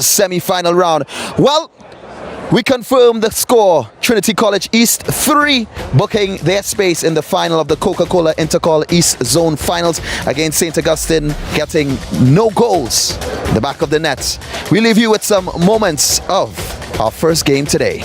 semi-final round. Well, we confirm the score. Trinity College East 3 booking their space in the final of the COCA-COLA Intercol East Zone Finals against St. Augustine, getting no goals in the back of the net. We leave you with some moments of our first game today.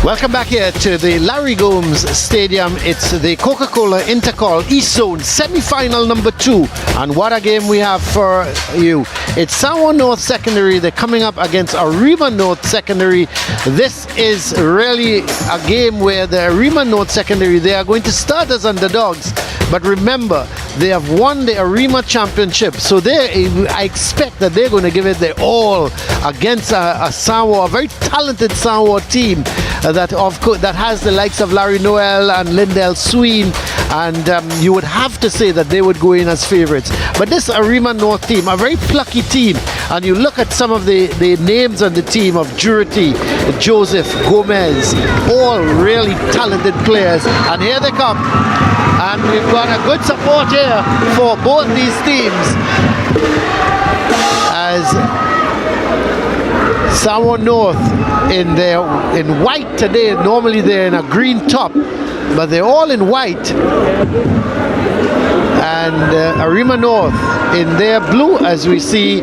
Welcome back here to the Larry Gomes Stadium. It's the Coca-Cola Intercol East Zone semi-final number 2. And what a game we have for you. It's San Juan North Secondary. They're coming up against Arima North Secondary. This is really a game where the Arima North Secondary, they are going to start as underdogs. But remember, they have won the Arima Championship. So I expect that they're going to give it their all against a San Juan, a very talented San Juan team. that has the likes of Larry Noel and Lindell Sween, and you would have to say that they would go in as favorites. But this Arima North team, a very plucky team, and you look at some of the names on the team of Jurity, Joseph, Gomez, all really talented players, and here they come. And we've got a good support here for both these teams, as Samoa North in white today. Normally they're in a green top, but they're all in white, and Arima North in their blue, as we see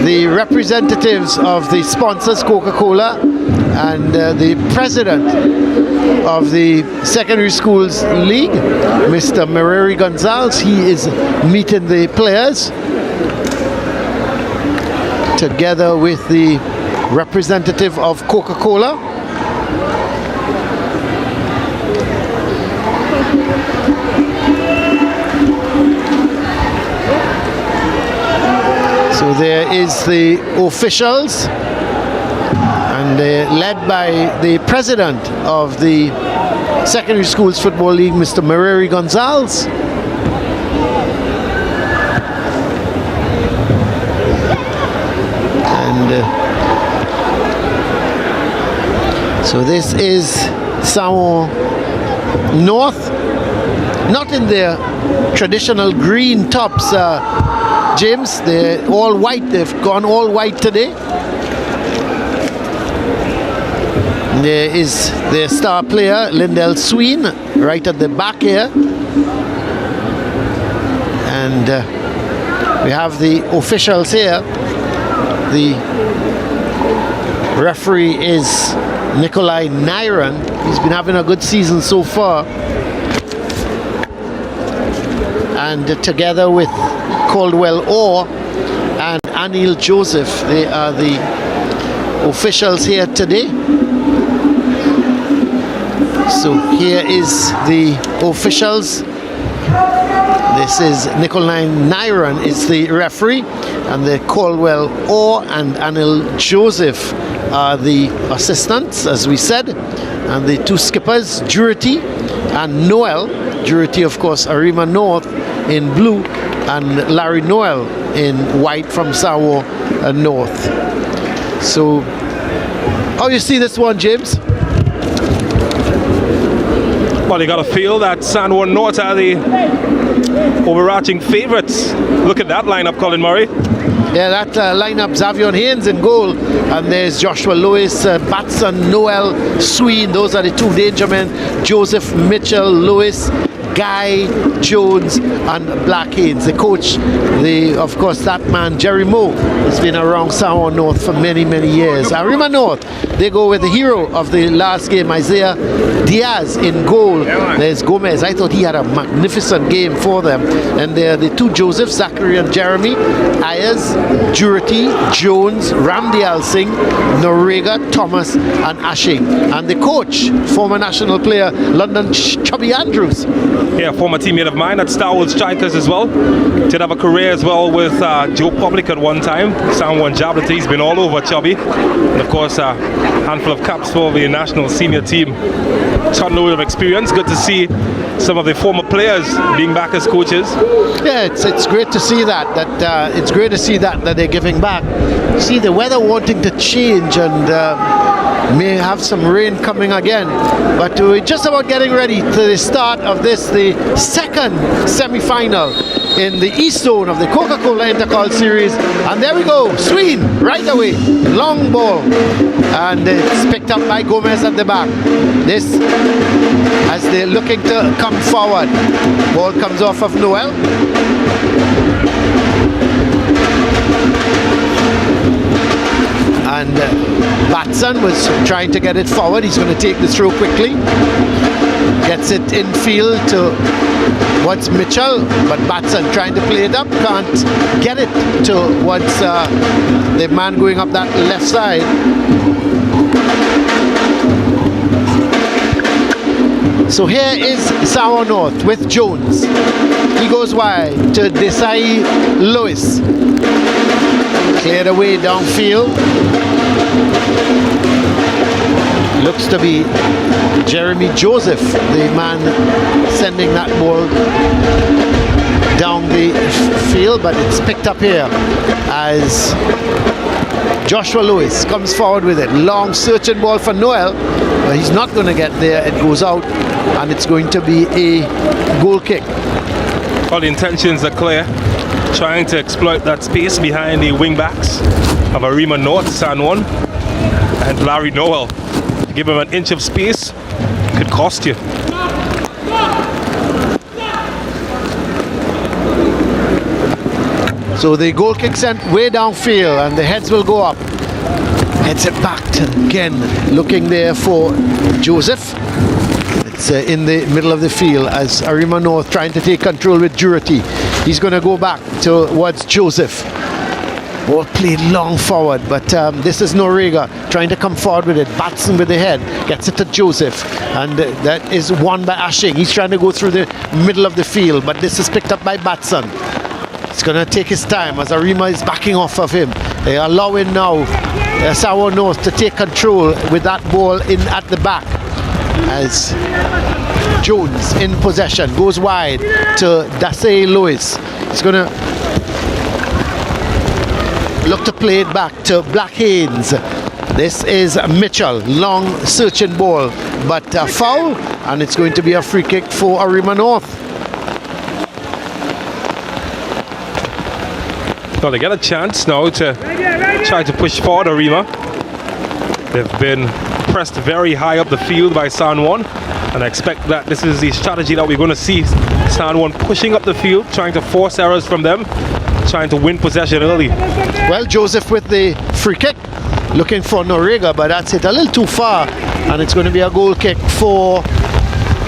the representatives of the sponsors, Coca-Cola, and the president of the Secondary Schools League, Mr. Mereri Gonzalez. He is meeting the players together with the representative of Coca-Cola. So there is the officials, and they're led by the president of the Secondary Schools Football League, Mr. Mereri Gonzalez. And so this is Samoa North, not in their traditional green tops, James. They're all white. They've gone all white today. There is their star player, Lindell Sween, right at the back here. And we have the officials here. The referee is Nikolai Nyron. He's been having a good season so far. And together with Caldwell Orr and Anil Joseph, they are the officials here today. So here is the officials. This is Nikolai Nyron is the referee, and the Caldwell Orr and Anil Joseph are the assistants, as we said, and the two skippers, Jurity and Noel. Jurity, of course, Arima North in blue, and Larry Noel in white from Samoa North. So, how you see this one, James? Well, you got to feel that Samoa North are the overarching favourites. Look at that lineup, Colin Murray. Yeah, that lineup, Xavier Haynes in goal, and there's Joshua Lewis, Batson, Noel, Sween. Those are the two danger men. Joseph, Mitchell, Lewis, Guy, Jones, and Black Haynes. The coach, of course, that man, Jerry Moe, has been around Samoa North for many, many years. Arima North, they go with the hero of the last game, Isaiah Diaz in goal. There's Gomez. I thought he had a magnificent game for them. And there are the two Josephs, Zachary and Jeremy, Ayers, Jurity, Jones, Ramdial Singh, Norega, Thomas, and Ashing. And the coach, former national player, London Chubby Andrews. Yeah, former teammate of mine at Starwood Strikers as well. Did have a career as well with Joe Public at one time. Someone Jablata. He's been all over Chubby. And of course, a handful of caps for the national senior team. Ton load of experience. Good to see some of the former players being back as coaches. Yeah, it's great to see that. It's great to see that they're giving back. See the weather wanting to change, and may have some rain coming again, but we're just about getting ready to the start of the second semi-final in the East Zone of the Coca-Cola Intercol Series. And there we go, Sween right away, long ball, and it's picked up by Gomez at the back. This, as they're looking to come forward, ball comes off of Noel. And Batson was trying to get it forward. He's going to take the throw quickly. Gets it in field towards Mitchell, but Batson trying to play it up, can't get it towards the man going up that left side. So here is Samoa North with Jones. He goes wide to Desai Lewis. Cleared away downfield. Looks to be Jeremy Joseph, the man sending that ball down the field, but it's picked up here as Joshua Lewis comes forward with it. Long searching ball for Noel, but he's not going to get there. It goes out, and it's going to be a goal kick. All the intentions are clear, trying to exploit that space behind the wing backs of Arima North, San Juan, and Larry Noel. Give him an inch of space, could cost you. So the goal kick sent way downfield, and the heads will go up. Heads it back again, looking there for Joseph. It's in the middle of the field as Arima North trying to take control with Jurati. He's going to go back towards Joseph. Ball played long forward, but this is Noriega trying to come forward with it. Batson with the head, gets it to Joseph, and that is won by Ashing. He's trying to go through the middle of the field, but this is picked up by Batson. It's going to take his time as Arima is backing off of him. They are allowing now Sawa North to take control with that ball in at the back as Jones in possession goes wide to Dasey Lewis. He's going to look to play it back to Black Haynes. This is Mitchell, long searching ball, but a foul, and it's going to be a free kick for Arima North. Well, they get a chance now to try to push forward Arima. They've been pressed very high up the field by San Juan, and I expect that this is the strategy that we're going to see. San Juan pushing up the field, trying to force errors from them, trying to win possession early. Well, Joseph with the free kick, looking for Noriega, but that's it a little too far, and it's going to be a goal kick for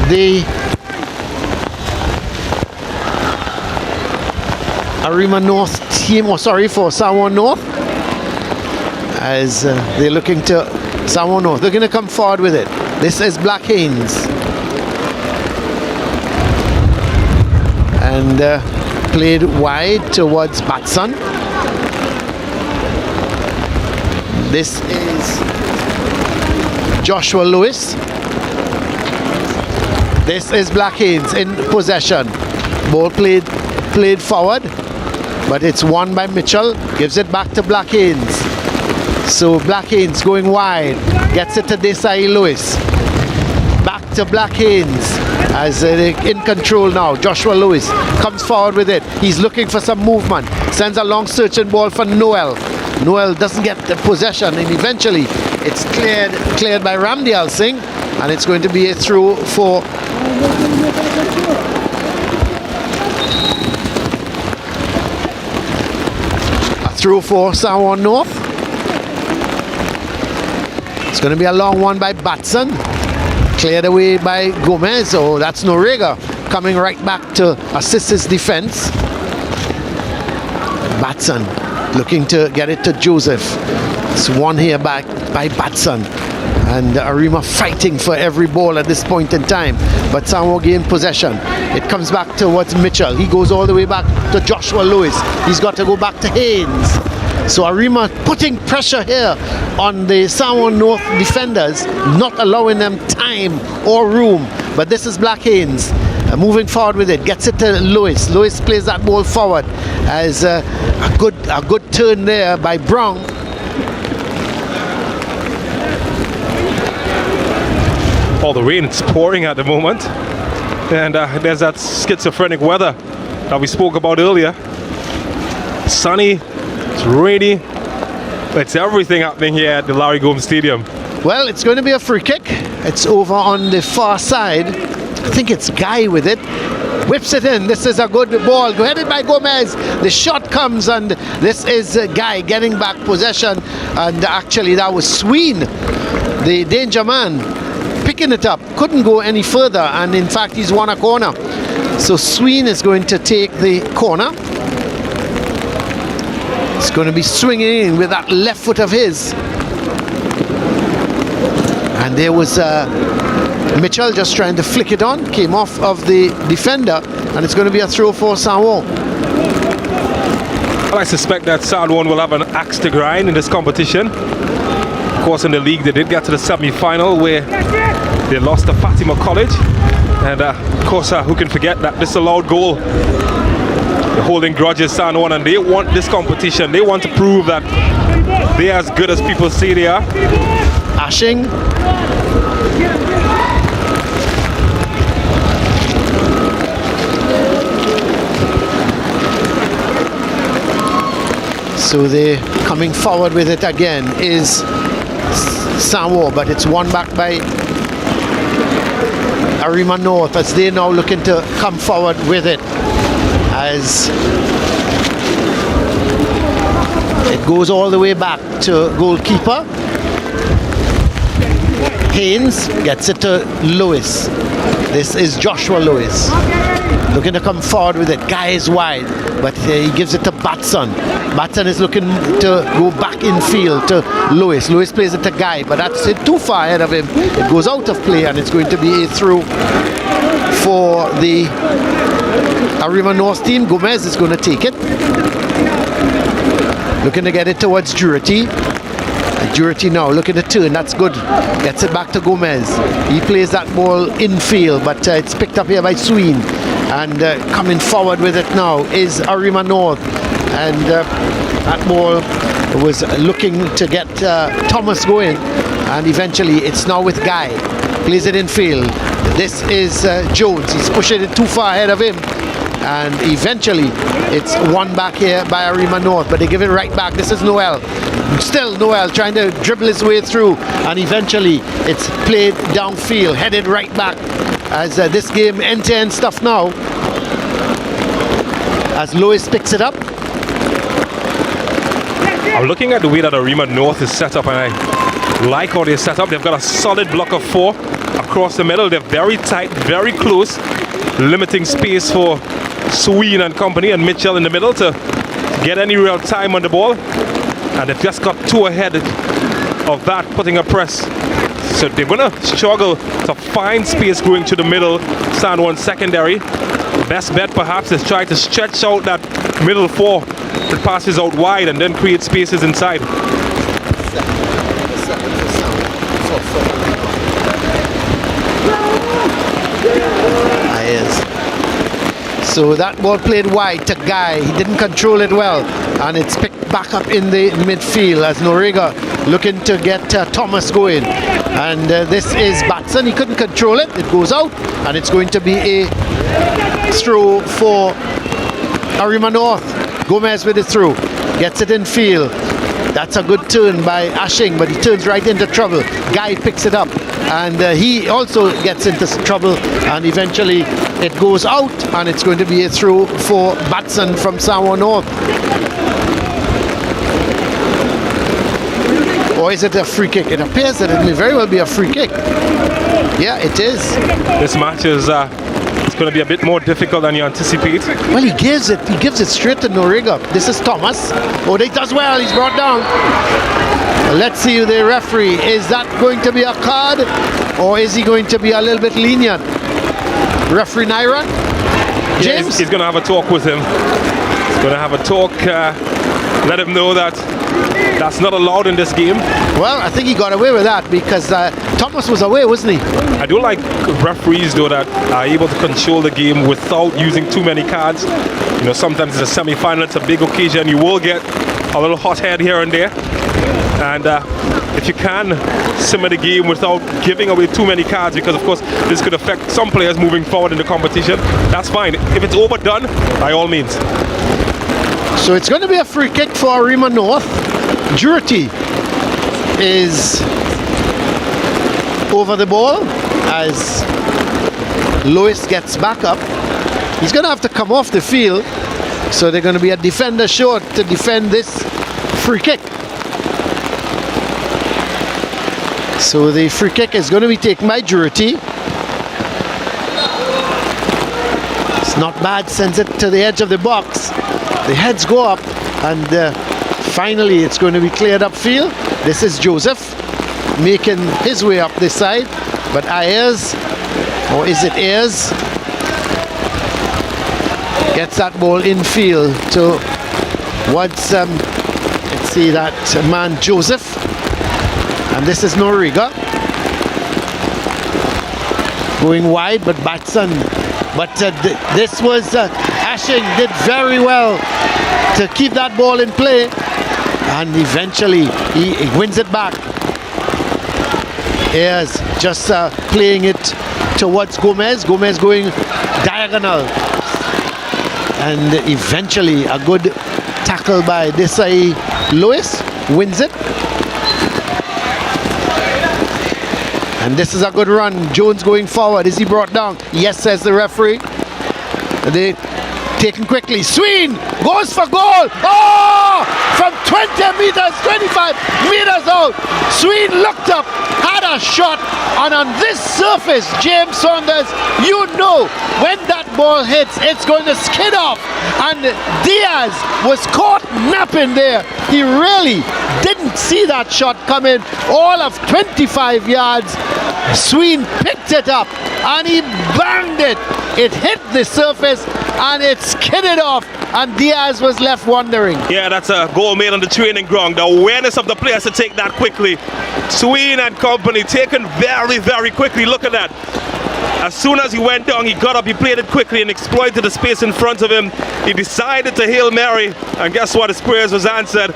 the Arima North team, for San Juan North, as they're looking to San Juan North. They're going to come forward with it. This is Black Haynes, and played wide towards Batson. This is Joshua Lewis. This is Black Haynes in possession. Ball played forward, but it's won by Mitchell. Gives it back to Black Haynes. So Black Haynes going wide, gets it to Desai Lewis. Back to Black Haynes as in control now. Joshua Lewis comes forward with it. He's looking for some movement. Sends a long searching ball for Noel. Noel doesn't get the possession, and eventually it's cleared by Ramdial Singh, and it's going to be a throw for San Juan North. It's going to be a long one by Batson. Cleared away by Gomez. Oh, that's Noriega coming right back to assist his defense. Batson looking to get it to Joseph. It's won here by Batson. And Arima fighting for every ball at this point in time. But San Juan gain possession. It comes back towards Mitchell. He goes all the way back to Joshua Lewis. He's got to go back to Haynes. So Arima putting pressure here on the San Juan North defenders, not allowing them time or room. But this is Black Haynes moving forward with it, gets it to Lewis. Lewis plays that ball forward as a good turn there by Brown. All the rain, it's pouring at the moment, and there's that schizophrenic weather that we spoke about earlier. Sunny, it's rainy, it's everything happening here at the Larry Gomes Stadium. Well, it's going to be a free kick. It's over on the far side. I think it's Guy with it. Whips it in. This is a good ball. Headed by Gomez. The shot comes, and this is Guy getting back possession. And actually, that was Sween, the danger man, picking it up. Couldn't go any further, and in fact, he's won a corner. So Sween is going to take the corner. It's going to be swinging in with that left foot of his. And there was Mitchell just trying to flick it on. Came off of the defender, and it's going to be a throw for San Juan. Well, I suspect that San Juan will have an axe to grind in this competition. Of course, in the league, they did get to the semi-final where they lost to Fatima College. And of course, who can forget that disallowed goal? They're holding grudges, San Juan, and they want this competition. They want to prove that they're as good as people say they are. Ashing. So they're coming forward with it again is Sanwo, but it's won back by Arima North as they're now looking to come forward with it. As it goes all the way back to goalkeeper. Haynes gets it to Lewis. This is Joshua Lewis. Looking to come forward with it. Guy is wide, but he gives it to Batson. Batson is looking to go back in field to Lewis. Lewis plays it to Guy, but that's it too far ahead of him. It goes out of play, and it's going to be a through for the Arima North team. Gomez is going to take it. Looking to get it towards Jurity. Jurity now looking to turn, that's good. Gets it back to Gomez. He plays that ball infield, but it's picked up here by SSFL. And coming forward with it now is Arima North. And that ball was looking to get Thomas going. And eventually it's now with Guy. Plays it infield. This is Jones. He's pushing it too far ahead of him. And eventually it's won back here by Arima North, but they give it right back. This is Noel. Still Noel trying to dribble his way through, and eventually it's played downfield, headed right back as this game end-to-end stuff now as Lewis picks it up. I'm looking at the way that Arima North is set up, and I like how they're set up. They've got a solid block of 4 across the middle. They're very tight, very close, limiting space for SSFL and company and Mitchell in the middle to get any real time on the ball. And they've just got 2 ahead of that, putting a press. So they're going to struggle to find space going to the middle. San Juan secondary. Best bet perhaps is try to stretch out that middle 4 that passes out wide and then create spaces inside. So that ball played wide to Guy. He didn't control it well, and it's picked back up in the midfield as Noriega looking to get Thomas going. And this is Batson. He couldn't control it. It goes out, and it's going to be a throw for Arima North. Gomez with it through. Gets it in field. That's a good turn by Ashing, but he turns right into trouble. Guy picks it up, and he also gets into trouble, and eventually it goes out, and it's going to be a throw for Batson from Sanwo North. Or is it a free kick? It appears that it may very well be a free kick. Yeah, it is. This match is it's going to be a bit more difficult than you anticipate. Well, he gives it straight to Noriega. This is Thomas. Oh, he does well. He's brought down. Let's see the referee. Is that going to be a card, or is he going to be a little bit lenient? Referee Naira? James? Yeah, he's going to have a talk with him. He's going to have a talk, let him know that that's not allowed in this game. Well, I think he got away with that because Thomas was away, wasn't he? I do like referees, though, that are able to control the game without using too many cards. You know, sometimes it's a semi-final, it's a big occasion. You will get a little hot head here and there. And if you can simmer the game without giving away too many cards, because of course this could affect some players moving forward in the competition, that's fine. If it's overdone, by all means. So it's going to be a free kick for Arima North. Jurity is over the ball as Lewis gets back up. He's going to have to come off the field, so they're going to be a defender short to defend this free kick. So the free kick is going to be taken by Jurity. It's not bad, sends it to the edge of the box. The heads go up, and finally it's going to be cleared upfield. This is Joseph making his way up this side, but Ayers, or is it Ayers, gets that ball infield towards, let's see, that man Joseph. And this is Noriega. Going wide, but Batson. But this was Ashing did very well to keep that ball in play. And eventually he wins it back. Here's just playing it towards Gomez. Gomez going diagonal. And eventually a good tackle by Desai Lewis wins it. And this is a good run. Jones going forward. Is he brought down? Yes, says the referee. They taken quickly. SSFL goes for goal. Oh! From 20 meters, 25 meters out. SSFL looked up, had a shot. And on this surface, James Saunders, you know when that ball hits, it's going to skid off. And Diaz was caught napping there. He really didn't see that shot coming. All of 25 yards. SSFL picked it up and he banged it. It hit the surface and it skidded off, and Diaz was left wondering. Yeah, that's a goal made on the training ground. The awareness of the players to take that quickly. SSFL and company taken very, very quickly. Look at that. As soon as he went down, he got up, he played it quickly and exploited the space in front of him. He decided to Hail Mary, and guess what? His prayers was answered.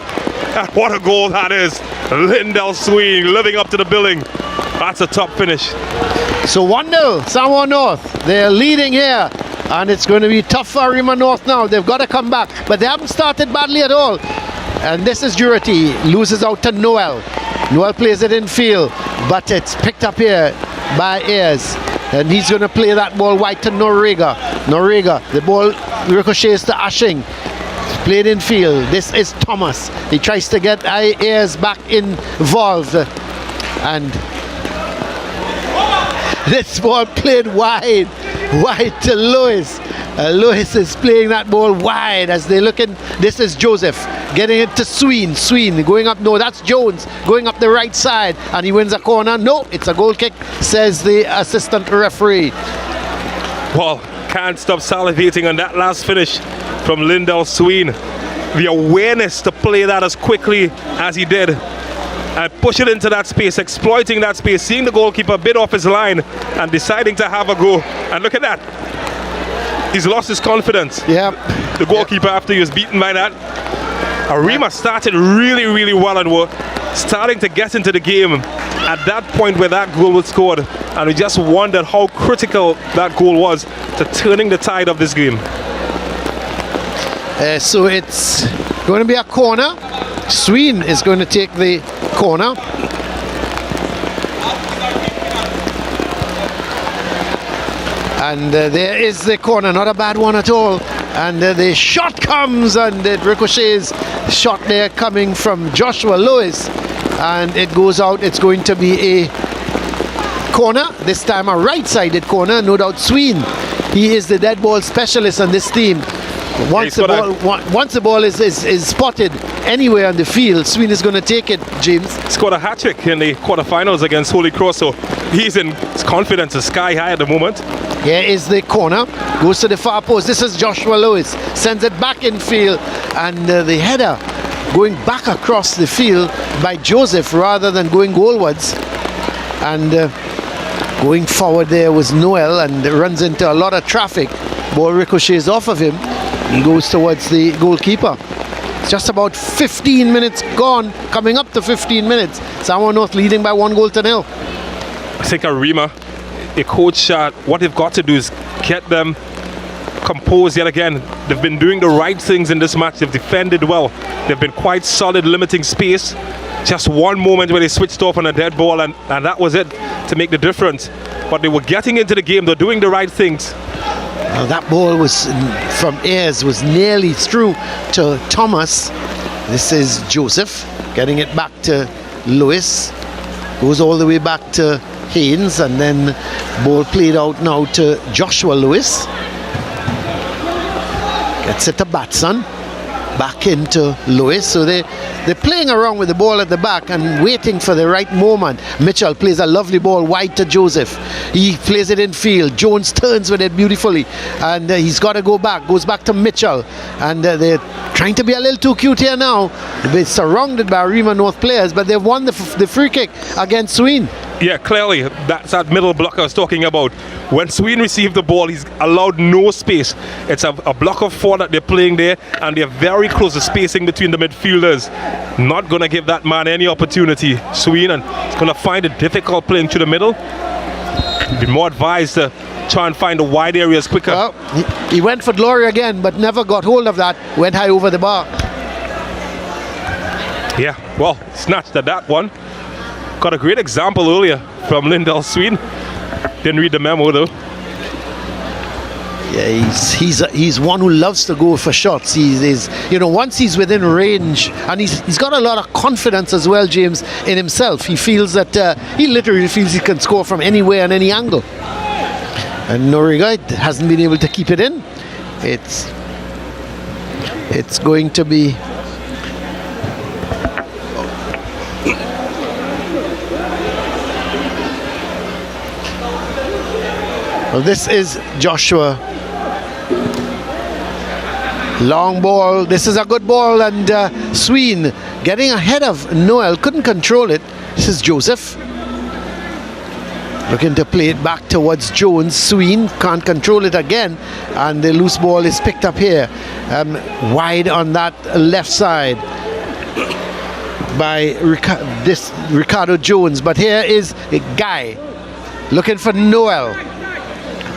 What a goal that is. Lindell SSFL living up to the billing. That's a top finish. So 1-0, Samoa North. They're leading here, and it's going to be tough for Arima North now. They've got to come back, but they haven't started badly at all. And this is Jurity, loses out to Noel. Noel plays it in field, but it's picked up here by Ayers. And he's going to play that ball wide to Noriega. Noriega, the ball ricochets to Ashing. Played in field. This is Thomas. He tries to get Ayers back involved. And this ball played wide to Lewis. Lewis is playing that ball wide as they look in. This is Joseph getting it to SSFL going up. No, that's Jones going up the right side, and he wins a corner. No, it's a goal kick, says the assistant referee. Well, can't stop salivating on that last finish from Lindell SSFL. The awareness to play that as quickly as he did and push it into that space, exploiting that space, seeing the goalkeeper a bit off his line and deciding to have a go. And look at that. He's lost his confidence. Yeah. The goalkeeper, after he was beaten by that. Arima started really, really well and were starting to get into the game at that point where that goal was scored. And we just wondered how critical that goal was to turning the tide of this game. So it's going to be a corner. SSFL is going to take the corner. And there is the corner, not a bad one at all. And the shot comes, and it ricochets. Shot there coming from Joshua Lewis, and it goes out. It's going to be a corner, this time a right-sided corner. No doubt SSFL, he is the dead ball specialist on this team. Once the ball is spotted anywhere on the field, SSFL is going to take it, James. Scored a hat-trick in the quarterfinals against Holy Cross, so his confidence is sky high at the moment. Here is the corner, goes to the far post. This is Joshua Lewis, sends it back in field, and the header going back across the field by Joseph rather than going goalwards. And going forward there was Noel, and runs into a lot of traffic. Ball ricochets off of him. He goes towards the goalkeeper. It's just about 15 minutes gone, coming up to 15 minutes. Samoa North leading by 1-0. I think Arima, a coach, what they've got to do is get them composed yet again. They've been doing the right things in this match. They've defended well. They've been quite solid, limiting space. Just one moment where they switched off on a dead ball, and that was it to make the difference. But they were getting into the game. They're doing the right things. Well, that ball was from Ayers, was nearly through to Thomas. This is Joseph getting it back to Lewis. Goes all the way back to Haynes, and then ball played out now to Joshua Lewis. Gets it to Batson. back into Lewis. So they're playing around with the ball at the back and waiting for the right moment. Mitchell plays a lovely ball wide to Joseph. He plays it in field. Jones turns with it beautifully, and he's got to go back. Goes back to Mitchell, and they're trying to be a little too cute here now. They're surrounded by Arima North players, but they've won the free kick against CEEN. Yeah, clearly, that's that middle block I was talking about. When CEEN received the ball, he's allowed no space. It's a block of 4 that they're playing there, and they're very close to spacing between the midfielders. Not going to give that man any opportunity, CEEN, and it's going to find it difficult playing through the middle. Be more advised to try and find the wide areas quicker. Well, he went for glory again, but never got hold of that. Went high over the bar. Yeah, well, snatched at that one. Got a great example earlier from Lindell CEEN. Didn't read the memo though. Yeah, he's one who loves to go for shots. He's once he's within range, and he's got a lot of confidence as well, James, in himself. He feels that he literally feels he can score from anywhere and any angle. And Noriga hasn't been able to keep it in. It's going to be. Well, this is Joshua. Long ball. This is a good ball, and CEEN getting ahead of Noel. Couldn't control it. This is Joseph. Looking to play it back towards Jones. CEEN can't control it again, and the loose ball is picked up here. Wide on that left side by Ricardo Jones. But here is a guy looking for Noel.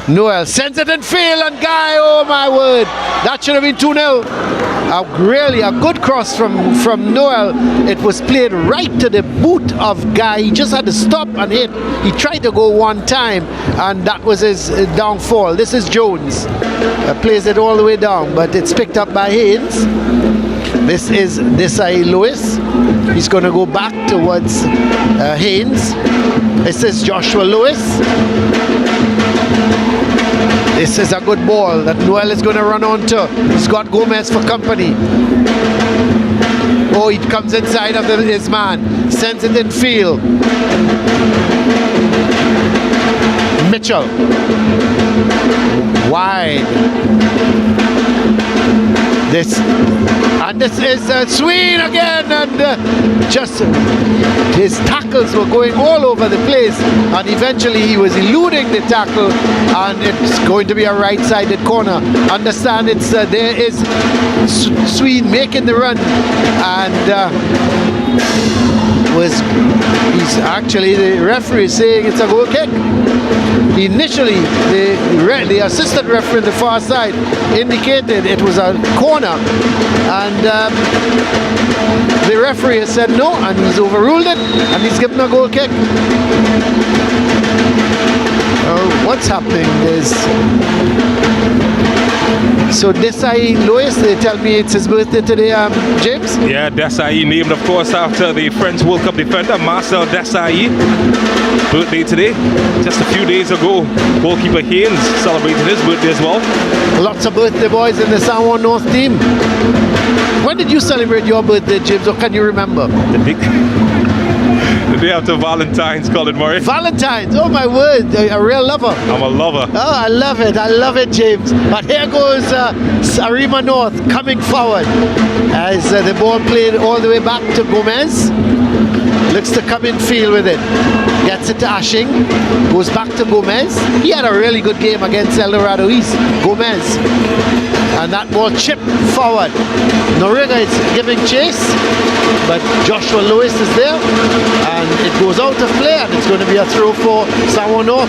Noel sends it in field, and Guy, oh my word, that should have been 2-0. Really a good cross from Noel. It was played right to the boot of Guy. He just had to stop and hit. He tried to go one time, and that was his downfall. This is Jones. Plays it all the way down, but it's picked up by Haynes. This is Desai Lewis. He's going to go back towards Haynes. This is Joshua Lewis. This is a good ball that Noel is going to run onto. He's got Gomez for company. Oh, he comes inside of his man. Sends it in field. Mitchell. Wide. This is CEEN again, and just his tackles were going all over the place, and eventually he was eluding the tackle, and it's going to be a right-sided corner. Understand it's there is CEEN making the run, and he's actually, the referee is saying it's a goal kick. Initially, the assistant referee on the far side indicated it was a corner, and the referee has said no, and he's overruled it, and he's given a goal kick. What's happening is, so Desai Lewis, they tell me it's his birthday today, James? Yeah, Desai, named of course after the French World Cup defender Marcel Desai. Birthday today, just a few days ago. Goalkeeper Haynes celebrated his birthday as well. Lots of birthday boys in the San Juan North team. When did you celebrate your birthday, James, or can you remember? The day after Valentine's, Colin Murray. Valentine's, oh my word, a real lover. I'm a lover. Oh, I love it, James. But here goes Arima North coming forward as the ball played all the way back to Gomez. Looks to come in field with it. Gets it to Ashing. Goes back to Gomez. He had a really good game against El Dorado East. Gomez. And that ball chipped forward. Noriega is giving chase, but Joshua Lewis is there. And it goes out of play, and it's going to be a throw for San Juan North.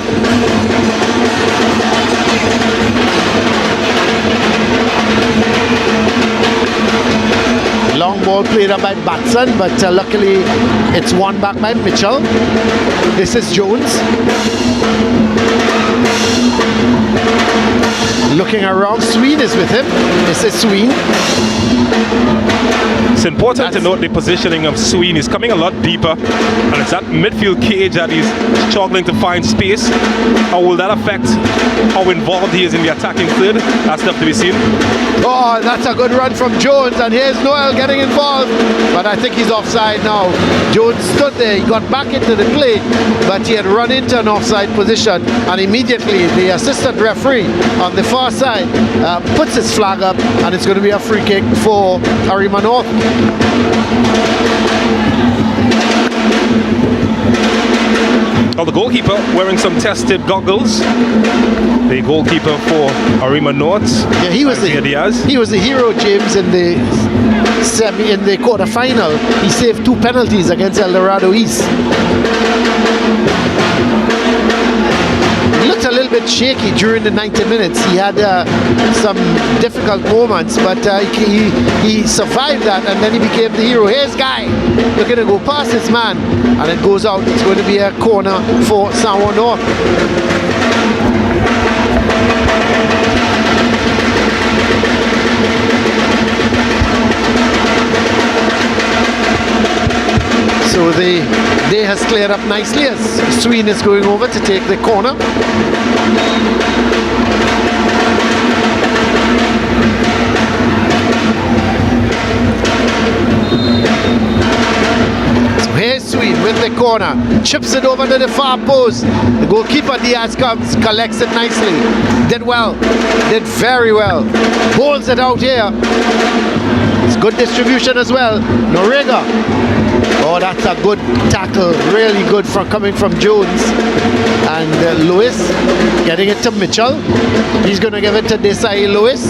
Long ball played up by Batson, but luckily it's won back by Mitchell. This is Jones. Looking around, CEEN is with him. This is CEEN. It's important to note the positioning of CEEN. He's coming a lot deeper, and it's that midfield cage that he's struggling to find space. How will that affect how involved he is in the attacking third? That's stuff to be seen. Oh, that's a good run from Jones, and here's Noel getting involved, but I think he's offside now. Jones stood there, he got back into the play, but he had run into an offside position, and immediately the assistant referee on the far side puts his flag up, and it's going to be a free kick for Arima North. Well, the goalkeeper wearing some tested goggles. The goalkeeper for Arima North. Yeah, he was the hero, James, in the quarter-final. He saved 2 penalties against El Dorado East. He looked a little bit shaky during the 90 minutes. He had some difficult moments, but he survived that, and then he became the hero. Here's Guy looking to go past his man, and it goes out. It's going to be a corner for San Juan North. So the day has cleared up nicely as SSFL is going over to take the corner. So here's SSFL with the corner, chips it over to the far post. The goalkeeper Diaz comes, collects it nicely. Did well, did very well. Bowls it out here. It's good distribution as well. Noriega. Oh, that's a good tackle, really good coming from Jones. And Lewis getting it to Mitchell. He's going to give it to Desai Lewis.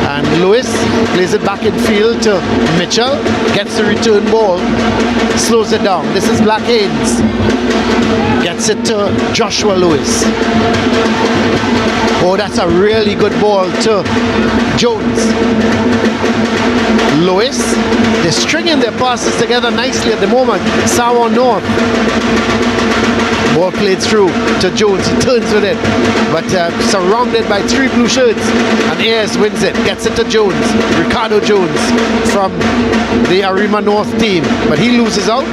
And Lewis plays it back in field to Mitchell. Gets the return ball. Slows it down. This is Black Haynes. Gets it to Joshua Lewis. Oh, that's a really good ball to Jones. Lewis, they're stringing their passes together nicely at the moment. San Juan North. Ball played through to Jones. He turns with it, but surrounded by 3 blue shirts. And Ayers wins it, gets it to Jones. Ricardo Jones from the Arima North team, but he loses out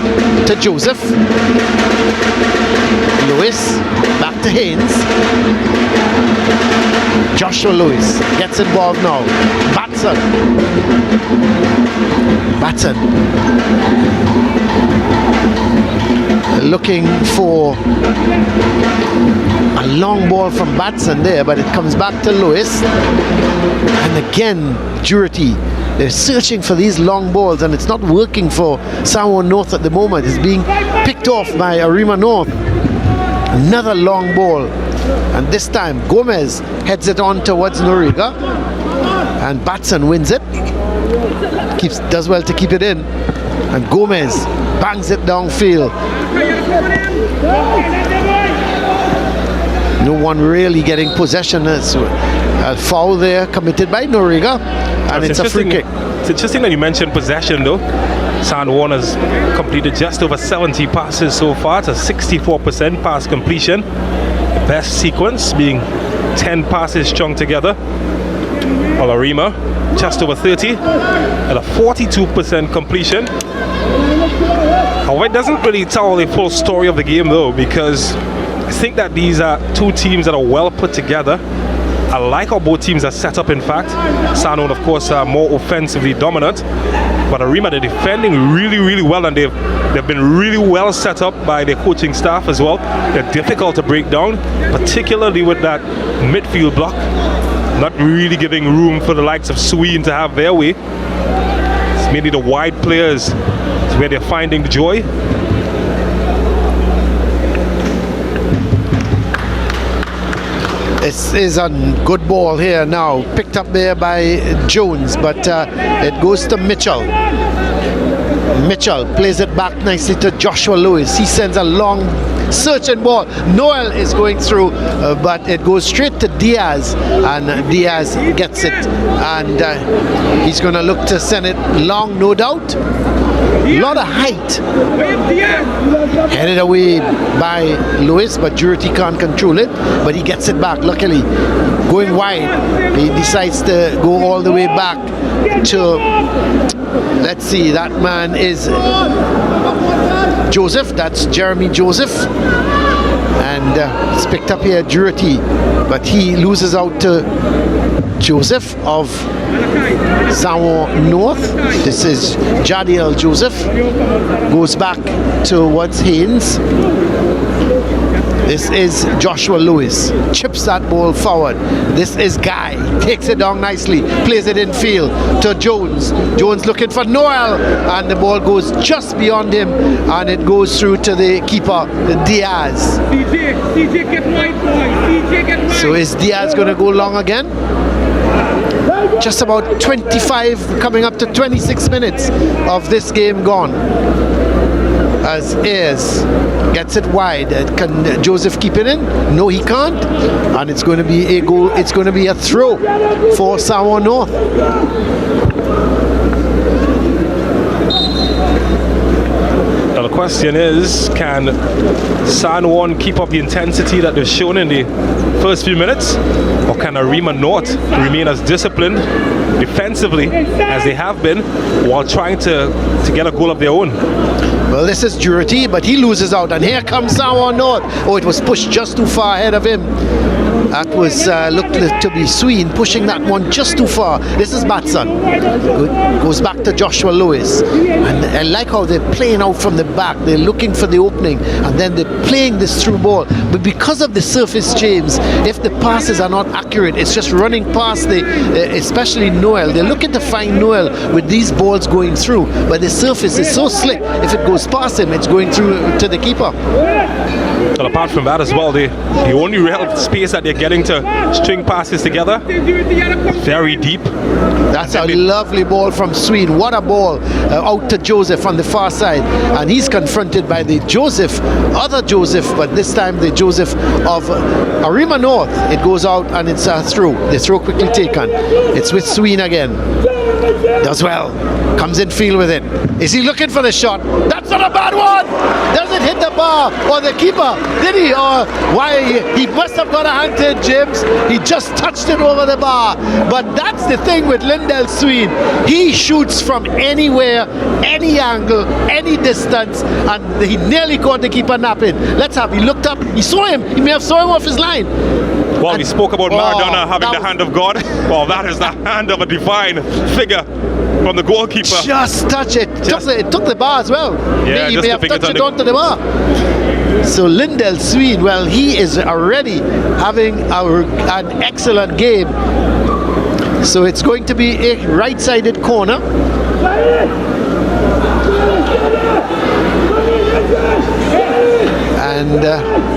to Joseph. Lewis back to Haynes. Joshua Lewis gets involved now. Batson. Looking for a long ball from Batson there, but it comes back to Lewis. And again, Jurity, they're searching for these long balls, and it's not working for San Juan North at the moment. It's being picked off by Arima North. Another long ball, and this time Gomez heads it on towards Noriega, and Batson wins it. Does well to keep it in, and Gomez bangs it downfield. No one really getting possession. As a foul there committed by Noriega, and it's a free kick. It's interesting that you mentioned possession though. San Juan has completed just over 70 passes so far. It's a 64% pass completion. The best sequence being 10 passes strung together. While Arima just over 30 at a 42% completion. However, it doesn't really tell the full story of the game though, because I think that these are 2 teams that are well put together. I like how both teams are set up, in fact. San Juan, of course, are more offensively dominant, but Arima, they're defending really, really well, and they've been really well set up by their coaching staff as well. They're difficult to break down, particularly with that midfield block, not really giving room for the likes of SSFL to have their way. It's mainly the wide players where they're finding the joy. This is a good ball here now, picked up there by Jones, but it goes to Mitchell. Mitchell plays it back nicely to Joshua Lewis. He sends a long searching ball. Noel is going through, but it goes straight to Diaz, and Diaz gets it, and he's going to look to send it long, no doubt. A lot of height. Headed away by Lewis, but Jurity can't control it, but he gets it back, luckily. Going wide, he decides to go all the way back to, let's see, that man is Joseph. That's Jeremy Joseph. And it's picked up here, Jurity, but he loses out to Joseph of Samoa North. This is Jadiel Joseph. Goes back towards Haynes. This is Joshua Lewis. Chips that ball forward. This is Guy. Takes it down nicely. Plays it in field to Jones. Jones looking for Noel. And the ball goes just beyond him. And it goes through to the keeper, Diaz. CJ get wide, boy. CJ get wide. So is Diaz going to go long again? Just about 25, coming up to 26 minutes of this game gone. As Ayers gets it wide. Can Joseph keep it in? No, he can't. And it's going to be a goal. It's going to be a throw for Samoa North. Now the question is, can San Juan keep up the intensity that they've shown in the first few minutes, or can Arima North remain as disciplined defensively as they have been while trying to get a goal of their own? Well, this is Jurity, but he loses out, and here comes Samoa North. Oh, it was pushed just too far ahead of him. That was looked to be SSFL pushing that one just too far. This is Batson. Goes back to Joshua Lewis. And I like how they're playing out from the back. They're looking for the opening, and then they're playing this through ball. But because of the surface, James, if the passes are not accurate, it's just running past especially Noel. They're looking to find Noel with these balls going through, but the surface is so slick. If it goes past him, it's going through to the keeper. Well, apart from that as well, the only real space that they're getting to string passes together, very deep. That's a lovely ball from SSFL. What a ball out to Joseph on the far side, and he's confronted by the other Joseph, but this time the Joseph of Arima North. It goes out and it's a throw. The throw quickly taken. It's with SSFL again. Does well. Comes in field with it. Is he looking for the shot? That's not a bad one! Does it hit the bar or the keeper? Did he? Or why? He must have got a hand to it, James. He just touched it over the bar. But that's the thing with Lindell SSFL. He shoots from anywhere, any angle, any distance, and he nearly caught the keeper napping. Let's have. He looked up. He saw him. He may have saw him off his line. Well, we spoke about Maradona having the hand of God. Well, that is the hand of a divine figure from the goalkeeper. Just touch it. It took the bar as well. Yeah, he may have touched it onto the bar. So Lindell SSFL, well, he is already having an excellent game. So it's going to be a right-sided corner. And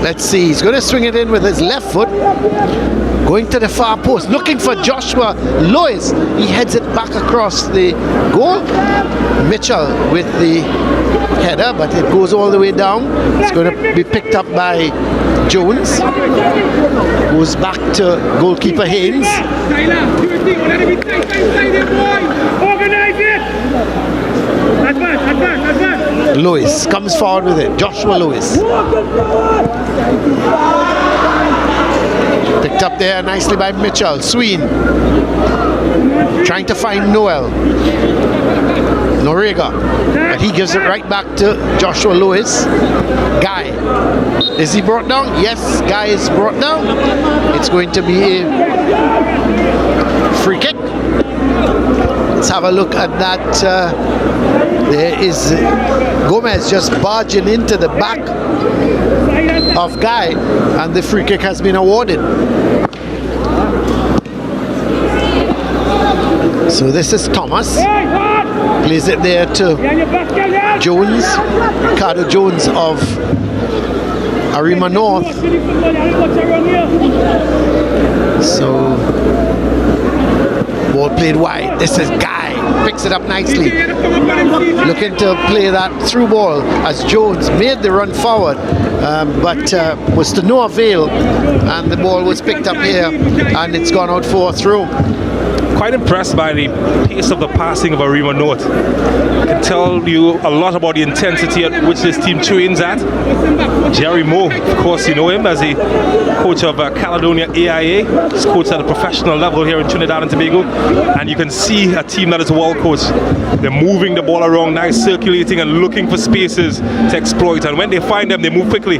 let's see, he's going to swing it in with his left foot. Going to the far post, looking for Joshua Lewis. He heads it back across the goal. Mitchell with the header, but it goes all the way down. It's going to be picked up by Jones. Goes back to goalkeeper Haynes. Lewis comes forward with it. Joshua Lewis. Picked up there nicely by Mitchell. SSFL trying to find Noel. Noriega. But he gives it right back to Joshua Lewis. Guy. Is he brought down? Yes, Guy is brought down. It's going to be a free kick. Let's have a look at that. There is Gomez just barging into the back of Guy, and the free kick has been awarded. So this is Thomas. Plays it there to Jones, Ricardo Jones of Arima North. So ball played wide. This is Guy. Picks it up nicely. Looking to play that through ball as Jones made the run forward, but was to no avail, and the ball was picked up here and it's gone out for a throw. quite impressed by the pace of the passing of Arima North. I can tell you a lot about the intensity at which this team trains at. Jerry Moore, of course you know him as the coach of Caledonia AIA. He's coached at a professional level here in Trinidad and Tobago, and you can see a team that is well coached. They're moving the ball around, nice circulating and looking for spaces to exploit, and when they find them they move quickly.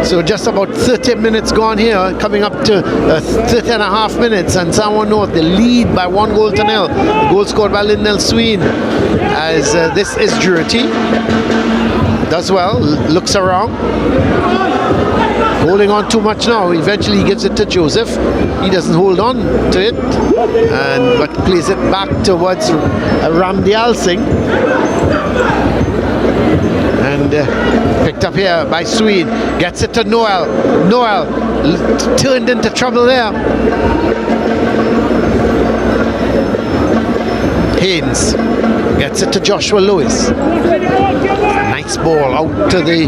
So just about 30 minutes gone here, coming up to 30 and a half minutes, and San Juan North, they lead by 1-0. The goal scored by Lindell Sween, as this is Jurity. Does well, looks around. Holding on too much now. Eventually he gives it to Joseph. He doesn't hold on to it, but plays it back towards Ramdial Singh. And picked up here by Sween. Gets it to Noel. Noel turned into trouble there. Haynes gets it to Joshua Lewis. Nice ball out to the...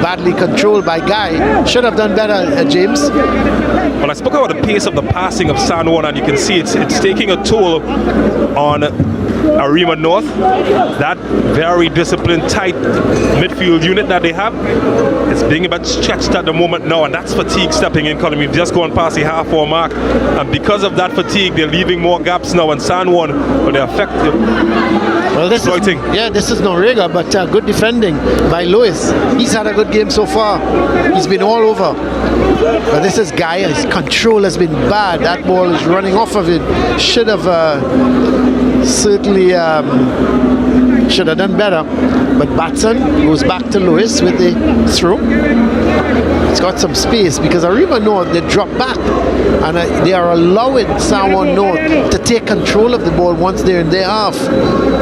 badly controlled by Guy. Should have done better, James. Well, I spoke about the pace of the passing of San Juan, and you can see it's taking a toll on Arima North. That very disciplined, tight midfield unit that they have, it's being a bit stretched at the moment now, and that's fatigue stepping in, Colin. We've just gone past the half-hour mark, and because of that fatigue, they're leaving more gaps now, and San Juan, but they're effective. Well, this is Noriega, but good defending by Lewis. He's had a good game so far. He's been all over. But this is Guy. His control has been bad. That ball is running off of it. Should have certainly should have done better. But Batson goes back to Lewis with the throw. It's got some space because Arima North, they drop back, and they are allowing San Juan North to take control of the ball once they're in their half.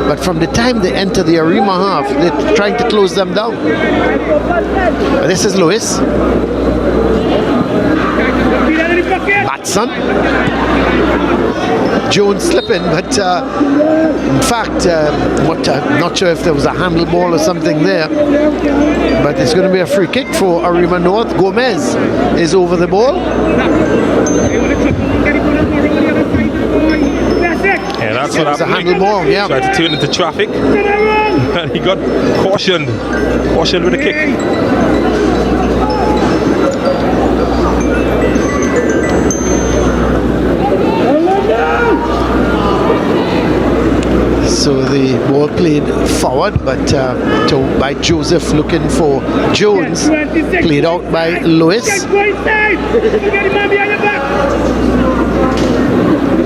But from the time they enter the Arima half, they're trying to close them down. But this is Lewis. Batson. Jones slipping, but in fact, I'm not sure if there was a handle ball or something there, but it's going to be a free kick for Arima North. Gomez is over the ball. Yeah, that's what happened. A handle ball, yeah. Tried to turn into traffic, and he got cautioned with a kick. So the ball played forward, but by Joseph looking for Jones. Played out by Lewis.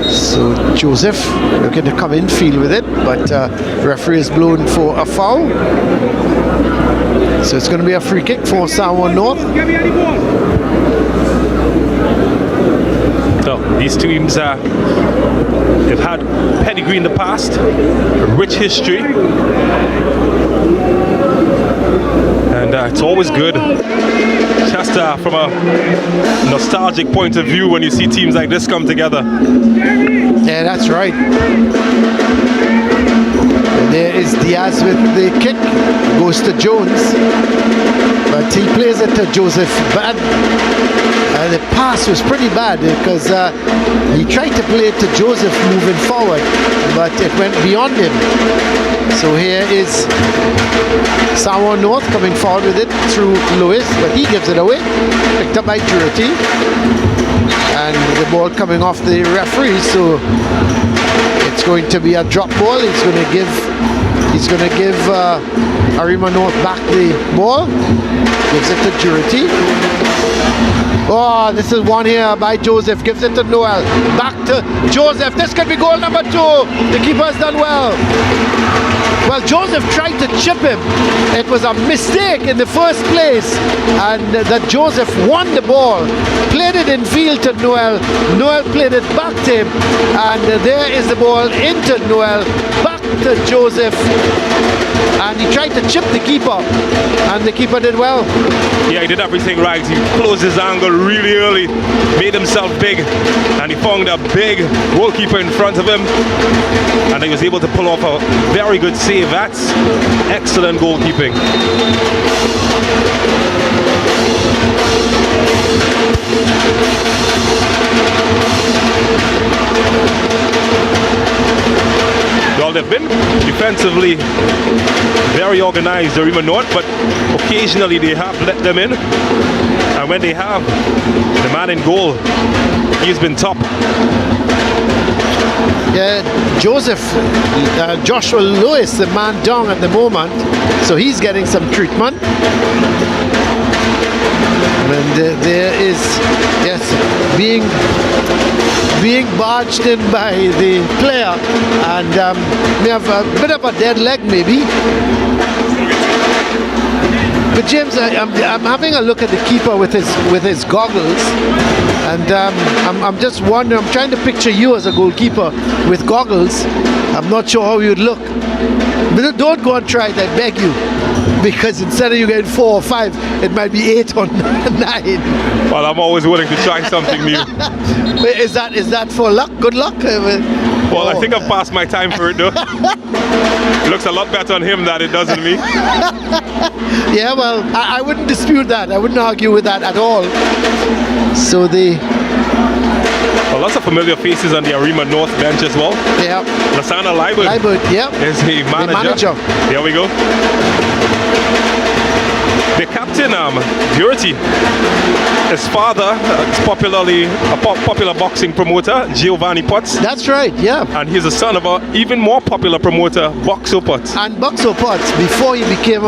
So Joseph looking to come in, field with it, but referee is blown for a foul. So it's going to be a free kick for San Juan North. So these teams, they've had pedigree in the past, a rich history, and it's always good, just from a nostalgic point of view, when you see teams like this come together. Yeah, that's right. There is Diaz with the kick, goes to Jones, but he plays it to Joseph bad. The pass was pretty bad because he tried to play it to Joseph moving forward, but it went beyond him. So here is San Juan North coming forward with it through Lewis, but he gives it away. Picked up by Jurity, and the ball coming off the referee, so it's going to be a drop ball. He's going to give Arima North back the ball. Gives it to Jurity. Oh, this is one here by Joseph. Gives it to Noel. Back to Joseph. This could be goal number 2. The keeper has done well. Well, Joseph tried to chip him. It was a mistake in the first place, and that Joseph won the ball. Played it in field to Noel. Noel played it back to him, and there is the ball into Noel. Back to Joseph, and he tried to chip the keeper, and the keeper did well. Yeah, he did everything right. He closed his angle really early, made himself big, and he found a big goalkeeper in front of him, and he was able to pull off a very good save. That's excellent goalkeeping. they've been defensively very organized, Arima North, but occasionally they have let them in. And when they have, the man in goal, he's been top. Yeah, Joshua Lewis, the man down at the moment, so he's getting some treatment. And there is, yes, being barged in by the player, and may have a bit of a dead leg maybe. But James, I'm having a look at the keeper with his goggles, and I'm just wondering. I'm trying to picture you as a goalkeeper with goggles. I'm not sure how you'd look. But don't go and try it, I beg you, because instead of you getting 4 or 5, it might be 8 or 9. Well, I'm always willing to try something new. Is that for luck? Good luck? Well, I think I've passed my time for it though. It looks a lot better on him than it does on me. Yeah, well, I wouldn't dispute that. I wouldn't argue with that at all. So well, lots of familiar faces on the Arima North bench as well. Yeah. Lasana Leibert. Yeah. Is the manager. Here we go. The captain, Purity, his father is popular boxing promoter, Giovanni Potts. That's right, yeah. And he's the son of an even more popular promoter, Boxo Potts. And Boxo Potts, before he became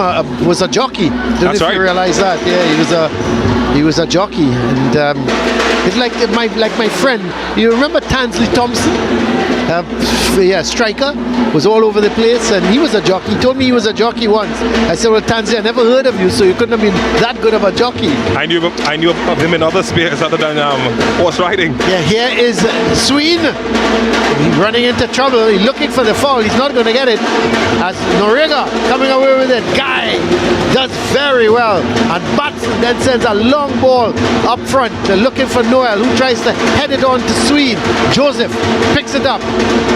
was a jockey. Don't know if you realize that. Yeah, he was a jockey, and it's like my friend. You remember Tansley Thompson? Striker, was all over the place, and he was a jockey. He told me he was a jockey once. I said, well, Tansley, I never heard of you, so you couldn't have been that good of a jockey. I knew of him in other spheres other than horse riding. Yeah, here is SSFL. He's running into trouble. He's looking for the foul. He's not going to get it. As Noriega coming away with it. Guy does very well, and bats and then sends a long ball up front. They're looking for Noel, who tries to head it on to SSFL. Joseph picks it up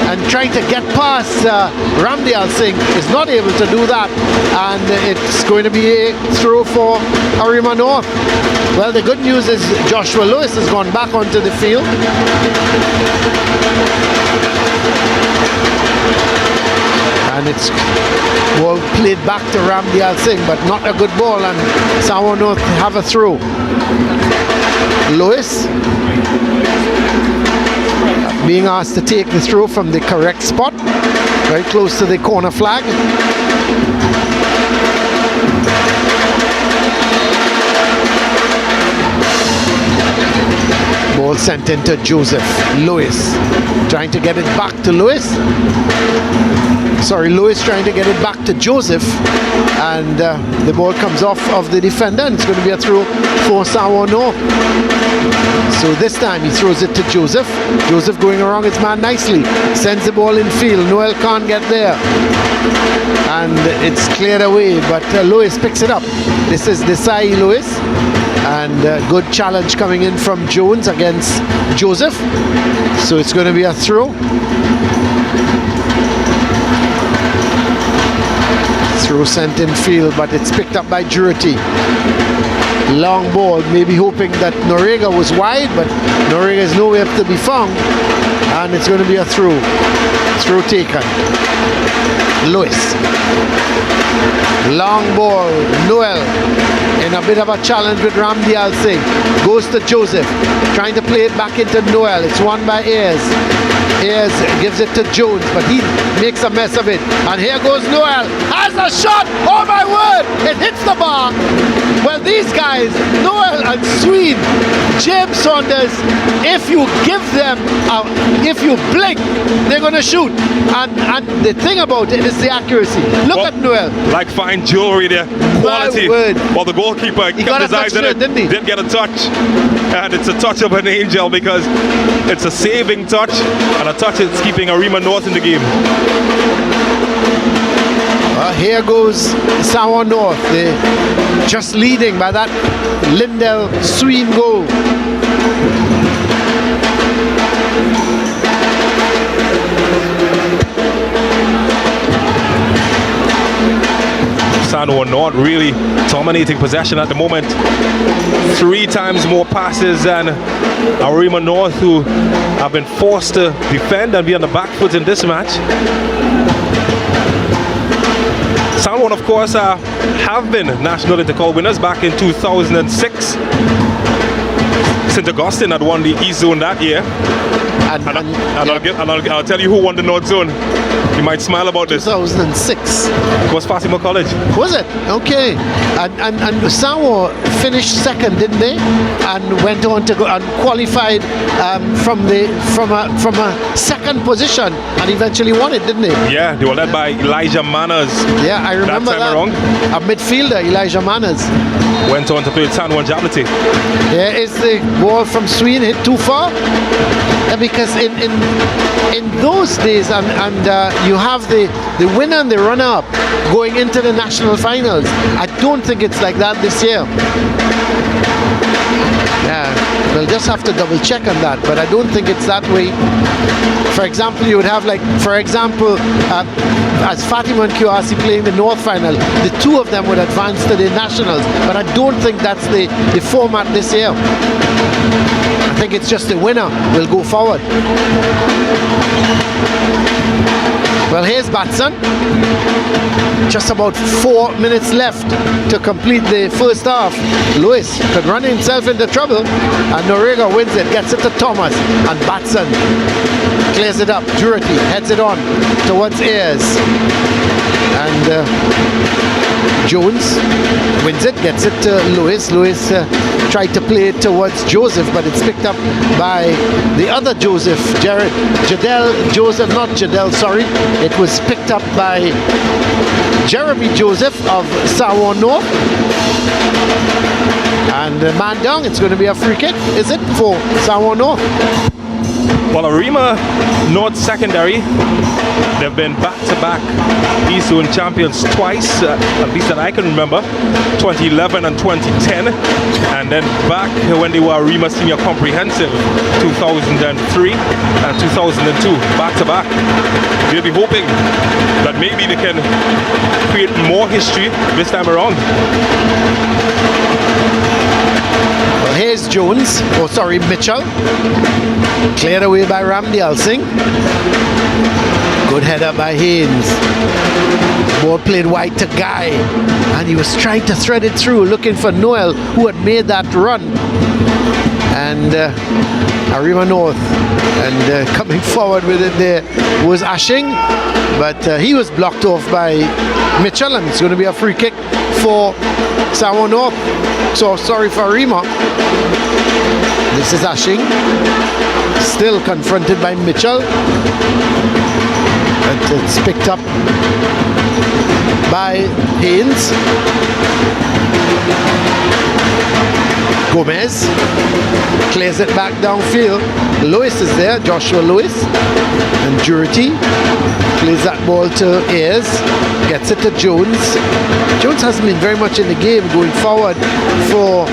and trying to get past Ramdial Singh, is not able to do that, and it's going to be a throw for Arima North. Well, the good news is Joshua Lewis has gone back onto the field. And it's ball played back to Ramdial Singh, but not a good ball, and Samoa North have a throw. Lewis being asked to take the throw from the correct spot, very close to the corner flag. Ball sent into Joseph. Lewis trying to get it back to Lewis. Lewis trying to get it back to Joseph, and the ball comes off of the defender, and it's going to be a throw for Samoa North. So this time he throws it to Joseph. Joseph going around his man nicely, sends the ball in field. Noel can't get there, and it's cleared away, but Lewis picks it up. This is Desai Lewis, and good challenge coming in from Jones against Joseph. So it's going to be a throw. Throw sent in field, but it's picked up by Jurity. Long ball, maybe hoping that Noriega was wide, but Noriega is nowhere to be found, and it's going to be a throw. Throw taken. Lewis. Long ball. Noel in a bit of a challenge with Ramdial Singh. Goes to Joseph, trying to play it back into Noel. It's won by Ayers. Ayers gives it to Jones, but he makes a mess of it. And here goes Noel. Has a shot! Oh my word! It hits the bar. Well, these guys, Noel and SSFL, James Saunders, if you give them, if you blink, they're going to shoot. And the thing about it is the accuracy. Look at Noel. Like fine jewelry there. Quality. Well, the goalkeeper kept his eyes on it. Didn't get a touch. And it's a touch of an angel, because it's a saving touch, and a touch that's keeping Arima North in the game. Here goes Samoa North. They're just leading by that Lindell SSFL goal. Samoa North really dominating possession at the moment. 3 times more passes than Arima North, who have been forced to defend and be on the back foot in this match. Salmon, of course, have been national Intercol winners back in 2006. St. Augustine had won the East Zone that year. I'll tell you who won the North Zone. You might smile about this. 2006. It was Fatima College. Was it? Okay. And Samoa finished second, didn't they? And went on to go and qualified from a second position and eventually won it, didn't they? Yeah, they were led by Elijah Manners. Yeah, I remember that. A midfielder, Elijah Manners. Went on to play San Juan Jablity. Yeah, is the ball from CEEN hit too far? Because in those days, and you have the winner and the runner-up going into the national finals. I don't think it's like that this year. Yeah, we'll just have to double check on that, but I don't think it's that way. For example, you would have as Fatima and QRC playing the North final, the two of them would advance to the nationals, but I don't think that's the format this year. I think it's just the winner will go forward. Well, here's Batson. Just about 4 minutes left to complete the first half. Lewis could run himself into trouble, and Noriega wins it, gets it to Thomas, and Batson clears it up. Jurity heads it on towards Ayers, and Jones wins it, gets it to Lewis. Lewis tried to play it towards Joseph, but it's picked up by the other Joseph, It was picked up by Jeremy Joseph of Samoa North. And man down, it's going to be a free kick, is it, for Samoa North? Well, Arima North Secondary, they've been back-to-back East Zone champions twice, at least that I can remember, 2011 and 2010, and then back when they were Arima Senior Comprehensive, 2003 and 2002, back-to-back. We'll be hoping that maybe they can create more history this time around. Well, here's Jones, Mitchell. Cleared away by Ramdial Singh. Good header by Haynes. Ball played wide to Guy, and he was trying to thread it through, looking for Noel, who had made that run. And Arima North, and coming forward with it there was Ashing, but he was blocked off by Mitchell, and it's going to be a free kick for Samoa North. So sorry for Arima. This is Ashing, still confronted by Mitchell, and it's picked up by Haynes. Gomez clears it back downfield. Lewis is there, Joshua Lewis, and Jurity plays that ball to Ayers, gets it to Jones. Jones hasn't been very much in the game going forward for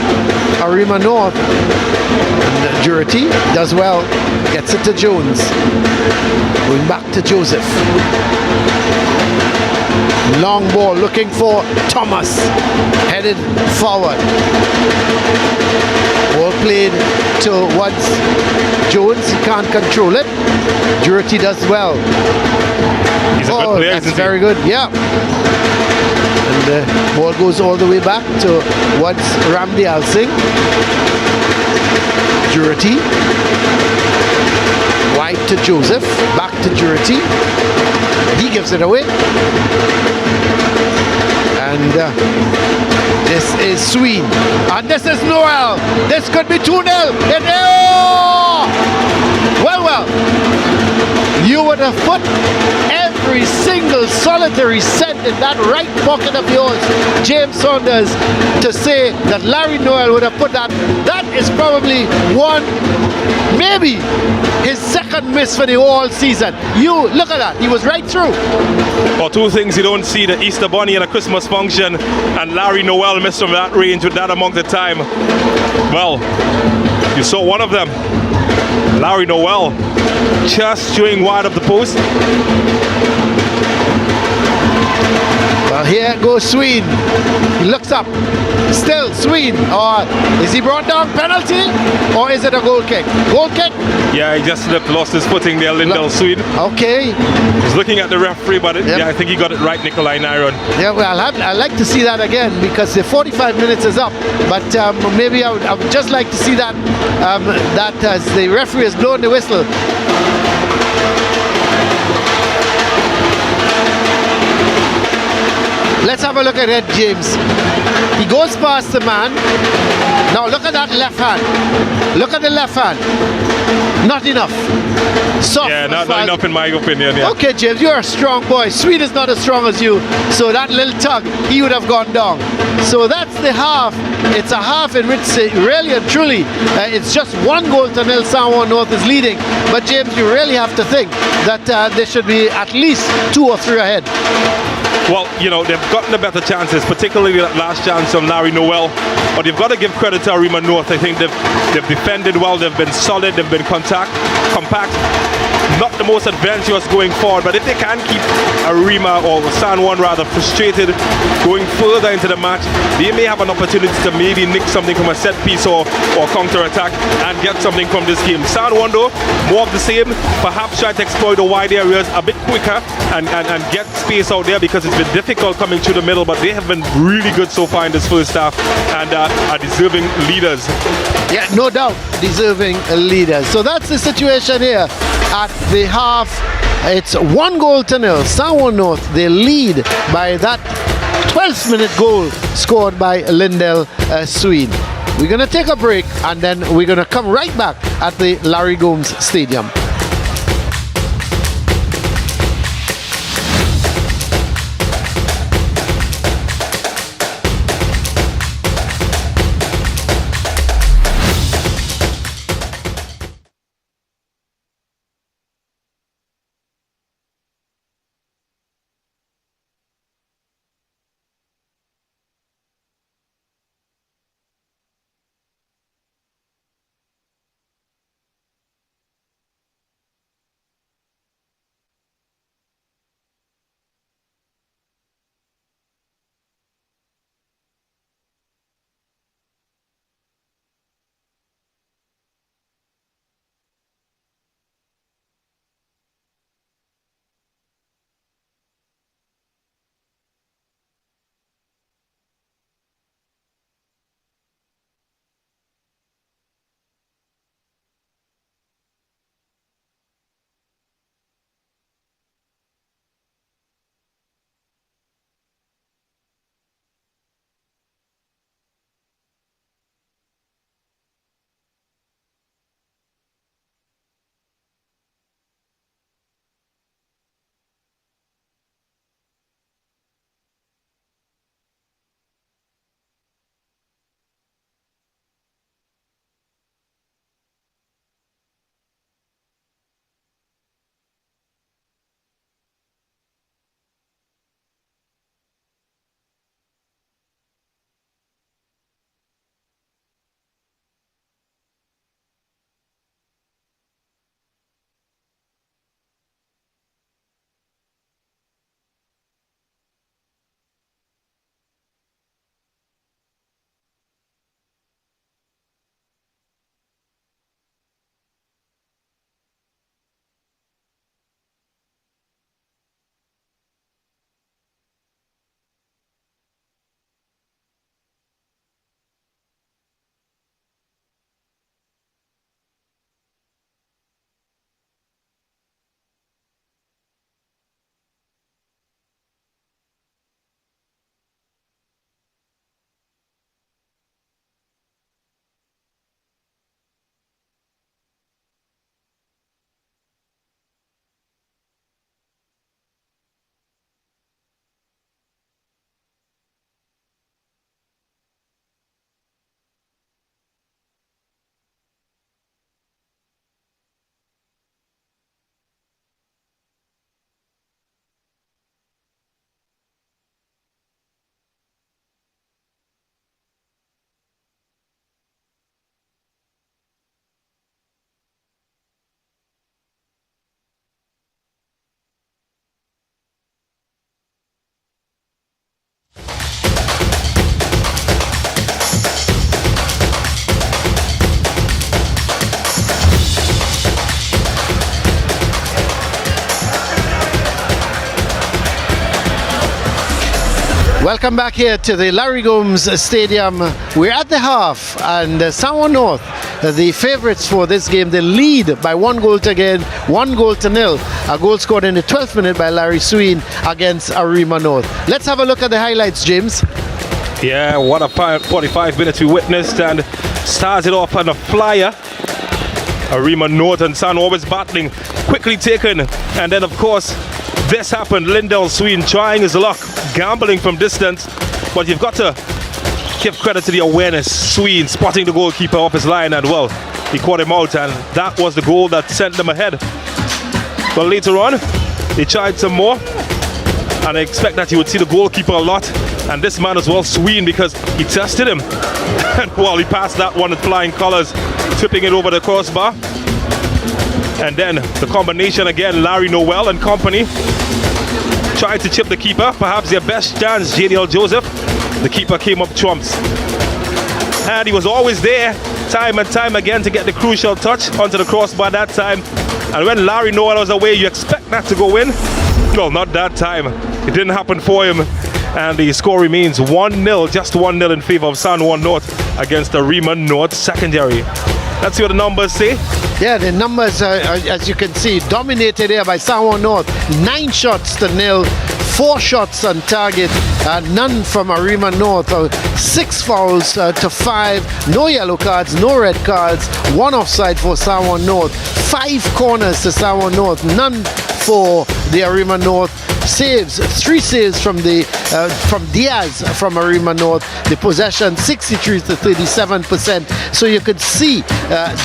Arima North, and Jurity does well, gets it to Jones, going back to Joseph. Long ball looking for Thomas, headed forward. Ball played towards Jones, he can't control it. Jurity does well. He's a good player, that's very good, yeah. And the ball goes all the way back towards Ramdial Singh. Jurity. Wide to Joseph, back to Jurity. He gives it away. And this is CEEN. And this is Noel. This could be 2-0. Well. You would have put every single solitary cent in that right pocket of yours, James Saunders, to say that Larry Noel would have put that. That is probably maybe his second miss for the whole season. You look at that, he was right through. Well, two things you don't see: the Easter Bunny and a Christmas function, and Larry Noel missed from that range with that amount of time. Well, you saw one of them. Larry Noel just showing wide of the post. Well, here goes SSFL. He looks up. Still SSFL. Or is he brought down penalty? Or is it a goal kick? Goal kick? Yeah, he just slipped, lost his footing there, Lindell SSFL. Okay. He's looking at the referee, but yeah, I think he got it right, Nikolai Nyron. Yeah, well, I'd like to see that again because the 45 minutes is up. But maybe I would just like to see that as the referee has blown the whistle. Let's have a look at Ed James. He goes past the man. Now look at that left hand. Look at the left hand. Not enough. Soft. Yeah, not enough in my opinion. Yeah. Okay, James, you're a strong boy. SSFL is not as strong as you. So that little tug, he would have gone down. So that's the half. It's a half in which really and truly it's just 1-0 San Juan North is leading. But James, you really have to think that there should be at least 2 or 3 ahead. Well, you know, they've gotten the better chances, particularly that last chance from Larry Noel. But you've got to give credit to Arima North. I think they've defended well, they've been solid, they've been compact. Not the most adventurous going forward, but if they can keep Arima, or San Juan rather, frustrated going further into the match, they may have an opportunity to maybe nick something from a set piece or counter-attack and get something from this game. San Juan though, more of the same, perhaps try to exploit the wide areas a bit quicker and get space out there, because it's been difficult coming through the middle, but they have been really good so far in this first half and are deserving leaders. Yeah, no doubt, deserving leaders. So that's the situation here at the half. It's 1-0. San Juan North, they lead by that 12th minute goal scored by Lindell SSFL. We're going to take a break and then we're going to come right back at the Larry Gomes Stadium. Welcome back here to the Larry Gomes Stadium. We're at the half, and Sawan North, the favourites for this game, they lead by 1 goal to 0. A goal scored in the 12th minute by Larry CEEN against Arima North. Let's have a look at the highlights, James. Yeah, what a 45 minutes we witnessed, and started off on a flyer. Arima North and San always battling, quickly taken, and then of course this happened. Lindell CEEN trying his luck, gambling from distance, but you've got to give credit to the awareness. CEEN spotting the goalkeeper off his line, and well, he caught him out, and that was the goal that sent them ahead. But later on, they tried some more, and I expect that you would see the goalkeeper a lot, and this man as well, CEEN, because he tested him. And well, he passed that one with flying colours, tipping it over the crossbar. And then the combination again, Larry Noel and company tried to chip the keeper, perhaps their best chance, JDL Joseph. The keeper came up trumps. And he was always there, time and time again, to get the crucial touch onto the crossbar that time. And when Larry Noel was away, you expect that to go in. Well, not that time. It didn't happen for him. And the score remains 1-0, just 1-0 in favour of San Juan North against Arima North Secondary. Let's see what the numbers say. Yeah, the numbers, as you can see, dominated here by San Juan North. 9 shots to 0, 4 shots on target, none from Arima North. 6 fouls to 5, no yellow cards, no red cards, 1 offside for San Juan North, 5 corners to San Juan North, none for the Arima North. Saves, 3 saves from Diaz from Arima North. The possession 63 to 37%. So you could see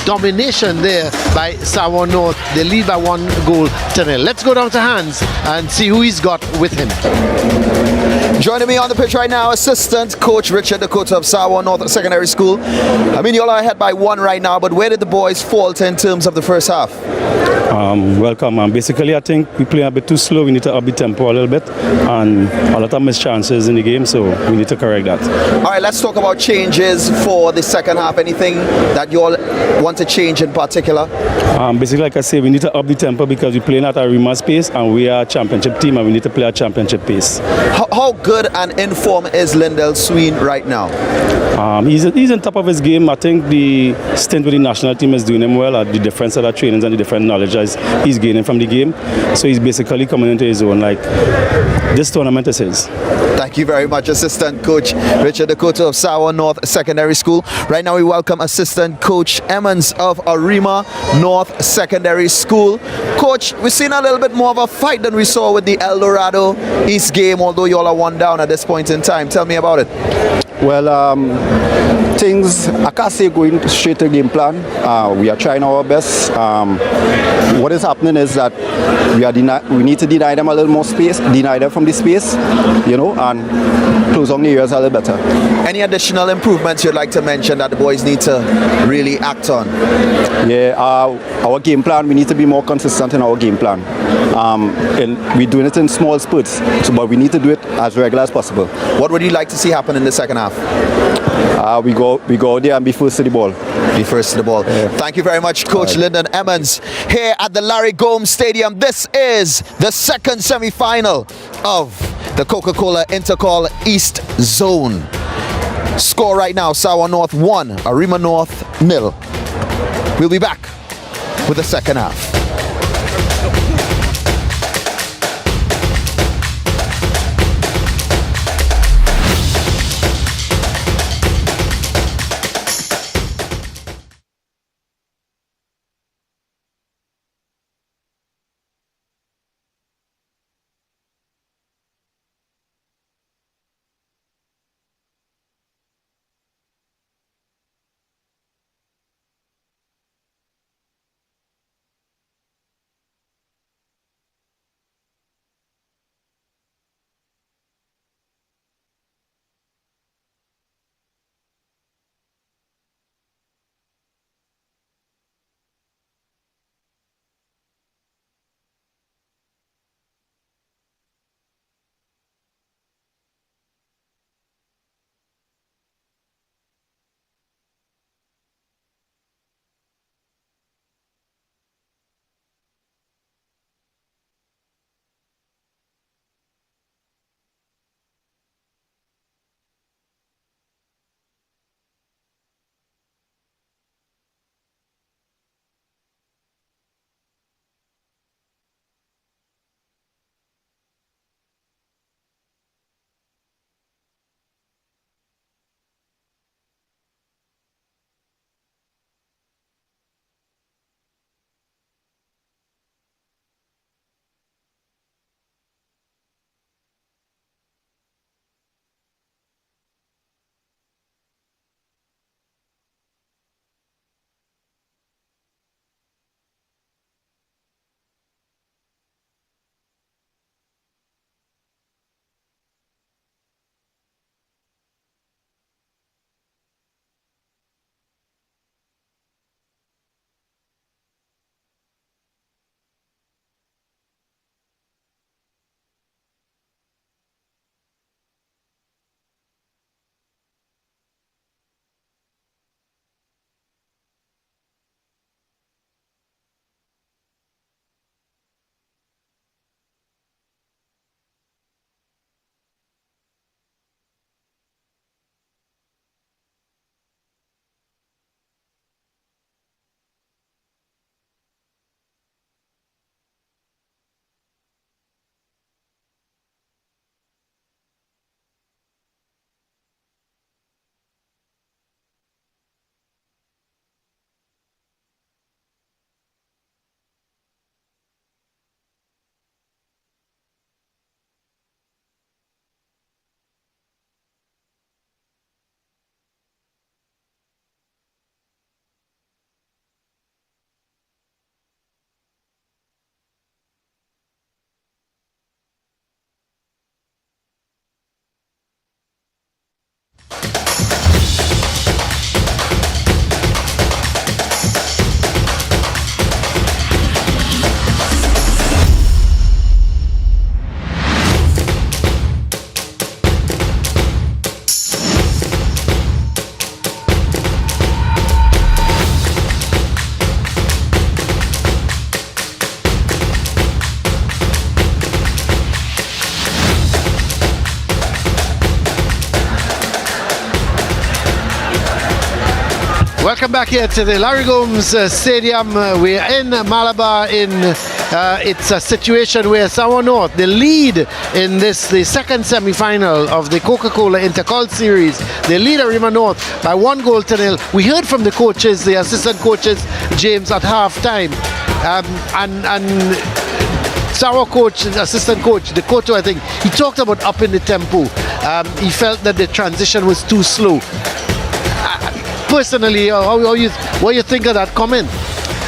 domination there by San Juan North. They lead by 1 goal to 0. Let's go down to Hans and see who he's got with him. Joining me on the pitch right now, assistant coach Richard Dakota of San Juan North Secondary School. I mean, you all are ahead by 1 right now, but where did the boys falter in terms of the first half? Welcome. Basically, I think we play a bit too slow. We need to up the tempo a little bit, and a lot of missed chances in the game, so we need to correct that. All right, let's talk about changes for the second half. Anything that you all want to change in particular? Basically, like I say, we need to up the tempo because we're playing at Arima's pace, and we are a championship team, and we need to play at championship pace. How good and in form is Lindell CEEN right now? He's on top of his game. I think the stint with the national team is doing him well at the different set of trainings and the different knowledge he's gaining from the game. So he's basically coming into his own. Like, this tournament is his. Thank you very much, Assistant Coach Richard Dakota of San Juan North Secondary School. Right now we welcome Assistant Coach Emmons of Arima North Secondary School. Coach, we've seen a little bit more of a fight than we saw with the El Dorado East game, although you all are 1 down at this point in time. Tell me about it. Well, things, I can't say going straight to game plan. We are trying our best. What is happening is that we need to deny them a little more space, deny them from the space, and close on the ears a little better. Any additional improvements you'd like to mention that the boys need to really act on? Yeah, our game plan, we need to be more consistent in our game plan. And we're doing it in small spurts, but we need to do it as regular as possible. What would you like to see happen in the second half? We go out there and be first to the ball. Be first to the ball. Yeah. Thank you very much, Coach Lyndon Emmons, here at the Larry Gomes Stadium. This is the second semi-final of the Coca-Cola Intercol East Zone. Score right now, San Juan North 1, Arima North 0. We'll be back with the second half. Welcome back here to the Larry Gomes Stadium. We're in Malabar it's a situation where Samoa North, the lead in the second semi-final of the Coca-Cola Intercol series, they lead Arima North by 1-0. We heard from the coaches, the assistant coaches, James, at half-time. And Samoa coach, assistant coach, the coach, I think, he talked about upping the tempo. He felt that the transition was too slow. Personally, what you think of that comment?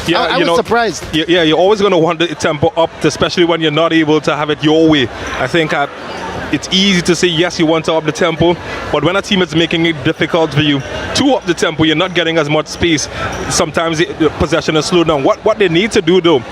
Yeah, I was surprised. Yeah, you're always going to want the tempo up, especially when you're not able to have it your way. I think it's easy to say, yes, you want to up the tempo, but when a team is making it difficult for you to up the tempo, you're not getting as much space. Sometimes the possession is slowed down. What they need to do, though,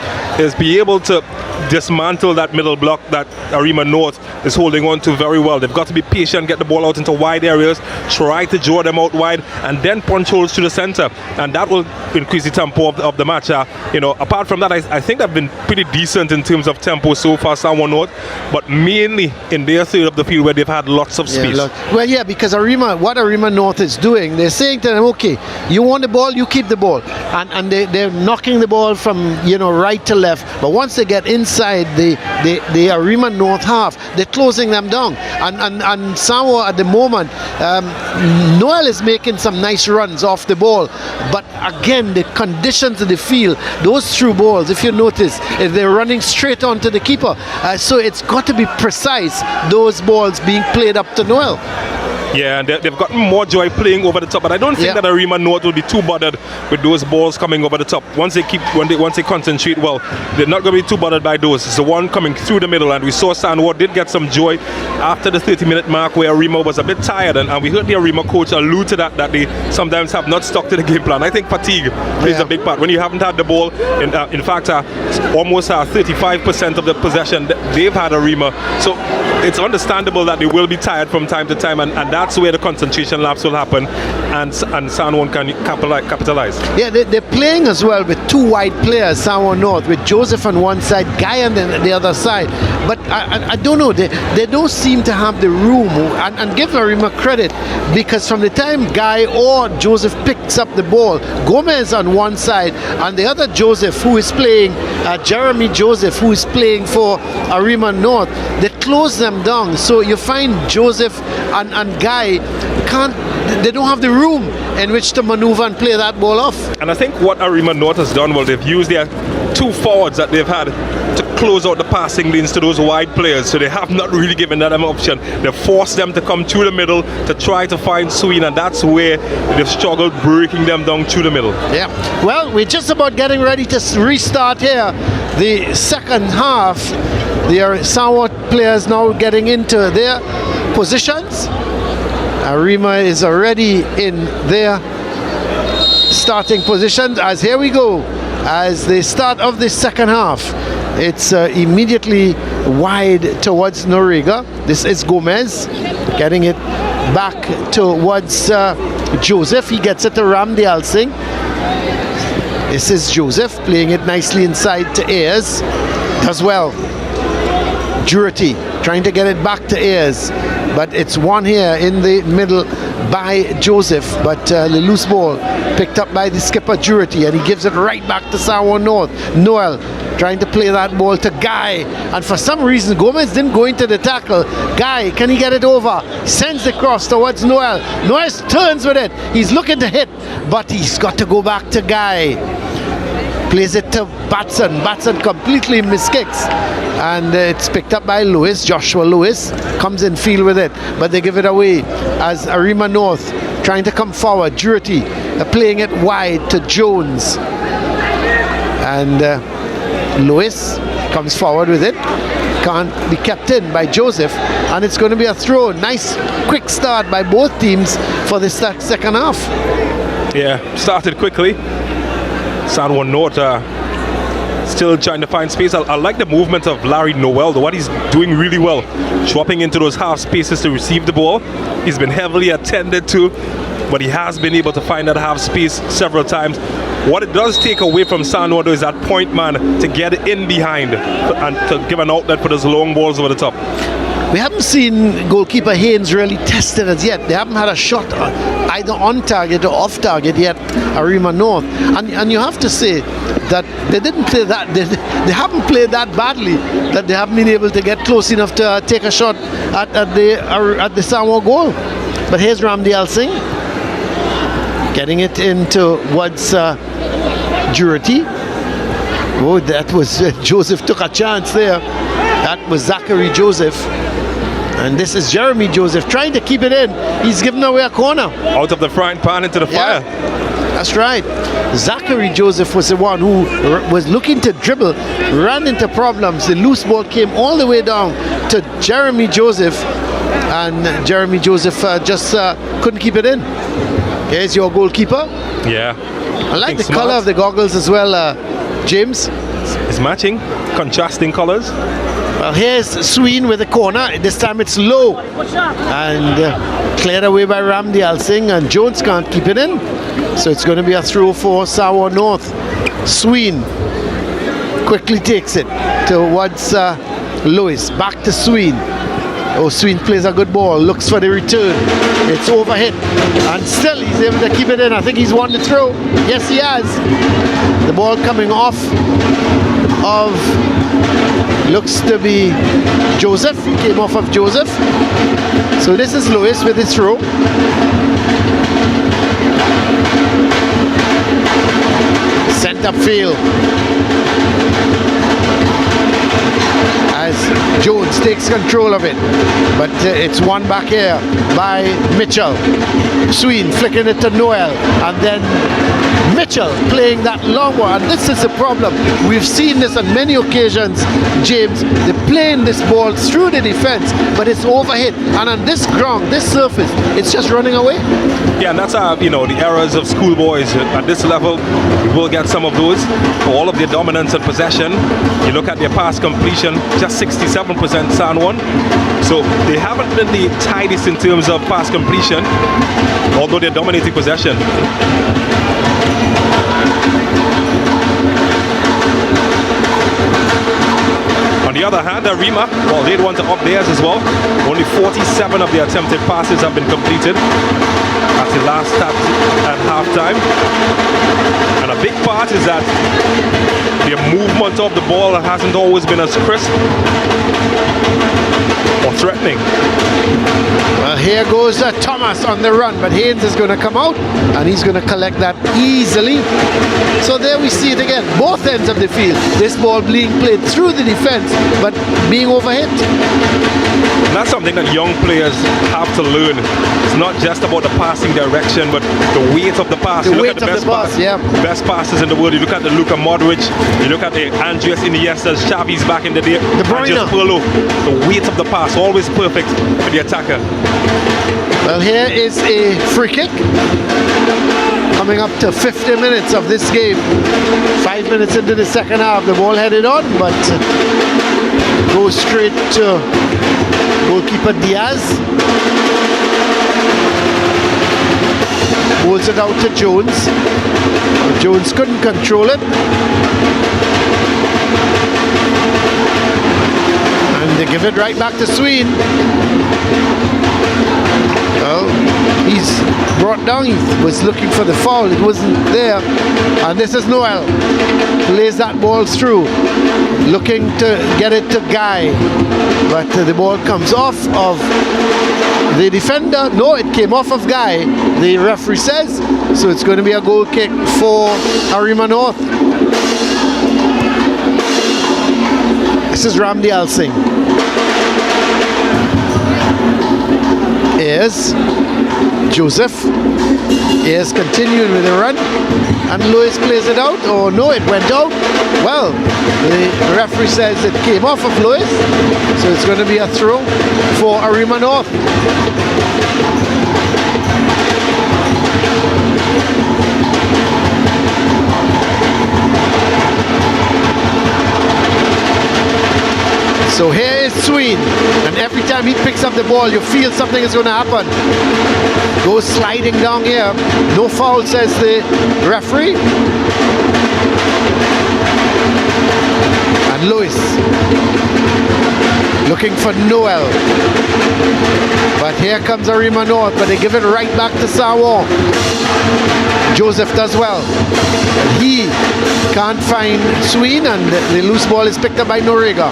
is be able to dismantle that middle block that Arima North is holding on to very well. They've got to be patient, get the ball out into wide areas, try to draw them out wide, and then punch holes to the center, and that will increase the tempo of the match. Apart from that, I think they've been pretty decent in terms of tempo so far, Samoa North, but mainly in their third of the field where they've had lots of space. Because what Arima North is doing, they're saying to them, okay, you want the ball, you keep the ball, and they're knocking the ball from right to left, but once they get inside the Arima North half, they're closing them down, and Samoa at the moment, Noel is making some nice runs off the ball, but again, the conditions of the field, those through balls, if you notice, they're running straight onto the keeper, so it's got to be precise, those balls being played up to Noel. Yeah, and they've gotten more joy playing over the top, but I don't think that Arima North will be too bothered with those balls coming over the top. Once they concentrate well, they're not going to be too bothered by those. It's the one coming through the middle, and we saw Sandward did get some joy after the 30-minute mark where Arima was a bit tired, and we heard the Arima coach allude to that they sometimes have not stuck to the game plan. I think fatigue plays a big part. When you haven't had the ball, in fact, almost 35% of the possession they've had Arima, so it's understandable that they will be tired from time to time, and that's where the concentration lapse will happen, and San Juan can capitalize. Yeah, they're playing as well with two wide players, San Juan North, with Joseph on one side, Guy on the other side. But I don't know, they don't seem to have the room, and give Arima credit, because from the time Guy or Joseph picks up the ball, Gomez on one side, and the other Joseph, who is playing, Jeremy Joseph, who is playing for Arima North, they close them down. So you find Joseph and Guy they don't have the room in which to maneuver and play that ball off. And I think what Arima North has done, well, they've used their two forwards that they've had to close out the passing lanes to those wide players, so they have not really given them an option. They've forced them to come through the middle to try to find CEEN, and that's where they've struggled breaking them down through the middle. Yeah, well, we're just about getting ready to restart here the second half. The Samoa players now getting into their positions. Arima is already in their starting positions, as here we go, as the start of the second half. It's immediately wide towards Noriega. This is Gomez getting it back towards Joseph. He gets it to Ramdi Alsing. This is Joseph playing it nicely inside to Ayers. Does well. Jurity trying to get it back to Ayers, but it's won here in the middle by Joseph, but the loose ball picked up by the skipper Jurity, and he gives it right back to Samoa North. Noel trying to play that ball to Guy, and for some reason Gomez didn't go into the tackle. Guy, can he get it over? Sends the cross towards Noel. Noel turns with it. He's looking to hit, but he's got to go back to Guy. Plays it to Batson. Batson completely miskicks, and it's picked up by Lewis. Joshua Lewis comes in field with it, but they give it away as Arima North trying to come forward. Jurity playing it wide to Jones, and Lewis comes forward with it. Can't be kept in by Joseph, and it's going to be a throw. Nice quick start by both teams for the second half. Yeah, started quickly. San Juan North still trying to find space. I like the movement of Larry Noel, what he's doing really well, dropping into those half spaces to receive the ball. He's been heavily attended to, but he has been able to find that half space several times. What it does take away from San Juan is that point man to get in behind and to give an outlet for those long balls over the top. We haven't seen goalkeeper Haynes really tested as yet. They haven't had a shot either on target or off target yet Arima North. And you have to say that they didn't play that, they haven't played that badly, that they haven't been able to get close enough to take a shot at the Samoa goal. But here's Ramdial Singh getting it in towards Jurati. Oh, that was Joseph took a chance there. That was Zachary Joseph. And this is Jeremy Joseph trying to keep it in. He's given away a corner. Out of the frying pan into the fire. That's right. Zachary Joseph was the one who was looking to dribble, ran into problems. The loose ball came all the way down to Jeremy Joseph. And Jeremy Joseph just couldn't keep it in. Here's your goalkeeper. Yeah. I like the color of the goggles as well, James. It's matching, contrasting colors. Well, here's SSFL with the corner. This time it's low. And cleared away by Ramdial Singh, and Jones can't keep it in. So it's going to be a throw for Samoa North. SSFL quickly takes it towards Lewis. Back to SSFL. Oh, SSFL plays a good ball, looks for the return. It's overhit, and still he's able to keep it in. I think he's won the throw. Yes, he has. The ball coming off of, looks to be Joseph. He came off of Joseph. So this is Lewis with his throw. Sent upfield. As Jones takes control of it, but it's won back here by Mitchell. SSFL flicking it to Noel, and then Mitchell playing that long one. And this is the problem. We've seen this on many occasions, James. They're playing this ball through the defense, but it's overhit, and on this ground, this surface, it's just running away. Yeah, and that's the errors of schoolboys at this level. We will get some of those. For all of their dominance and possession, you look at their pass completion, just 67% San Juan. So they haven't been the tightest in terms of pass completion, although they're dominating possession. On the other hand, Arima, well, they'd want to up theirs as well. Only 47 of the attempted passes have been completed. That's the last stat at halftime. And a big part is that their movement of the ball hasn't always been as crisp or threatening. Well, here goes Thomas on the run, but Haynes is going to come out, and he's going to collect that easily. So there we see it again, both ends of the field. This ball being played through the defense, but being overhit. And that's something that young players have to learn. It's not just about the passing direction, but the weight of the pass. The weight of the pass, yeah. Best passes in the world. You look at the Luka Modric, you look at the Andres Iniestas, Xavi's back in the day, De Bruyne. Andres Pirlo. The weight of the pass, always perfect for the attacker. Well, here is a free kick. Coming up to 50 minutes of this game. 5 minutes into the second half, the ball headed on, but goes straight to goalkeeper Diaz. Holds it out to Jones. Jones couldn't control it. And they give it right back to SSFL. Well, he's brought down. He was looking for the foul. It wasn't there. And this is Noel. Plays that ball through. Looking to get it to Guy. But the ball comes off of the defender. No, it came off of Guy. The referee says. So it's going to be a goal kick for Arima North. This is Ramdial Singh. Here's Joseph. Here's continuing with the run. And Lewis plays it out. Oh no, it went out. Well, the referee says it came off of Lewis. So it's going to be a throw for Arima North. So here is SSFL, and every time he picks up the ball, you feel something is going to happen. Goes sliding down here. No foul, says the referee. And Lewis looking for Noel. But here comes Arima North, but they give it right back to Samoa. Joseph does well. He can't find SSFL, and the loose ball is picked up by Noriega.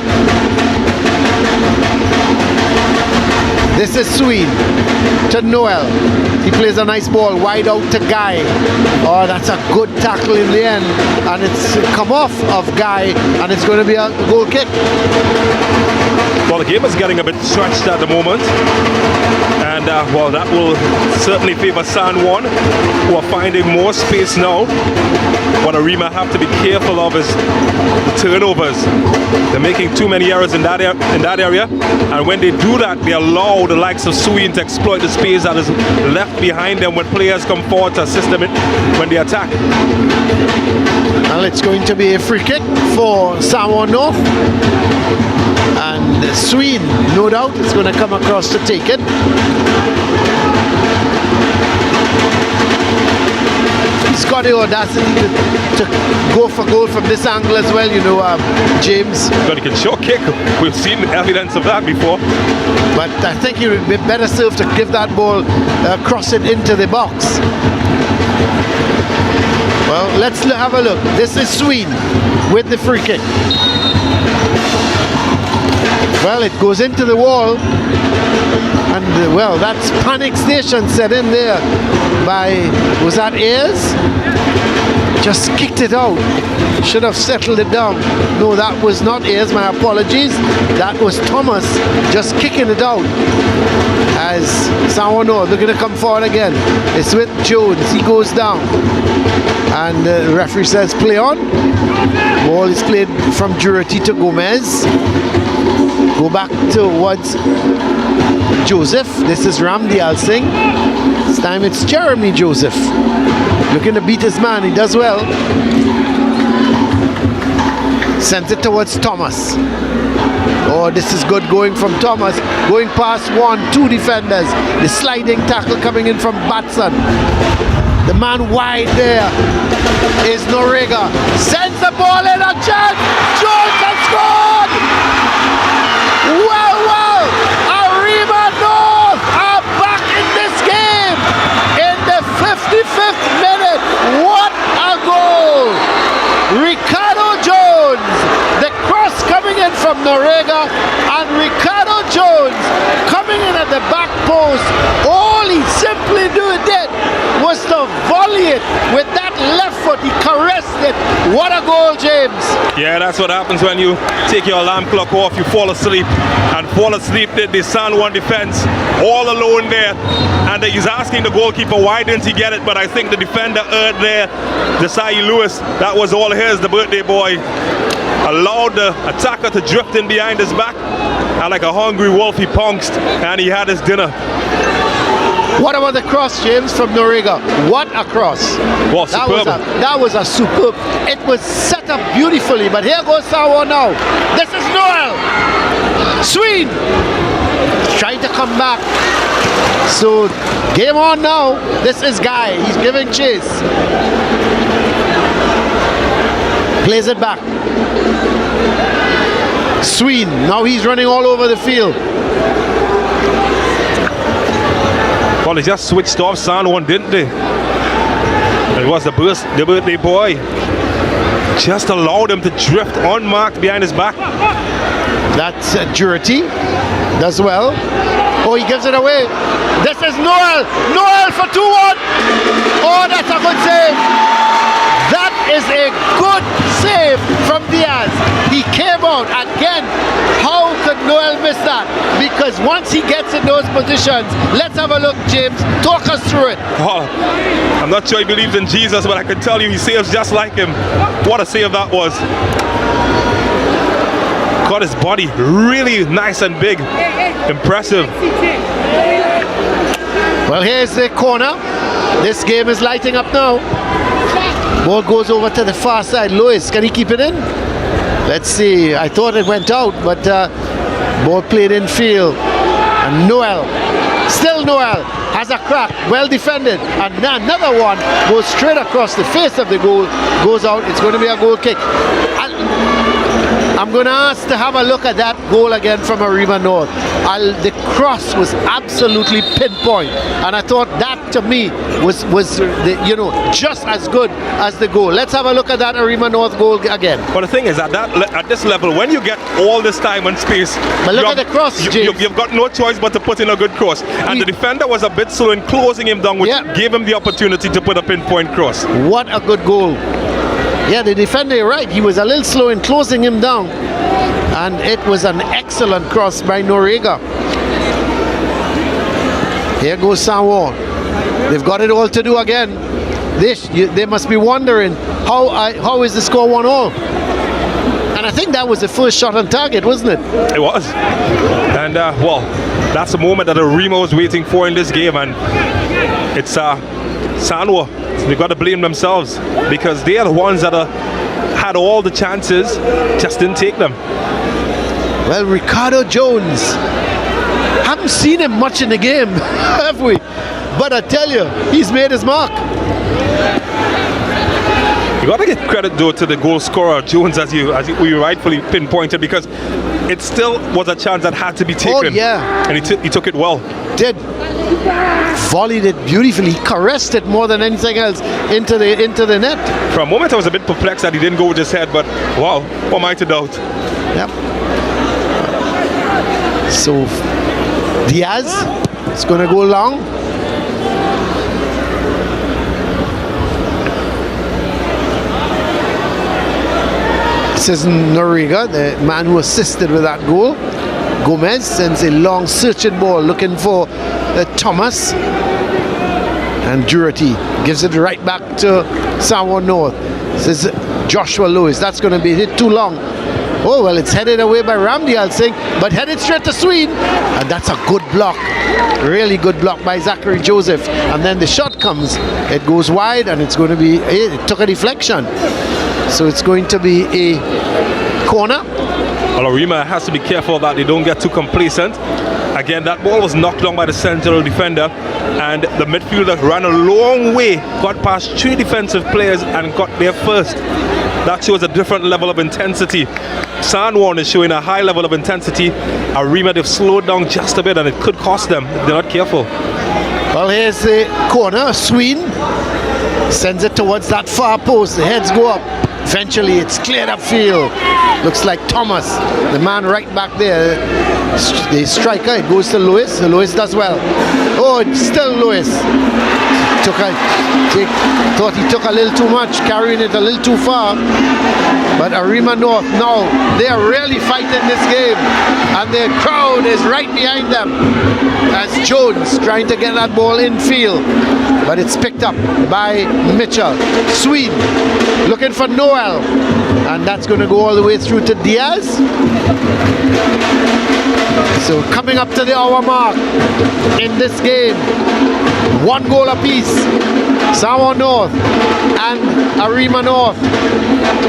This is SSFL to Noel. He plays a nice ball wide out to Guy. Oh, that's a good tackle in the end, and it's come off of Guy, and it's going to be a goal kick. Well, the game is getting a bit stretched at the moment, and well, that will certainly favor San Juan, who are finding more space now. What Arima have to be careful of is the turnovers. They're making too many errors in that area, and when they do that, they allow the likes of SSFL to exploit the space that is left behind them when players come forward to assist them when they attack. Well, it's going to be a free kick for San Juan North. And SSFL, no doubt, is going to come across to take it. He's got the audacity to go for goal from this angle as well, you know, James. But he can sure kick. We've seen evidence of that before. But I think he would be better served to give that ball, cross it into the box. Well, let's have a look. This is SSFL with the free kick. Well, it goes into the wall, and well, that's panic station set in there by, was that Ayers? Just kicked it out. Should have settled it down. No, that was not Ayers, my apologies. That was Thomas just kicking it out. As San Juan North, they're going to come forward again. It's with Jones, he goes down. And the referee says play on. Ball is played from Jurati to Gomez. Go back towards Joseph. This is Ramdial Singh. This time it's Jeremy Joseph. Looking to beat his man. He does well. Sent it towards Thomas. Oh, this is good going from Thomas. Going past 2 defenders. The sliding tackle coming in from Batson. The man wide there is Noriega. Sends the ball in a chance. Jones has scored! Well, Arima North are back in this game in the 55th minute. What a goal! Ricardo Jones, the cross coming in from Noriega, and Ricardo Jones coming in at the back post. All he simply did was to volley it with that left foot. He caressed it. What a goal, James. Yeah, that's what happens when you take your alarm clock off, you fall asleep. And fall asleep did the San Juan defense all alone there. And he's asking the goalkeeper, why didn't he get it? But I think the defender there, Desai Lewis, that was all his, the birthday boy. Allowed the attacker to drift in behind his back. And like a hungry wolf, he pounced and he had his dinner. What about the cross, James, from Noriega? What a cross. Well, superb. That was a superb. It was set up beautifully, but here goes San Juan now. This is Noel. SSFL trying to come back. So, game on now. This is Guy. He's giving chase. Plays it back. SSFL. Now he's running all over the field. Well, they just switched off San Juan, didn't they? It was the birthday boy. Just allowed him to drift unmarked behind his back. That's Jurati. Does well. Oh, he gives it away. This is Noel. Noel for 2-1. Oh, that's a good save. That is a good save from Diaz. He came out again. How could Noel miss that? Because once he gets in those positions, let's have a look, James. Talk us through it. Oh, I'm not sure he believes in Jesus, but I can tell you he saves just like him. What a save that was. Got his body really nice and big. Impressive. Well, here's the corner. This game is lighting up now. Ball goes over to the far side. Lewis, can he keep it in? Let's see. I thought it went out, but ball played in field. And Noel, still Noel, has a crack. Well defended. And another one goes straight across the face of the goal. Goes out. It's going to be a goal kick. I'm going to ask to have a look at that goal again from Arima North. The cross was absolutely pinpoint, and I thought that to me was just as good as the goal. Let's have a look at that Arima North goal again. Well, the thing is, at this level, when you get all this time and space, but look at the cross, James. You've got no choice but to put in a good cross. And the defender was a bit slow in closing him down, which gave him the opportunity to put a pinpoint cross. What a good goal. Yeah, the defender, you're right. He was a little slow in closing him down. And it was an excellent cross by Noriega. Here goes San Juan. They've got it all to do again. They must be wondering, how is the score 1-1? And I think that was the first shot on target, wasn't it? It was. And, well, that's the moment that Arima was waiting for in this game. And it's Sanwa. They've got to blame themselves because they are the ones that had all the chances, just didn't take them. Well, Ricardo Jones, haven't seen him much in the game, have we? But I tell you, he's made his mark. You got to give credit though to the goal scorer Jones, as you rightfully pinpointed, because it still was a chance that had to be taken. Oh yeah, and he took it well. Did volleyed it beautifully, caressed it more than anything else into the net. For a moment, I was a bit perplexed that he didn't go with his head, but wow, what am I to doubt? Yep. So Diaz is going to go long. This is Noriega, the man who assisted with that goal. Gomez sends a long searching ball looking for Thomas. And Durity gives it right back to San Juan North. This is Joshua Lewis. That's going to be hit too long. Oh, well, it's headed away by Ramdi, I'll think, but headed straight to Sween. And that's a good block. Really good block by Zachary Joseph. And then the shot comes. It goes wide, and it's going to be, it took a deflection. So it's going to be a corner. Well, Arima has to be careful that they don't get too complacent. Again, that ball was knocked down by the central defender, and the midfielder ran a long way, got past 3 defensive players and got there first. That shows a different level of intensity. San Juan is showing a high level of intensity. Arima, they've slowed down just a bit, and it could cost them if they're not careful. Well, here's the corner. Sween sends it towards that far post. The heads go up. Eventually, it's cleared upfield. Looks like Thomas, the man right back there. The striker, it goes to Lewis. Lewis does well. Oh, it's still Lewis. Thought he took a little too much, carrying it a little too far. But Arima North, now they are really fighting this game, and the crowd is right behind them as Jones trying to get that ball in field, but it's picked up by Mitchell. Sween looking for Noel, and that's going to go all the way through to Diaz. So coming up to the hour mark in this game, 1 goal apiece. San Juan North and Arima North.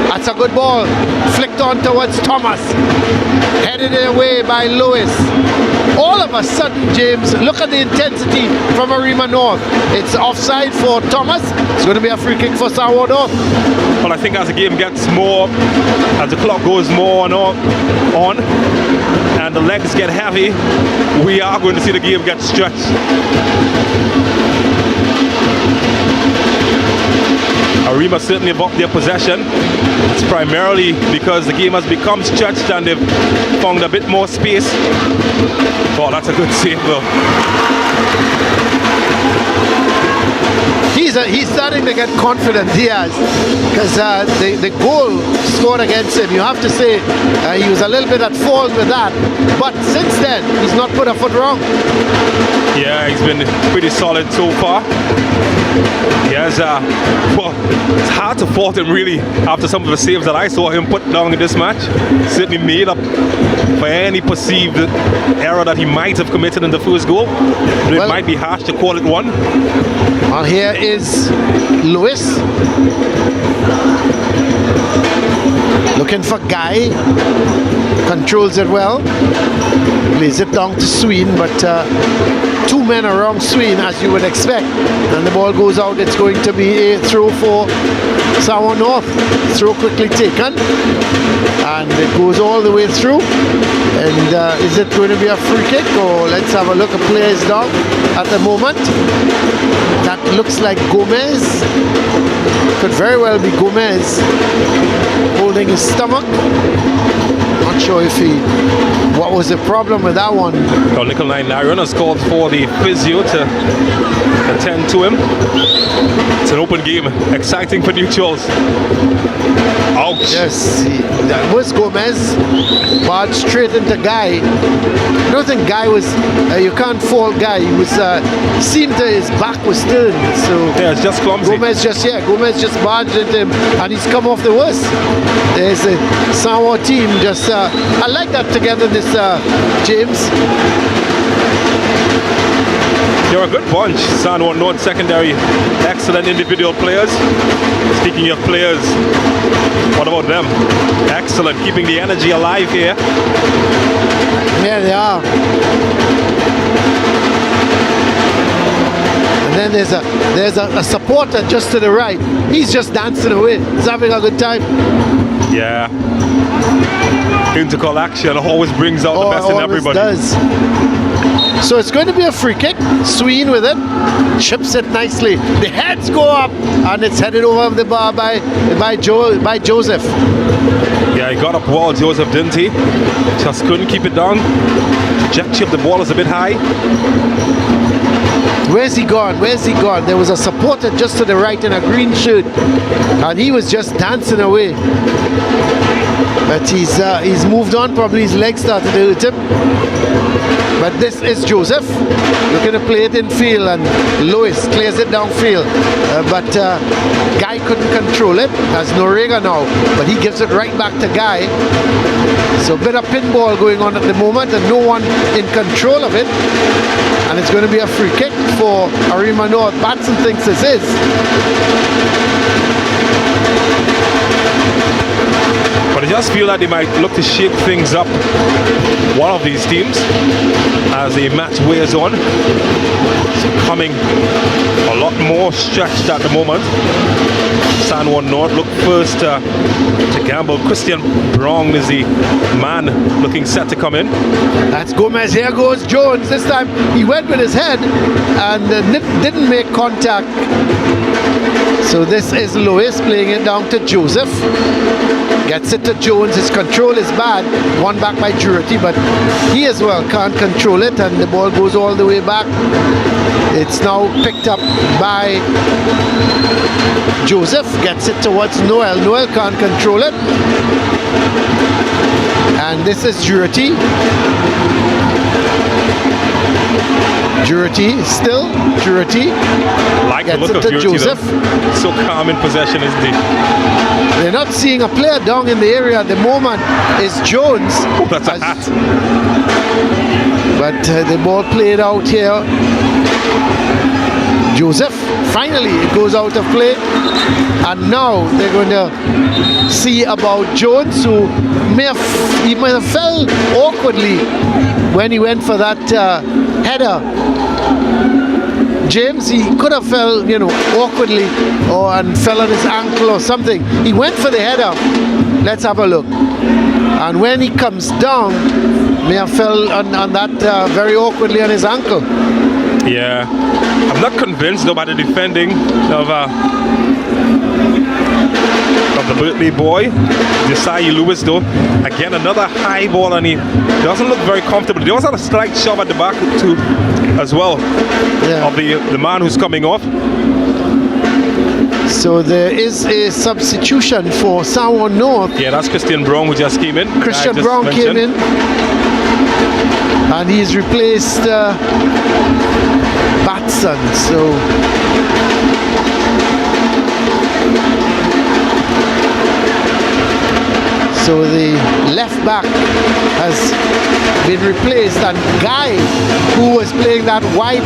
That's a good ball. Flicked on towards Thomas. Headed away by Lewis. All of a sudden, James, look at the intensity from Arima North. It's offside for Thomas. It's going to be a free kick for San Juan North. Well, I think as the game gets more, as the clock goes more on, and the legs get heavy, we are going to see the game get stretched. Arima certainly have upped their possession. It's primarily because the game has become stretched and they've found a bit more space. Oh, that's a good save though. He's starting to get confident, Diaz, because the goal scored against him, you have to say he was a little bit at fault with that, but since then he's not put a foot wrong. Yeah, he's been pretty solid so far. He has, well, it's hard to fault him really after some of the saves that I saw him put down in this match. Certainly made up for any perceived error that he might have committed in the first goal. But it might be harsh to call it one. Well, here is Lewis looking for Guy, controls it well, plays it down to Sween, but two men around Sween, as you would expect. And the ball goes out. It's going to be a throw for Samoa North. Throw quickly taken. And it goes all the way through. And is it going to be a free kick? Or let's have a look. A player is down at the moment. That looks like Gomez. Could very well be Gomez holding his stomach. Not sure if what was the problem with that one. Well, Nickel 9 Larion has called for the physio to attend to him. It's an open game, exciting for neutrals. Ouch. Yes, that was Gomez. Barged straight into Guy. I don't think Guy was, you can't fault Guy. He was, seemed to his back was turned. So yeah, it's just clumsy. Gomez just barged into him and he's come off the worst. There's a Samoa team just, I like that togetherness, James. They're a good bunch. Samoa North secondary, excellent individual players. Speaking of players, what about them? Excellent, keeping the energy alive here. Yeah, they are. And then there's a supporter just to the right. He's just dancing away. He's having a good time. Yeah. Intercol action always brings out the best in everybody. Does. So it's going to be a free kick. Sween with it, chips it nicely. The heads go up and it's headed over the bar by Joseph. Yeah, he got up well, Joseph, didn't he? Just couldn't keep it down. Trajectory of the ball is a bit high. Where's he gone? Where's he gone? There was a supporter just to the right in a green shirt and he was just dancing away. But he's moved on. Probably his legs started to hurt him. But this is Joseph looking to play it in field and Lewis clears it downfield. But Guy couldn't control it. Has Noriega now, but he gives it right back to Guy. So a bit of pinball going on at the moment and no one in control of it. And it's going to be a free kick for Arima North. Batson thinks this is. But I just feel like they might look to shake things up, one of these teams, as the match wears on. It's becoming a lot more stretched at the moment. San Juan North look first to gamble. Christian Brong is the man looking set to come in. That's Gomez. Here goes Jones. This time he went with his head and didn't make contact. So this is Lewis playing it down to Joseph. Gets it to Jones. His control is bad. One back by Jurity, but he as well can't control it and the ball goes all the way back. It's now picked up by Joseph. Gets it towards Noel. Noel can't control it. And this is Jurity. Jurity still. Jurity like the gets look it of to Jurity, Joseph. though. So calm in possession, isn't he? They're not seeing a player down in the area at the moment. Is Jones. Oh, that's a hat. But the ball played out here. Joseph, finally it goes out of play. And now they're going to see about Jones, who may have fell awkwardly when he went for that header. James, he could have fell, awkwardly and fell on his ankle or something. He went for the header. Let's have a look. And when he comes down, may have fell on that very awkwardly on his ankle. Yeah, I'm not convinced though by the defending of the Berkeley boy, Desai Lewis though. Again, another high ball and he doesn't look very comfortable. He also had a slight shove at the back too, as well, of the man who's coming off. So there is a substitution for San Juan North. Yeah, that's Christian Brown who just came in. Christian Brown came in. And he's replaced Batson. So the left back has been replaced, and Guy, who was playing that wide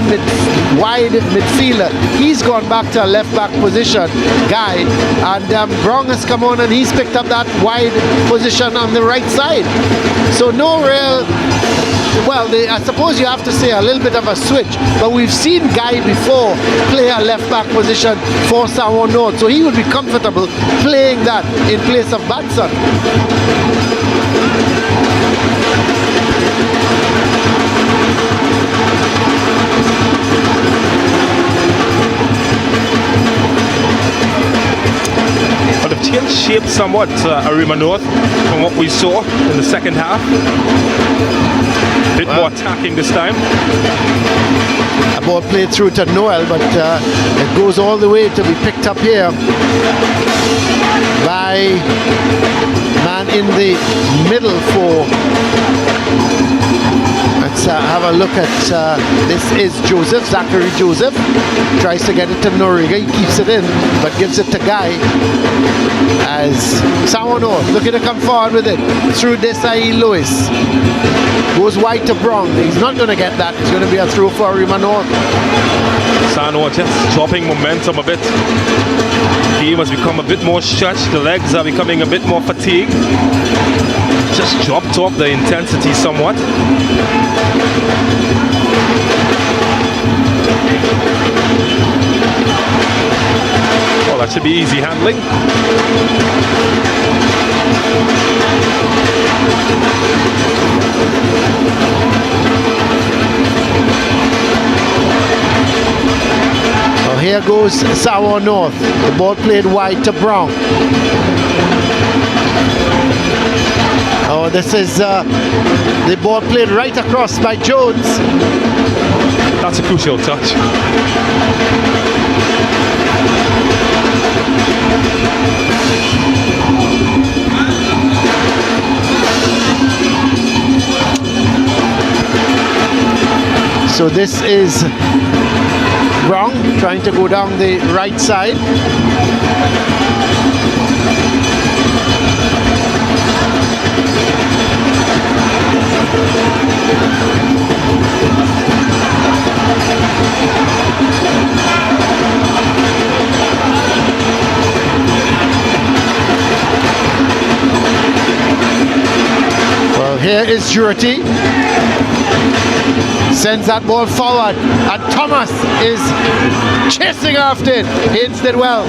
midfielder, he's gone back to a left back position, Guy, and Brown has come on and he's picked up that wide position on the right side. So no real well, I suppose you have to say a little bit of a switch, but we've seen Guy before play a left back position for Sawan North, so he would be comfortable playing that in place of Batson. But they've changed shape somewhat, Arima North, from what we saw in the second half. A bit more attacking this time. A ball played through to Noel, but it goes all the way to be picked up here by man in the middle for. Let's have a look at this is Joseph, Zachary Joseph. Tries to get it to Noriga, he keeps it in, but gives it to Guy. As Sawan North looking to come forward with it through Desai Lewis. Goes wide to Brown. He's not going to get that. It's going to be a throw for Arima North. Sano just dropping momentum a bit. The game has become a bit more stretched. The legs are becoming a bit more fatigued. Just dropped off the intensity somewhat. Well, that should be easy handling. Well, here goes Sawan North. The ball played wide to Brown. Oh, this is the ball played right across by Jones. That's a crucial touch. So this is Brown trying to go down the right side. Well, here is Jurity. Sends that ball forward, and Thomas is chasing after it. Haynes did well.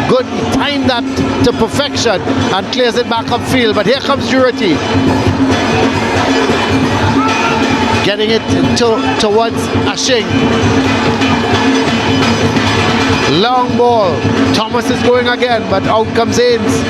Good, he timed that to perfection and clears it back upfield. But here comes Jurity. Getting it towards Ashing. Long ball. Thomas is going again, but out comes Haynes.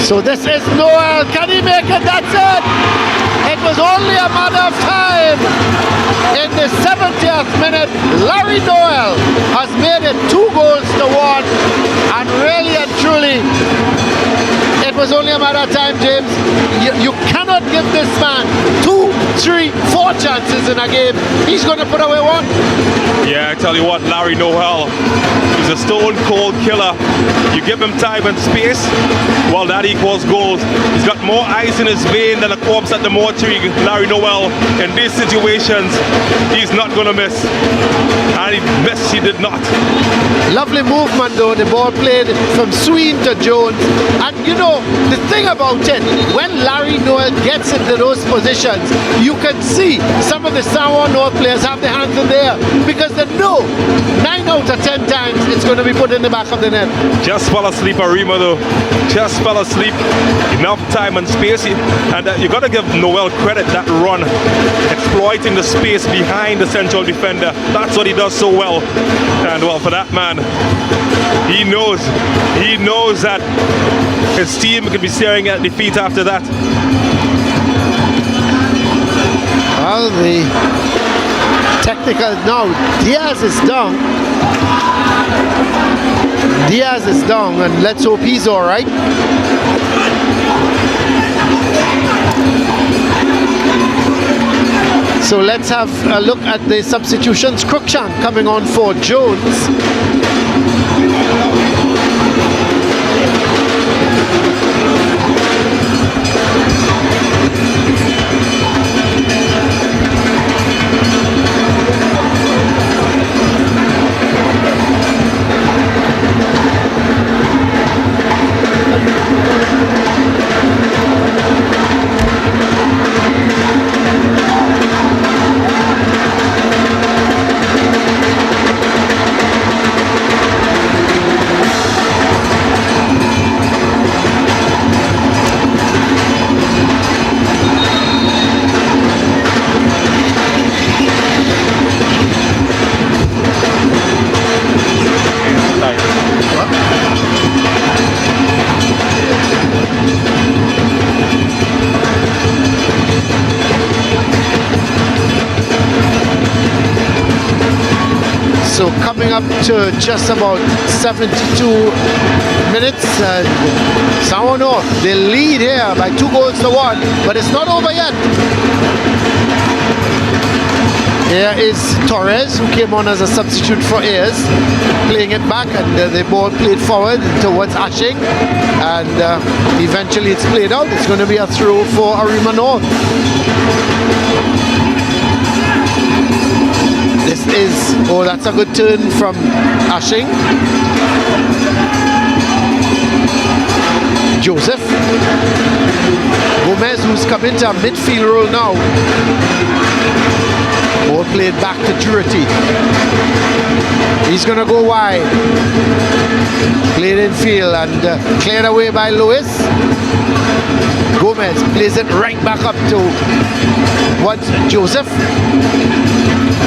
So this is Noel. Can he make it? That's it. It was only a matter of time. In the 70th minute, Larry Noel has made it 2 goals to 1. And really and truly, it was only a matter of time, James. You cannot give this man 2, 3, 4 chances in a game. He's going to put away 1. Yeah, I tell you what, Larry Noel, he's a stone cold killer. You give him time and space, well, that equals goals. He's got more ice in his vein than a corpse at the mortuary. Larry Noel, in these situations, he's not going to miss. And he missed, he did not. Lovely movement though, the ball played from CEEN to Jones. And you know, the thing about it, when Larry Noel gets into those positions, you can see some of the Sawan North players have their hands in there because they know 9 out of 10 times it's going to be put in the back of the net. Just fell asleep, Arima though. Just fell asleep. Enough time and space. And you got to give Noel credit, that run, exploiting the space behind the central defender. That's what he does so well. And well, for that man, he knows that his team could be staring at defeat after that. Well, the technical now, Diaz is down. Diaz is down, and let's hope he's all right. So let's have a look at the substitutions. Cruikshank coming on for Jones. coming up to just about 72 minutes. Sour North, they lead here by 2-1, but it's not over yet. Here is Torres, who came on as a substitute for Ayers, playing it back, and the ball played forward towards Ashing, and eventually it's played out. It's going to be a throw for Arima North. This is, oh, that's a good turn from Ashing. Joseph. Gomez, who's come into a midfield role now. Ball played back to Jurity. He's going to go wide. Played in field and cleared away by Lewis. Gomez plays it right back up to Joseph.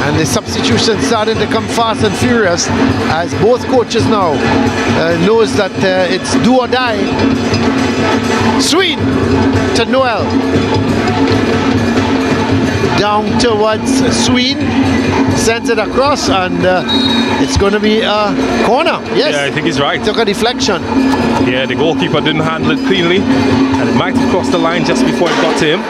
And the substitution starting to come fast and furious as both coaches now knows that it's do or die. Sween to Noel. Down towards Sween, sends it across, and it's going to be a corner. Yes, yeah, I think he's right. Took a deflection. Yeah, the goalkeeper didn't handle it cleanly, and it might have crossed the line just before it got to him.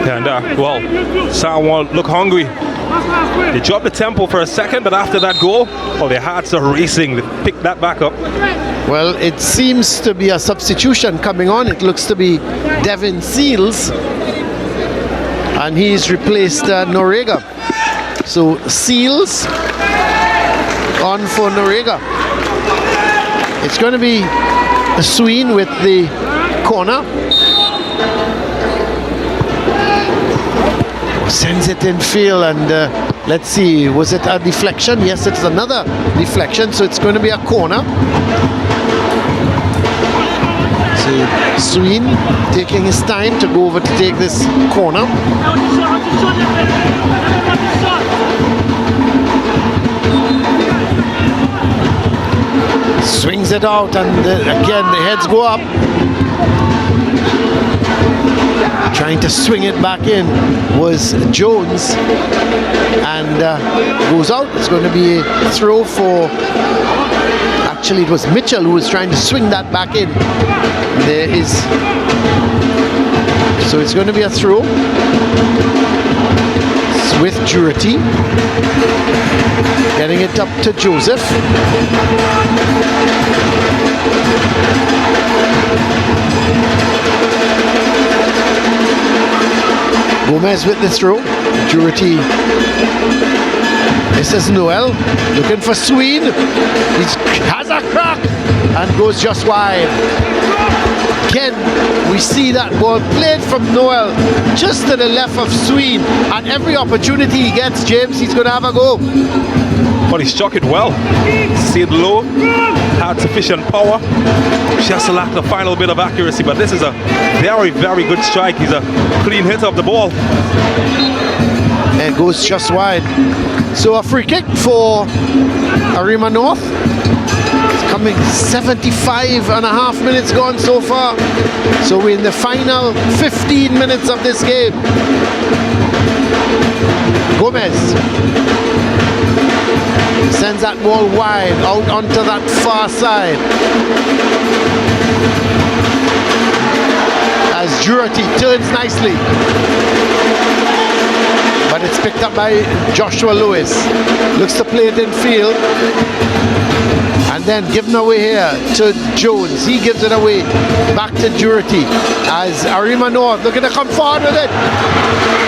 And well, Sawan look hungry. They dropped the tempo for a second, but after that goal, oh, their hearts are racing. They picked that back up. Well, it seems to be a substitution coming on. It looks to be Devin Seals, and he's replaced Norega. So Seals on for Norega. It's going to be Sween with the corner. Sends it in field, and let's see, was it a deflection? Yes, it's another deflection, so it's going to be a corner. So Sween taking his time to go over to take this corner. Swings it out, and again the heads go up. Trying to swing it back in was Jones, and goes out. It's going to be a throw for, actually it was Mitchell who was trying to swing that back in. There is, so it's going to be a throw with Jurity, getting it up to Joseph. Gomez with the throw. Jurity. This is Noel looking for Sween. He has a crack and goes just wide. Again, we see that ball played from Noel just to the left of Sween, and every opportunity he gets, James, he's going to have a go. But he struck it well. Stayed low, had sufficient power. Just lacked the final bit of accuracy, but this is a very, very good strike. He's a clean hit of the ball. And goes just wide. So a free kick for Arima North. It's coming 75.5 minutes gone so far. So we're in the final 15 minutes of this game. Gomez sends that ball wide out onto that far side. As Jurity turns nicely. But it's picked up by Joshua Lewis. Looks to play it in field. And then given away here to Jones. He gives it away back to Jurity. As Arima North looking to come forward with it.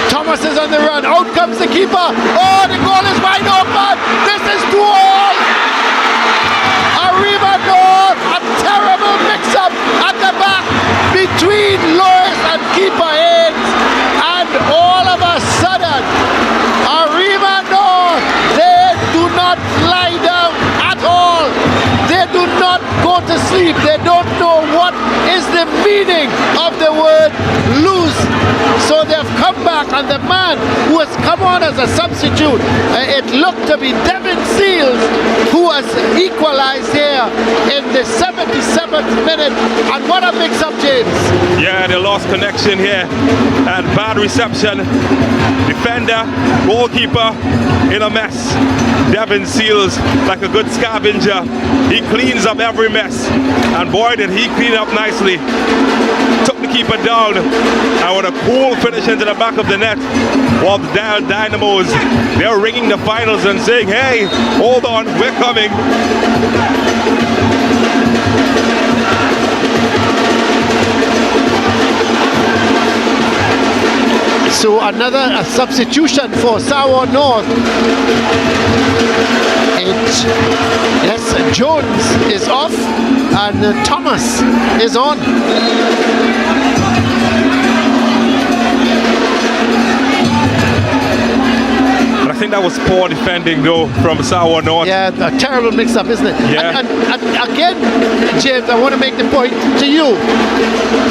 Thomas is on the run. Out comes the keeper. Oh, the goal is wide open. This is 2-all. Arima North. A terrible mix-up at the back between Lewis and keeper Haynes. And all of a sudden, Arima North, they do not lie down at all. They do not go to sleep. They don't know what is the meaning of the word lose. So they've come back, and the man who has come on as a substitute, it looked to be Devin Seals, who has equalized here in the 77th minute. And what a mix-up, James. Yeah, they lost connection here and bad reception. Defender, goalkeeper in a mess. Devin Seals, like a good scavenger, he cleans up every mess. And boy, did he clean up nicely. Took the keeper down, and with a cool finish into the back of the net. While the Dynamos, they're ringing the finals and saying, hey, hold on, we're coming. So another substitution for Sawa North. Yes, Jones is off and Thomas is on. I think that was poor defending though from Sawa North. Yeah, a terrible mix-up, isn't it? Yeah. And again, James, I want to make the point to you.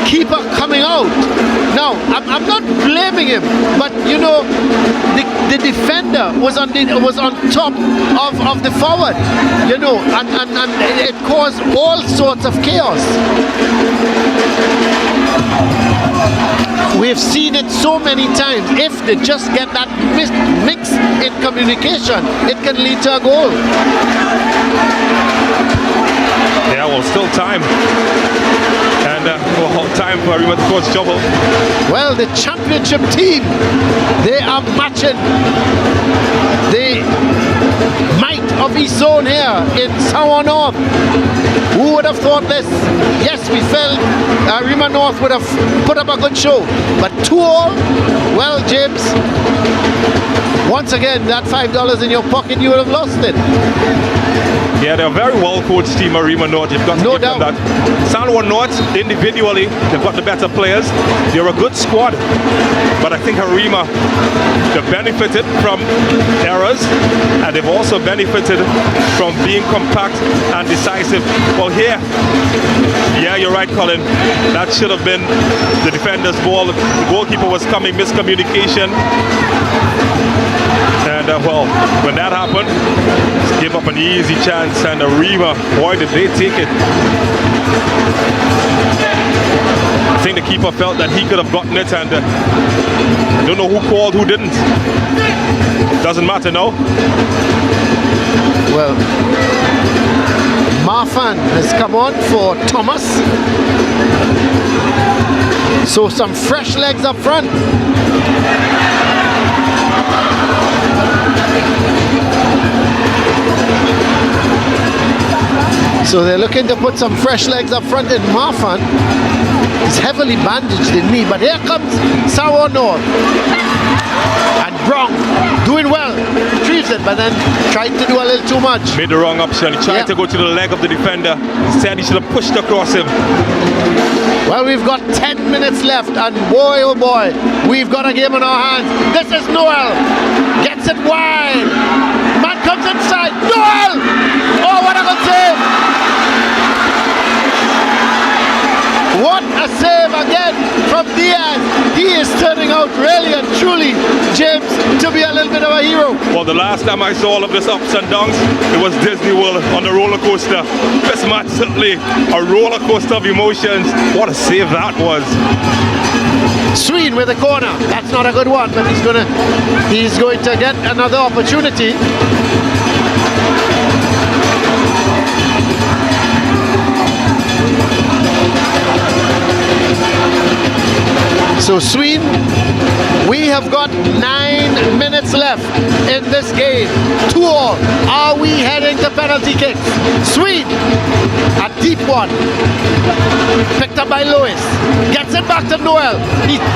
Keeper coming out. Now, I'm not blaming him, but you know, the defender was on top of the forward, you know, and it caused all sorts of chaos. We've seen it so many times. If they just get that mix in communication, it can lead to a goal. Yeah, well, still time. And time for Arima to cause trouble. Well, the championship team, they are matching the might of East Zone here in Sawa North. Who would have thought this? Yes, we felt Arima North would have put up a good show, but 2-2, well, James, once again, that $5 in your pocket, you would have lost it. Yeah, they're a very well-coached team, Arima North. You've got to No give them doubt. that. Sawa North, individually, they've got the better players. They're a good squad. But I think Arima, they've benefited from errors, and they've also benefited from being compact and decisive. Well, here, yeah, you're right, Colin. That should have been the defender's ball. The goalkeeper was coming, miscommunication. And well, when that happened, give up an easy chance, and Arima, boy, did they take it. I think the keeper felt that he could have gotten it, and I don't know who called, who didn't. Doesn't matter now. Well, Marfan has come on for Thomas. So some fresh legs up front. So they're looking to put some fresh legs up front in Marfan. He's heavily bandaged in knee, but here comes Sawa North. And Brown doing well, retrieves it, but then tried to do a little too much. Made the wrong option. He tried to go to the leg of the defender. Instead, he should have pushed across him. Well, we've got 10 minutes left, and boy, oh boy, we've got a game in our hands. This is Noel. Gets it wide. Man comes inside. Noel! Oh, what a good save! What a save again from Diaz. He is turning out really and truly, James, to be a little bit of a hero. Well, the last time I saw all of this ups and downs, it was Disney World on the roller coaster. This match certainly a roller coaster of emotions. What a save that was. CEEN with the corner. That's not a good one, but he's going to get another opportunity. So CEEN, we have got 9 minutes left in this game. 2-2. Are we heading to penalty kicks? CEEN, a deep one. Picked up by Lewis. Gets it back to Noel.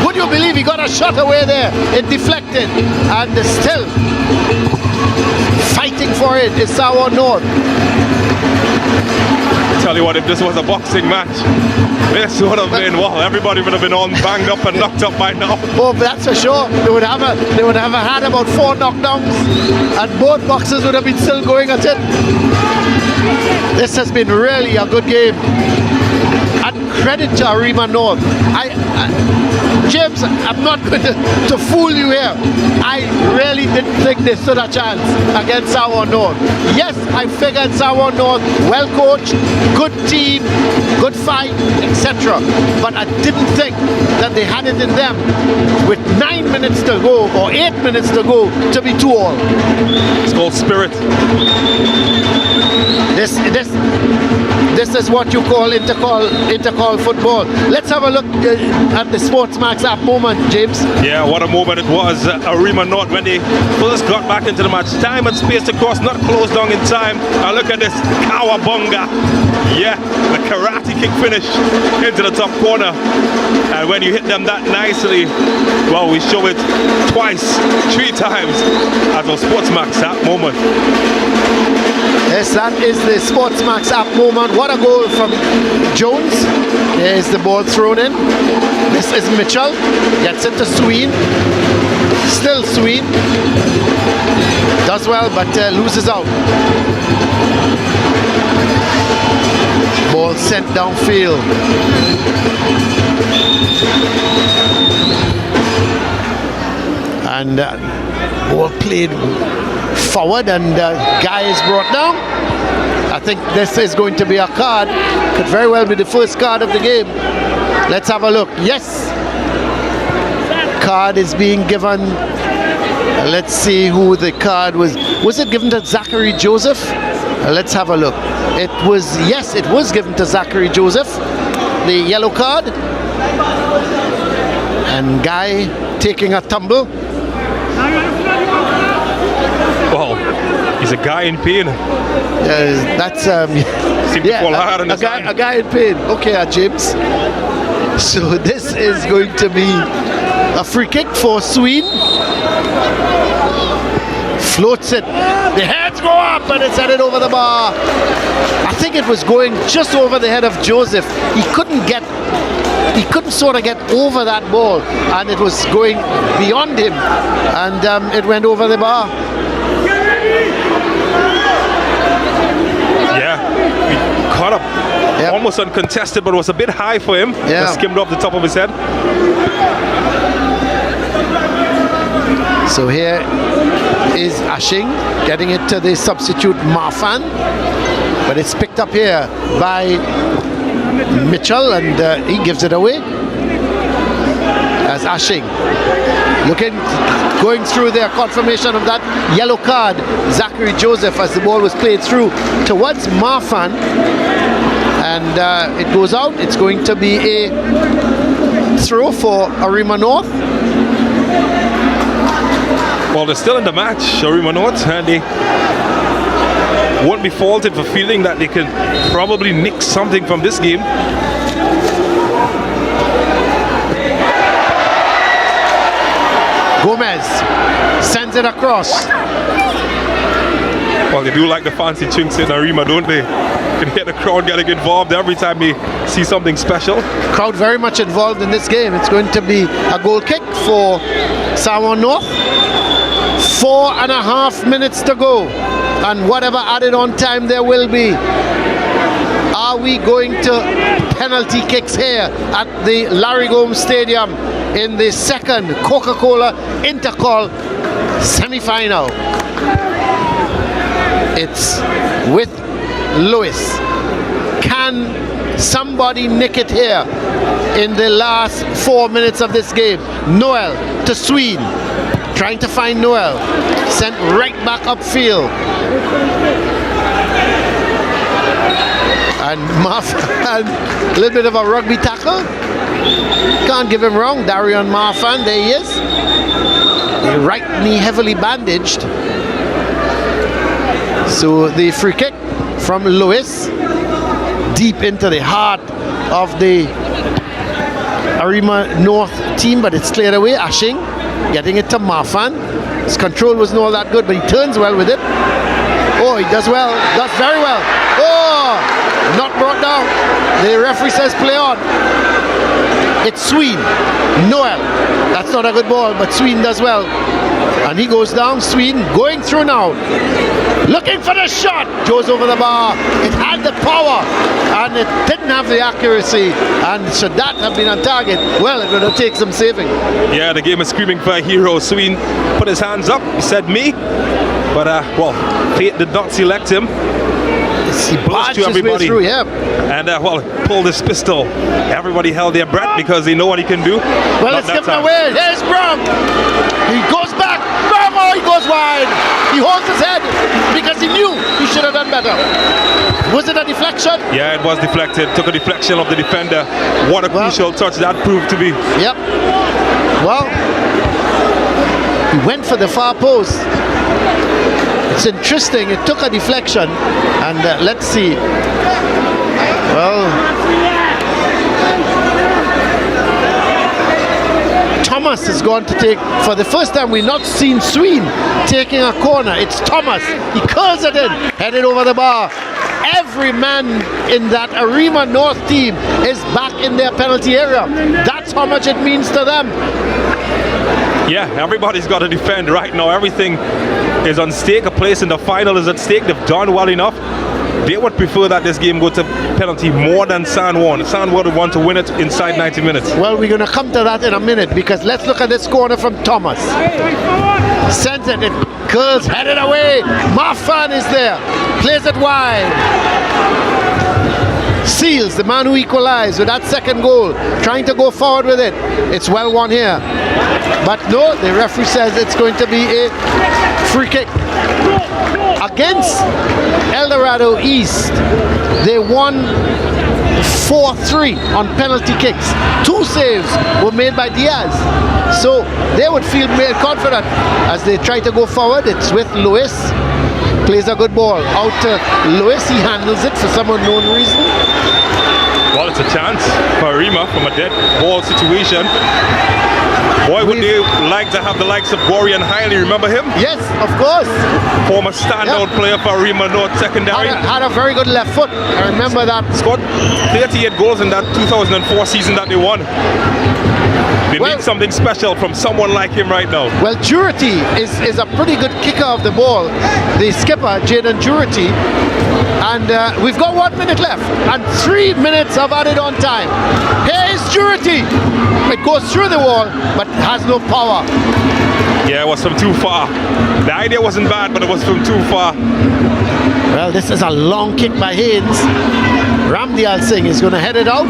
Would you believe he got a shot away there? It deflected. And still fighting for it is Sawa North. Tell you what, if this was a boxing match, this would have been, well, everybody would have been all banged up and knocked up by now. Oh, that's for sure. They would have had about 4 knockdowns, and both boxers would have been still going at it. This has been really a good game. and credit to Arima North. James, I'm not going to fool you here. I really didn't think they stood a chance against Sour North. Yes, I figured Sour North, well coached, good team, good fight, etc. But I didn't think that they had it in them with 9 minutes to go or 8 minutes to go to be 2-all. It's called spirit. This is what you call intercol football. Let's have a look at the SportsMax app moment, James. Yeah, what a moment it was. Arima North when they first got back into the match. Time and space to cross, not closed down in time. And look at this Kawabunga. Yeah, the karate kick finish into the top corner. And when you hit them that nicely, well, we show it twice, 3 times at the SportsMax app moment. Yes, that is the SportsMax app moment. What a goal from Jones. There's the ball thrown in. This is Mitchell. Gets it to SSFL. Still SSFL. Does well, but loses out. Ball sent downfield. And ball played forward, and guy is brought down. I think this is going to be a card. Could very well be the first card of the game. Let's have a look. Yes, card is being given. Let's see who the card was. Was it given to Zachary Joseph? Let's have a look. It was, yes, it was given to Zachary Joseph, the yellow card. And guy taking a tumble. Well, he's a guy in pain. That's Seemed to fall hard on his hand. a guy in pain. Okay, James. So this is going to be a free kick for SSFL. Floats it. The heads go up and it's headed over the bar. I think it was going just over the head of Joseph. He couldn't sort of get over that ball, and it was going beyond him, and it went over the bar. Yeah, he caught up almost uncontested, but it was a bit high for him. Yeah. Just skimmed off the top of his head. So here is Ashing getting it to the substitute Marfan, but it's picked up here by Mitchell, and he gives it away as Ashing going through their confirmation of that yellow card. Zachary Joseph, as the ball was played through towards Marfan, and it goes out. It's going to be a throw for Arima North. Well, they're still in the match, Arima North, and they won't be faulted for feeling that they can probably nick something from this game. Gomez sends it across. Well, they do like the fancy chinks in Arima, don't they? You can hear the crowd getting involved every time they see something special. Crowd very much involved in this game. It's going to be a goal kick for Sour North. 4.5 minutes to go, and whatever added on time there will be. Are we going to penalty kicks here at the Larry Gomes Stadium in the second Coca-Cola Intercol semi-final? It's with Lewis. Can somebody nick it here in the last 4 minutes of this game? Noel to SSFL. Trying to find Noel, sent right back upfield, and Marfan, a little bit of a rugby tackle. Can't give him wrong. Darion Marfan, there he is. The right knee heavily bandaged. So the free kick from Lewis, deep into the heart of the Arima North team, but it's cleared away. Ashing getting it to Marfan. His control wasn't all that good, but he turns well with it. Oh, he does well, does very well. Oh, not brought down. The referee says play on. It's SSFL. Noel. That's not a good ball, but SSFL does well. And he goes down. SSFL going through now. Looking for the shot. Goes over the bar. It had the power. and it didn't have the accuracy, and should that have been on target, well, it would have taken some saving. Yeah, the game is screaming for a hero. CEEN put his hands up, he said me, but well, fate did not select him. He barged his way through, yeah. And well, pulled his pistol. Everybody held their breath because they know what he can do. Well, it's given away. Here's Brum. He goes back. Brum, oh, he goes wide. He holds his head because he knew he should have done better. Was it a deflection? Yeah, it was deflected. Took a deflection of the defender. What a crucial touch that proved to be. Yep. Well, he went for the far post. It's interesting, it took a deflection, and let's see. Well, Thomas is going to take, for the first time we've not seen CEEN taking a corner. It's Thomas, he curls it in, headed over the bar. Every man in that Arima North team is back in their penalty area. That's how much it means to them. Yeah, everybody's got to defend right now. Everything is on stake. A place in the final is at stake. They've done well enough. They would prefer that this game go to penalty more than San Juan. San Juan would want to win it inside 90 minutes. Well, we're going to come to that in a minute, because let's look at this corner from Thomas. Sends it, it curls, headed away. Marfan is there, plays it wide. Seals, the man who equalized with that second goal, trying to go forward with it. It's well won here. But no, the referee says it's going to be a free kick. Against El Dorado East, they won 4-3 on penalty kicks. 2 saves were made by Diaz. So they would feel more confident as they try to go forward. It's with Lewis. Plays a good ball. Out to Lewis, he handles it for some unknown reason. Well, it's a chance for Arima from a dead ball situation. Boy, would they like to have the likes of Gori and Hiley, remember him? Yes, of course. Former standout player for Arima North secondary. Had a very good left foot, I remember that. Scored 38 goals in that 2004 season that they won. They need something special from someone like him right now. Well, Jurity is a pretty good kicker of the ball. The skipper, Jaden Jurity. And we've got 1 minute left and 3 minutes of added on time. Here is Jurity. It goes through the wall, but has no power. Yeah, it was from too far. The idea wasn't bad, but it was from too far. Well, this is a long kick by Haynes. Ramdial Singh is going to head it out.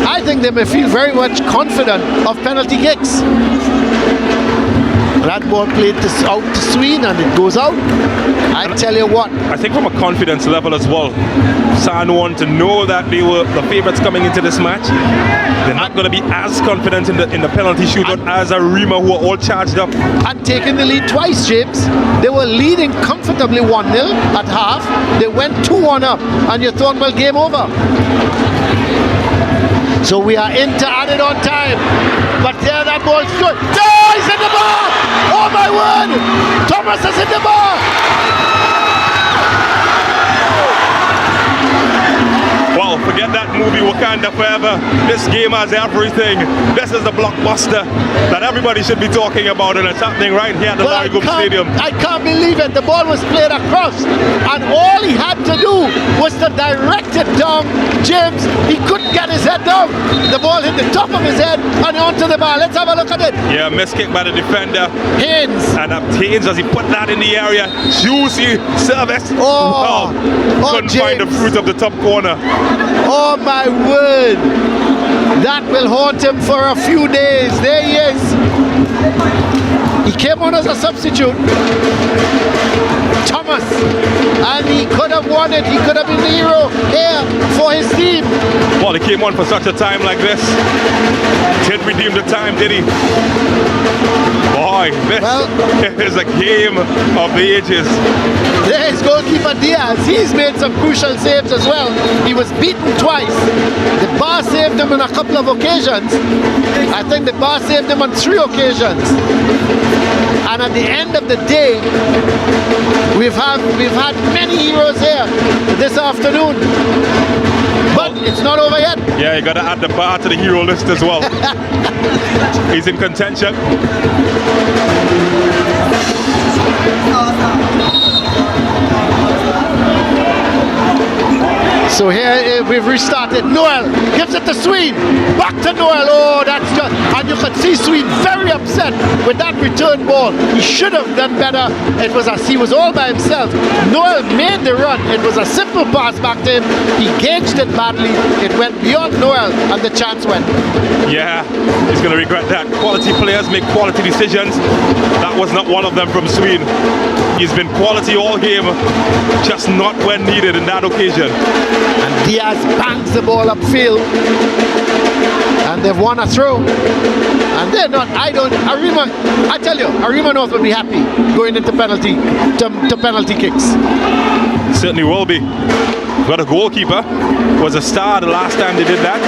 I think they may feel very much confident of penalty kicks. That ball played out to CEEN and it goes out. I tell you what. I think from a confidence level as well, San Juan, to know that they were the favourites coming into this match, they're not going to be as confident in the penalty shootout as Arima, who are all charged up. And taking the lead twice, James. They were leading comfortably 1-0 at half. They went 2-1 up and you thought, well, game over. So we are into added on time. But there that ball's good. Oh, he's in the bar! Oh my word! Thomas is in the bar! Well, forget that movie Wakanda Forever. This game has everything. This is the blockbuster that everybody should be talking about, and it's happening right here at the Larry Gomes Stadium. I can't believe it. The ball was played across, and all he had to do was to direct it down. James, he couldn't get his head down. The ball hit the top of his head and onto the bar. Let's have a look at it. Yeah, missed kick by the defender. Haynes. And Haynes, as he put that in the area. Juicy service. Oh, couldn't find the fruit of the top corner. Oh my word, that will haunt him for a few days. There he is. He came on as a substitute, Thomas, and he could have won it. He could have been the hero here for his team. Well, he came on for such a time like this. Didn't redeem the time, did he? Boy, this is a game of the ages. There's goalkeeper Diaz. He's made some crucial saves as well. He was beaten twice. The bar saved him on a couple of occasions. I think the bar saved him on 3 occasions. And at the end of the day, we've had many heroes here this afternoon. But it's not over yet. Yeah, you got to add the bar to the hero list as well. He's in contention. So here we've restarted. Noel gives it to Sween. Back to Noel. Oh, that's just, and you can see Sween very upset with that return ball. He should have done better. It was as he was all by himself. Noel made the run. It was a simple pass back to him. He gauged it badly. It went beyond Noel, and the chance went. Yeah, he's going to regret that. Quality players make quality decisions. That was not one of them from Sween. He's been quality all game, just not when needed in that occasion. And Diaz bangs the ball upfield, and they've won a throw. And they're not. Arima. I tell you, Arima North will be happy going into penalty kicks. Certainly will be. Got a goalkeeper. Was a star the last time they did that.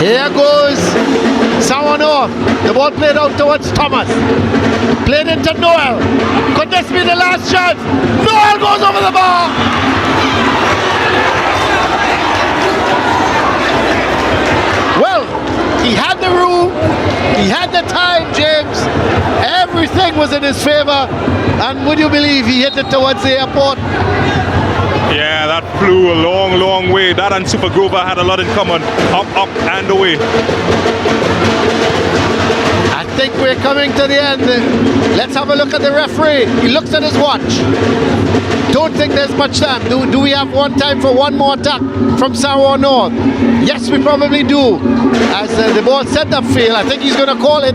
Here goes someone off. The ball played out towards Thomas. Played into Noel. Could this be the last chance? Noel goes over the bar. Well, he had the room. He had the time, James. Everything was in his favor. And would you believe he hit it towards the airport? Yeah, that flew a long, long way. That and Super Grover had a lot in common. Up, up, and away. I think we're coming to the end. Let's have a look at the referee. He looks at his watch. Don't think there's much time. Do we have one time for one more attack from Samoa North? Yes, we probably do. As the ball set upfield, I think he's going to call it.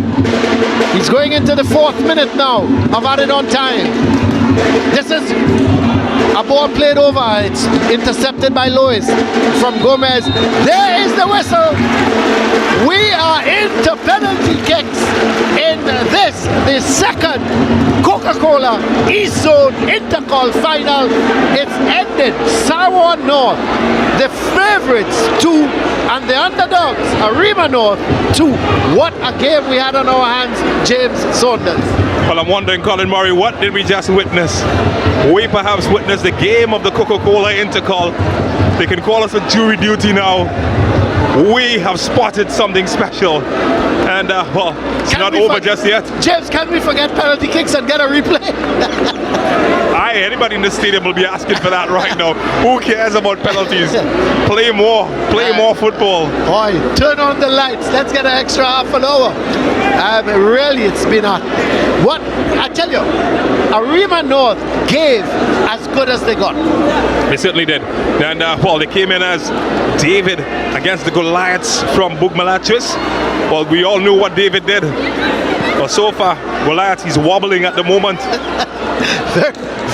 He's going into the 4th minute now of added on time. This is a ball played over. It's intercepted by Lois from Gomez. There is the whistle. We are into penalty kicks in this, the second COCA-COLA East Zone Intercol final. It's ended. Samoa North, the favorites, 2, and the underdogs, Arima North, 2. What a game we had on our hands, James Saunders. Well, I'm wondering, Colin Murray, what did we just witness? We perhaps witnessed the game of the Coca-Cola Intercol. They can call us for jury duty now. We have spotted something special. And, well, it's not over just yet. James, can we forget penalty kicks and get a replay? Anybody in the stadium will be asking for that right now. Who cares about penalties? Play more football. Boy, turn on the lights. Let's get an extra half an hour. Really, it's been what I tell you, Arima North gave as good as they got. They certainly did. And well, they came in as David against the Goliaths from Bugmalachis. Well, we all knew what David did. Well, so far, Goliath, he's wobbling at the moment.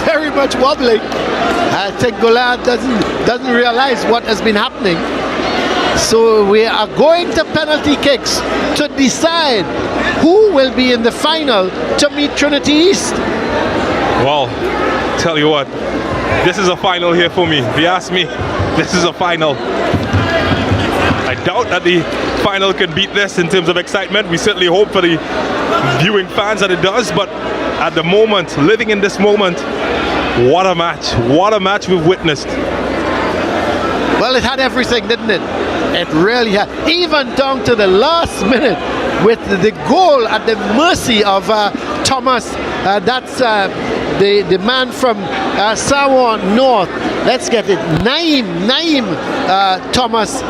Very much wobbling. I think Goliath doesn't realize what has been happening. So we are going to penalty kicks to decide who will be in the final to meet Trinity East. Well, tell you what, this is a final here for me. If you ask me, this is a final. I doubt that the final can beat this in terms of excitement. We certainly hope for the viewing fans that it does, but at the moment, living in this moment, what a match we've witnessed. Well, it had everything, didn't it? It really had, even down to the last minute with the goal at the mercy of Thomas. That's the man from Samoa North. Let's get it, Naim Thomas.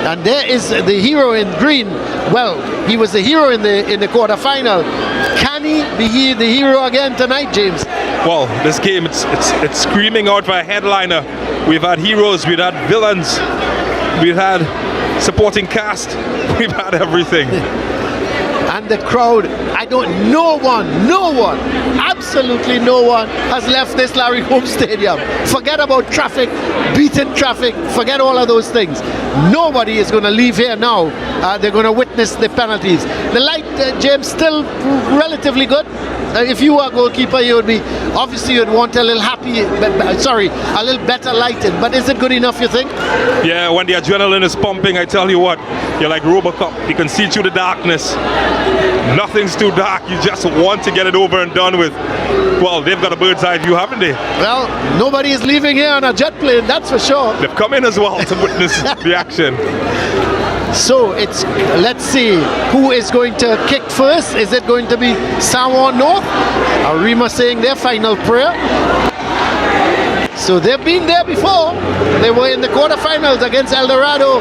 And there is the hero in green. Well, he was the hero in the quarterfinal. Can he be the hero again tonight, James? Well, this game, it's screaming out for a headliner. We've had heroes, we've had villains, we've had supporting cast, we've had everything. And the crowd, no one, absolutely no one has left this Larry Holmes Stadium. Forget about traffic, beaten traffic, forget all of those things. Nobody is going to leave here now. They're going to witness the penalties. The light, James, still relatively good. If you were a goalkeeper, you would be, obviously you'd want a little a little better lighting. But is it good enough, you think? Yeah, when the adrenaline is pumping, I tell you what, you're like Robocop. You can see through the darkness. Nothing's too dark. You just want to get it over and done with. Well, they've got a bird's eye view, haven't they? Well, nobody is leaving here on a jet plane, that's for sure. They've come in as well to witness the action. So let's see who is going to kick first. Is it going to be Samoa North? Arima saying their final prayer. So they've been there before. They were in the quarterfinals against El Dorado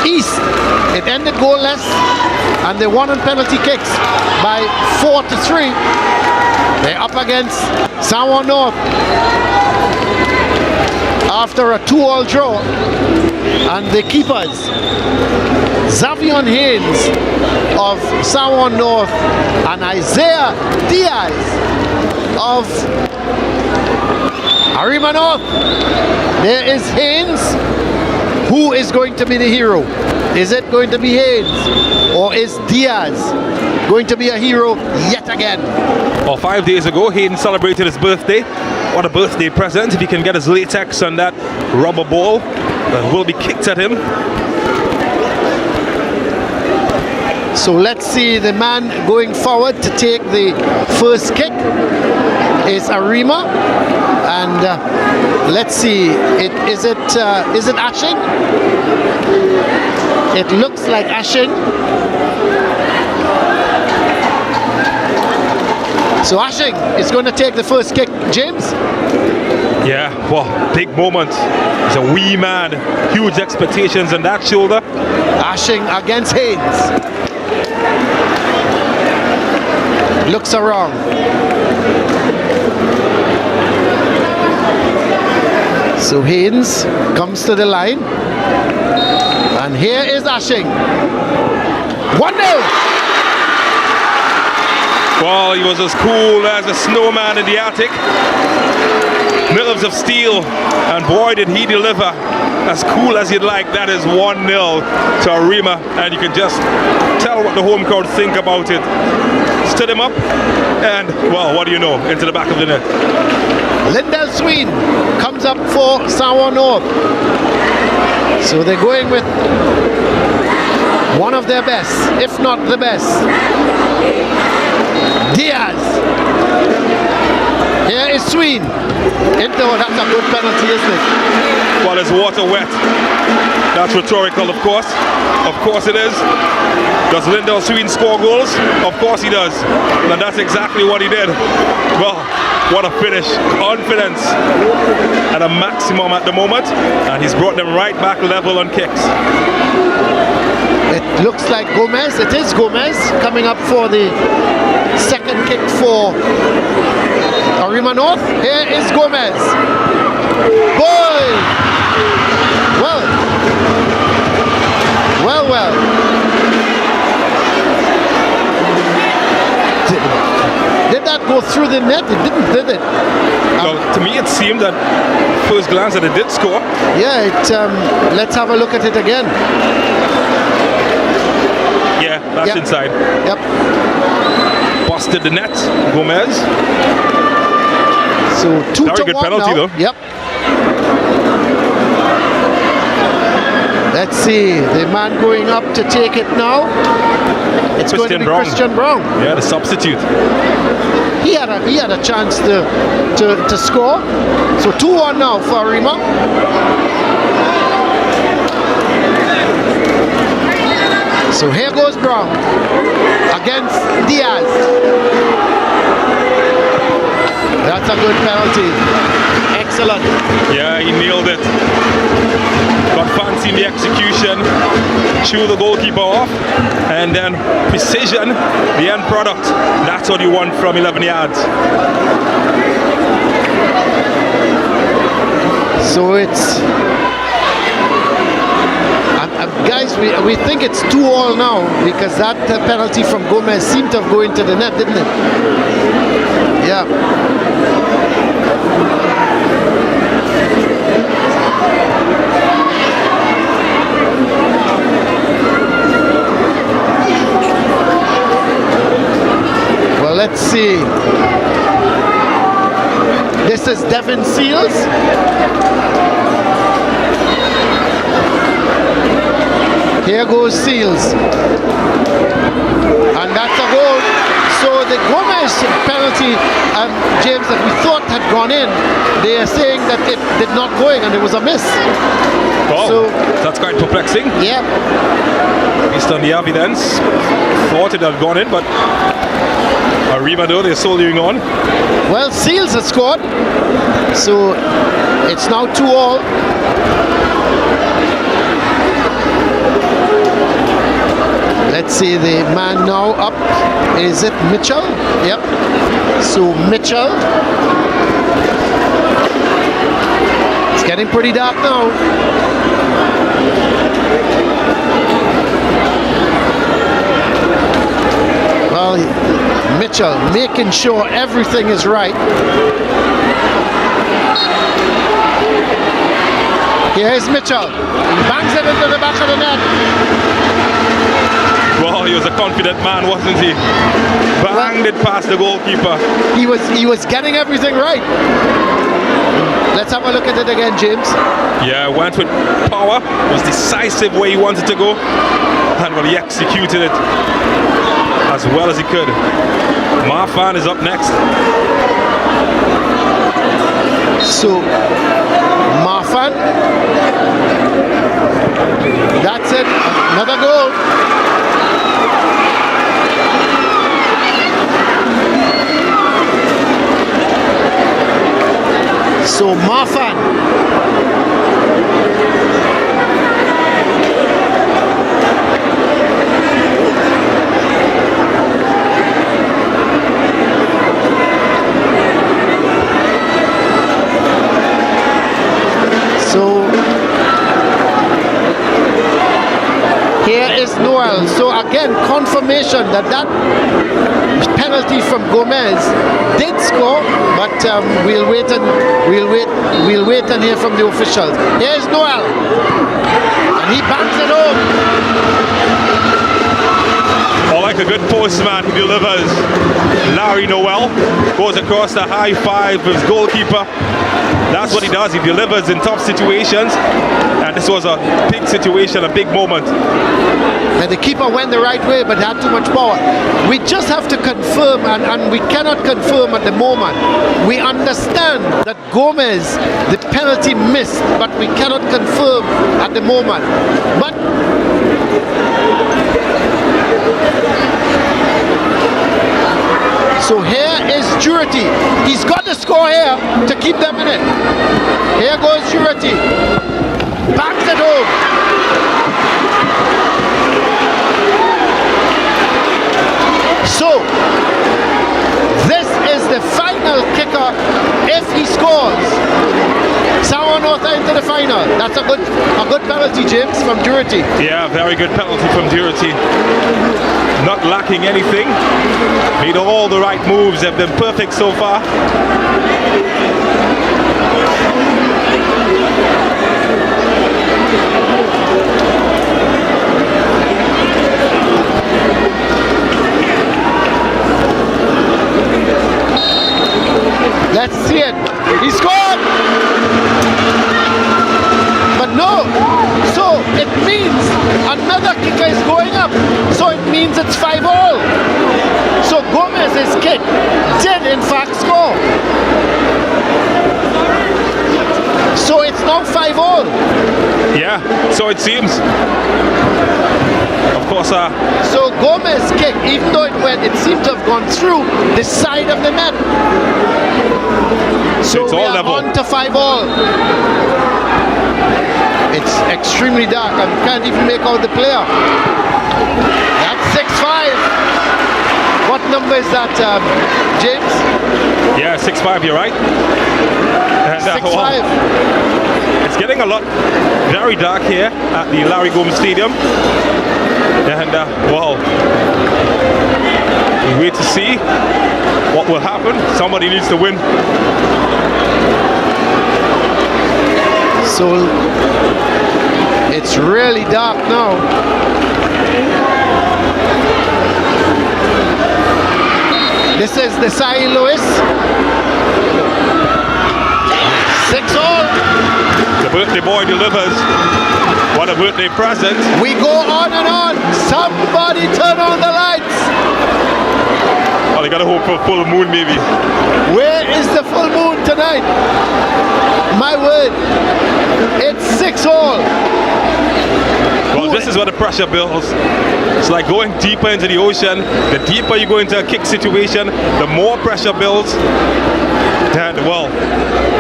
East. It ended goalless, and they won on penalty kicks by 4-3. They're up against San Juan North after a 2-all draw, and the keepers, Xavion Haynes of San Juan North and Isaiah Diaz of Arima North. There is Haynes. Who is going to be the hero? Is it going to be Haynes, or is Diaz going to be a hero yet again? Well, 5 days ago, Hayden celebrated his birthday. What a birthday present. If he can get his latex on that rubber ball, that will be kicked at him. So let's see, the man going forward to take the first kick is Arima, and let's see, is it Ashing? It looks like Ashing. So Ashing is going to take the first kick. James? Yeah, well, big moment. He's a wee man, huge expectations on that shoulder. Ashing against Haynes. Looks around. So Haynes comes to the line. And here is Ashing. 1-0. Well, he was as cool as a snowman in the attic. Nerves of steel, and boy did he deliver. As cool as you'd like. That is 1-0 to Arima, and you can just tell what the home crowd think about it. Stood him up, and well, what do you know, into the back of the net. Lindell Sween comes up for San Juan North. So they're going with one of their best, if not the best. Diaz. Here is Sween. That's a good penalty, isn't it? Well, is water wet? That's rhetorical, of course. Of course it is. Does Lindell Sween score goals? Of course he does. And that's exactly what he did. Well, what a finish. Confidence at a maximum at the moment. And he's brought them right back level on kicks. It looks like Gomez. It is Gomez coming up for the second kick for Arima North. Here is Gomez. Boy! Well. Did that go through the net? It didn't, did it? Well, to me it seemed at first glance that it did score. Yeah, let's have a look at it again. Yeah, that's inside. Yep. Busted the net, Gomez. So 2-1 very good penalty now. though. Yep. Let's see, the man going up to take it now. It's going to be Christian Brown. Yeah, the substitute. He had a chance to score. So 2-1 now for Arima. So here goes Brown against Diaz. That's a good penalty. Excellent. Yeah, he nailed it. Got fancy in the execution, chew the goalkeeper off, and then precision, the end product. That's what you want from 11 yards. So it's... guys, we think it's 2-2 now because that penalty from Gomez seemed to have gone into the net, didn't it? Yeah. Well, let's see. This is Devin Seals. Here goes Seals. And that's a goal. So the Gomez penalty, James, that we thought had gone in, they are saying that it did not go in and it was a miss. Oh, so that's quite perplexing. Yeah. Based on the evidence, thought it had gone in, but Arima though, they're soldiering on. Well, Seals has scored, so it's now 2-all. Let's see the man now up. Is it Mitchell? Yep. So Mitchell. It's getting pretty dark now. Well, Mitchell making sure everything is right. Here's Mitchell. He bangs it into the back of the net. Well, he was a confident man, wasn't he? Banged it past the goalkeeper. He was getting everything right. Let's have a look at it again, James. Yeah, went with power. Was decisive where he wanted to go, and well, he executed it as well as he could. Marfan is up next. So, Marfan. That's it. Another goal. So Marfan. So here is Noel. So again, confirmation that penalty from Gomez did score, but we'll wait and hear from the officials. Here's Noel, and he bangs it home. Or like a good postman, he delivers. Larry Noel goes across the high five with his goalkeeper. That's what he does. He delivers in tough situations, and this was a big situation, a big moment. And the keeper went the right way, but had too much power. We just have to confirm, and we cannot confirm at the moment. We understand that Gomez, the penalty missed, but we cannot confirm at the moment. But so here is Jurity. He's got to score here to keep them in it. Here goes Jurity. Bangs it home. So, this is the final kicker. If he scores, Sawa North are into the final. That's a good penalty, James, from Jurity. Yeah, very good penalty from Jurity. Not lacking anything. Made all the right moves. Have been perfect so far. Let's see it. He scored! But no. So it means another kicker is going up. So it means it's 5-all. So Gomez's kick did in fact score. So it's now 5-all. Yeah, so it seems. Of course, so Gomez's kick, even though it seemed to have gone through the side of the net. So it's we all are level. on to 5-all. It's extremely dark. I can't even make out the player. That's 6-5. What number is that, James? Yeah, 6-5, you're right. And, 6-5. It's getting a lot very dark here at the Larry Gomes Stadium. And wow, we wait to see what will happen. Somebody needs to win. So it's really dark now. This is the St. Louis. 6-all. The birthday boy delivers. What a birthday present. We go on and on. Somebody turn on the lights. Oh, they gotta hope for a full moon maybe. Where is the full moon tonight? My word. It's 6-all. Well, this is where the pressure builds. It's like going deeper into the ocean. The deeper you go into a kick situation, the more pressure builds. And well,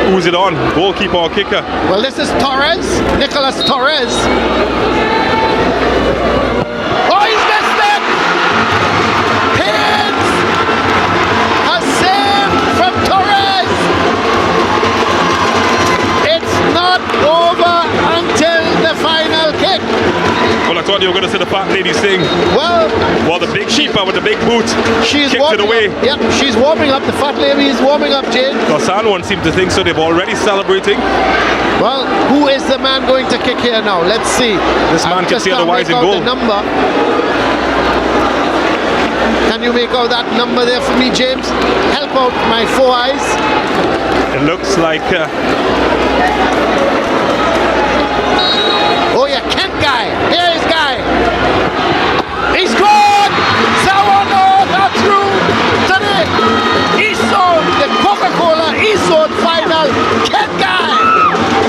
who's it on? Goalkeeper or kicker? Well, this is Torres, Nicolas Torres. Oh, he's missed it! Hits! A save from Torres! It's not over until the final kick. Well, I thought you were going to say the fat lady sing. Well, the big keeper with the big boot she's kicked it warming away. up. Yep, she's warming up. The fat lady is warming up, Jane. Well, San Juan seem to think so. They've already celebrating. Well, who is the man going to kick here now? Let's see. This man can see otherwise in out goal. the number. Can you make out that number there for me, James? Help out my four eyes. It looks like... Oh yeah, Kent Guy. Here is Guy. He scored! Sawano, that's through to the East Zone, the Coca-Cola East Zone final. Kent Guy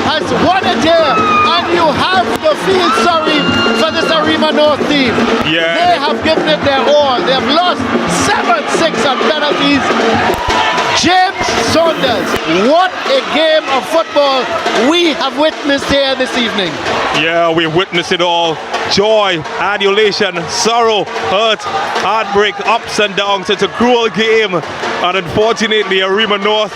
has won it here, and you have to feel sorry for this Arima North team. Yeah. They have given it their all. They have lost 7-6 on penalties. James Saunders, what a game of football we have witnessed here this evening. Yeah, we've witnessed it all. Joy, adulation, sorrow, hurt, heartbreak, ups and downs. It's a cruel game. And unfortunately, Arima North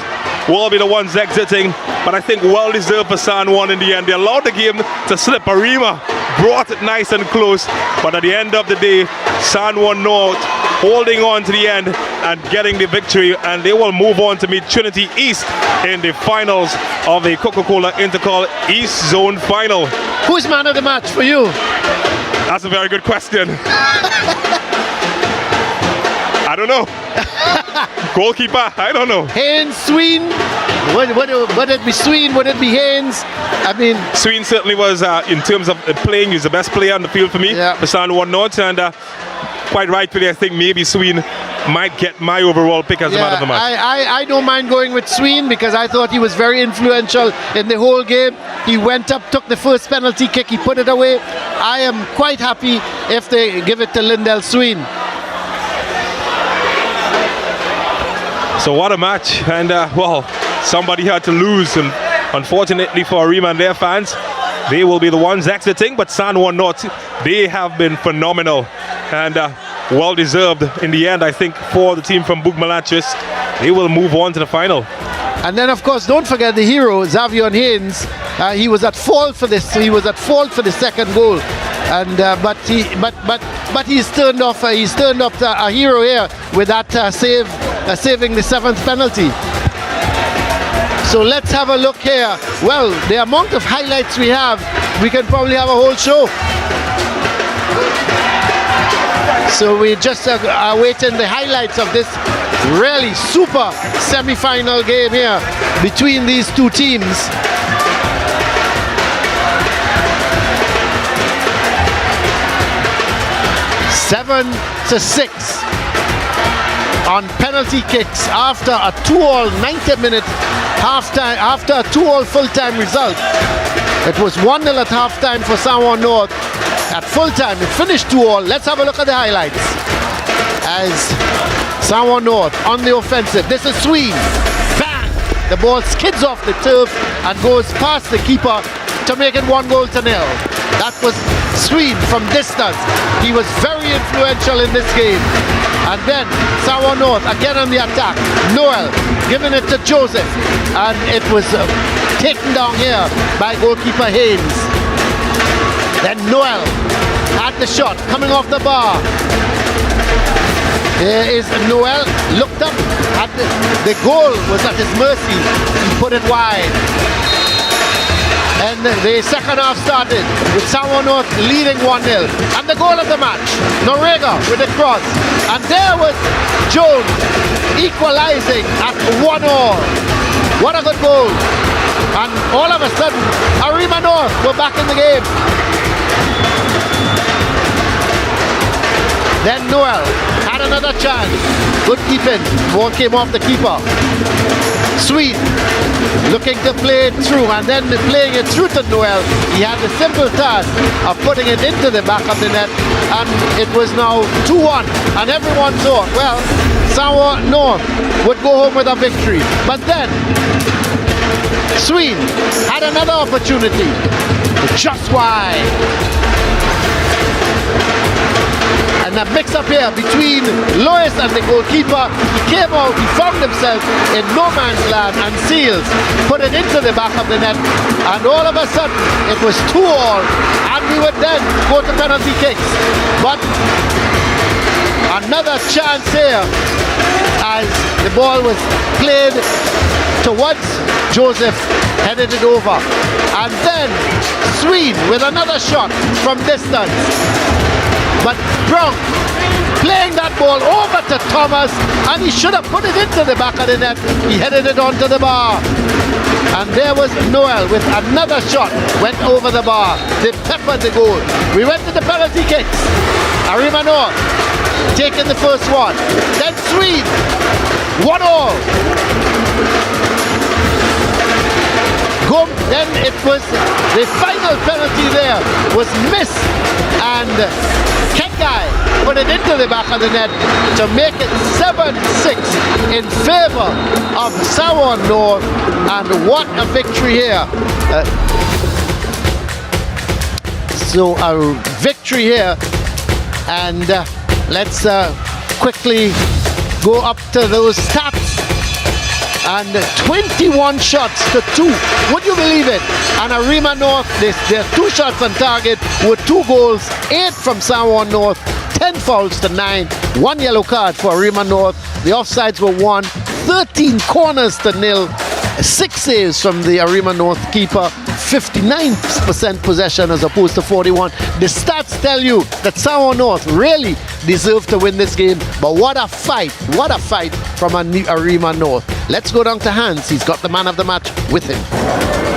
will be the ones exiting. But I think well deserved for San Juan in the end. They allowed the game to slip. Arima brought it nice and close. But at the end of the day, San Juan North holding on to the end and getting the victory, and they will move on to meet Trinity East in the finals of the Coca-Cola Intercol East Zone final. Who's man of the match for you? That's a very good question. I don't know. Goalkeeper, I don't know. Haynes, Sween. Would it be Sween? Would it be Haynes? I mean, Sween certainly was, in terms of playing, he's the best player on the field for me, for San Juan North, and quite rightfully, I think maybe Sween might get my overall pick as the man of the match. I don't mind going with Sween because I thought he was very influential in the whole game. He went up, took the first penalty kick, he put it away. I am quite happy if they give it to Lindell Sween. So what a match, and well, somebody had to lose, and unfortunately for Arima and their fans, they will be the ones exiting, but San Juan North, they have been phenomenal and well deserved in the end. I think for the team from Bugmalachis, they will move on to the final. And then of course don't forget the hero Xavier Haynes. He was at fault for this. He was at fault for the second goal, and but he's turned off. He's turned up a hero here with that save, saving the seventh penalty. So let's have a look here. Well, the amount of highlights we have, we can probably have a whole show. So we just are waiting the highlights of this really super semi-final game here between these two teams. Seven to 6 on penalty kicks after a 2-all 90-minute halftime, after a 2-all full-time result. It was 1-0 at halftime for San Juan North. At full-time, it finished 2-all. Let's have a look at the highlights. As San Juan North on the offensive. This is Sween. Bang! The ball skids off the turf and goes past the keeper to make it 1-0. That was Sween from distance. He was very influential in this game. And then San Juan North again on the attack. Noel giving it to Joseph, and it was taken down here by goalkeeper Haynes. Then Noel had the shot coming off the bar. There is Noel, looked up at the goal was at his mercy. He put it wide. And the second half started with San Juan North leading 1-0. And the goal of the match, Noriega with a cross. And there was Jones equalizing at 1-1. What a good goal. And all of a sudden, Arima North were back in the game. Then Noel had another chance. Good keeping. Ball came off the keeper. Sweet looking to play it through, and then playing it through to Noel. He had the simple task of putting it into the back of the net, and it was now 2-1, and everyone thought, well, Samoa North would go home with a victory. But then SSFL had another opportunity, just wide. And a mix-up here between Lois and the goalkeeper. He came out, he found himself in no man's land, and Seals put it into the back of the net. And all of a sudden, it was 2-2, and we would then go to penalty kicks. But another chance here as the ball was played towards Joseph, headed it over. And then Sween with another shot from distance. But Brown playing that ball over to Thomas, and he should have put it into the back of the net. He headed it onto the bar. And there was Noel with another shot, went over the bar. They peppered the goal. We went to the penalty kicks. Arima North taking the first one. Then Sween, 1-1. Then it was the final penalty there was missed, and Kengai put it into the back of the net to make it 7-6 in favor of Samoa North. And what a victory here. So a victory here, and let's quickly go up to those stats. And 21 shots to 2. Would you believe it? And Arima North, their 2 shots on target with 2 goals, 8 from Samoa North, 10 fouls to 9, 1 yellow card for Arima North. The offsides were 1, 13 corners to 0, 6 saves from the Arima North keeper, 59% possession as opposed to 41. The stats tell you that Samoa North really deserved to win this game, but what a fight from Arima North. Let's go down to Hans. He's got the man of the match with him.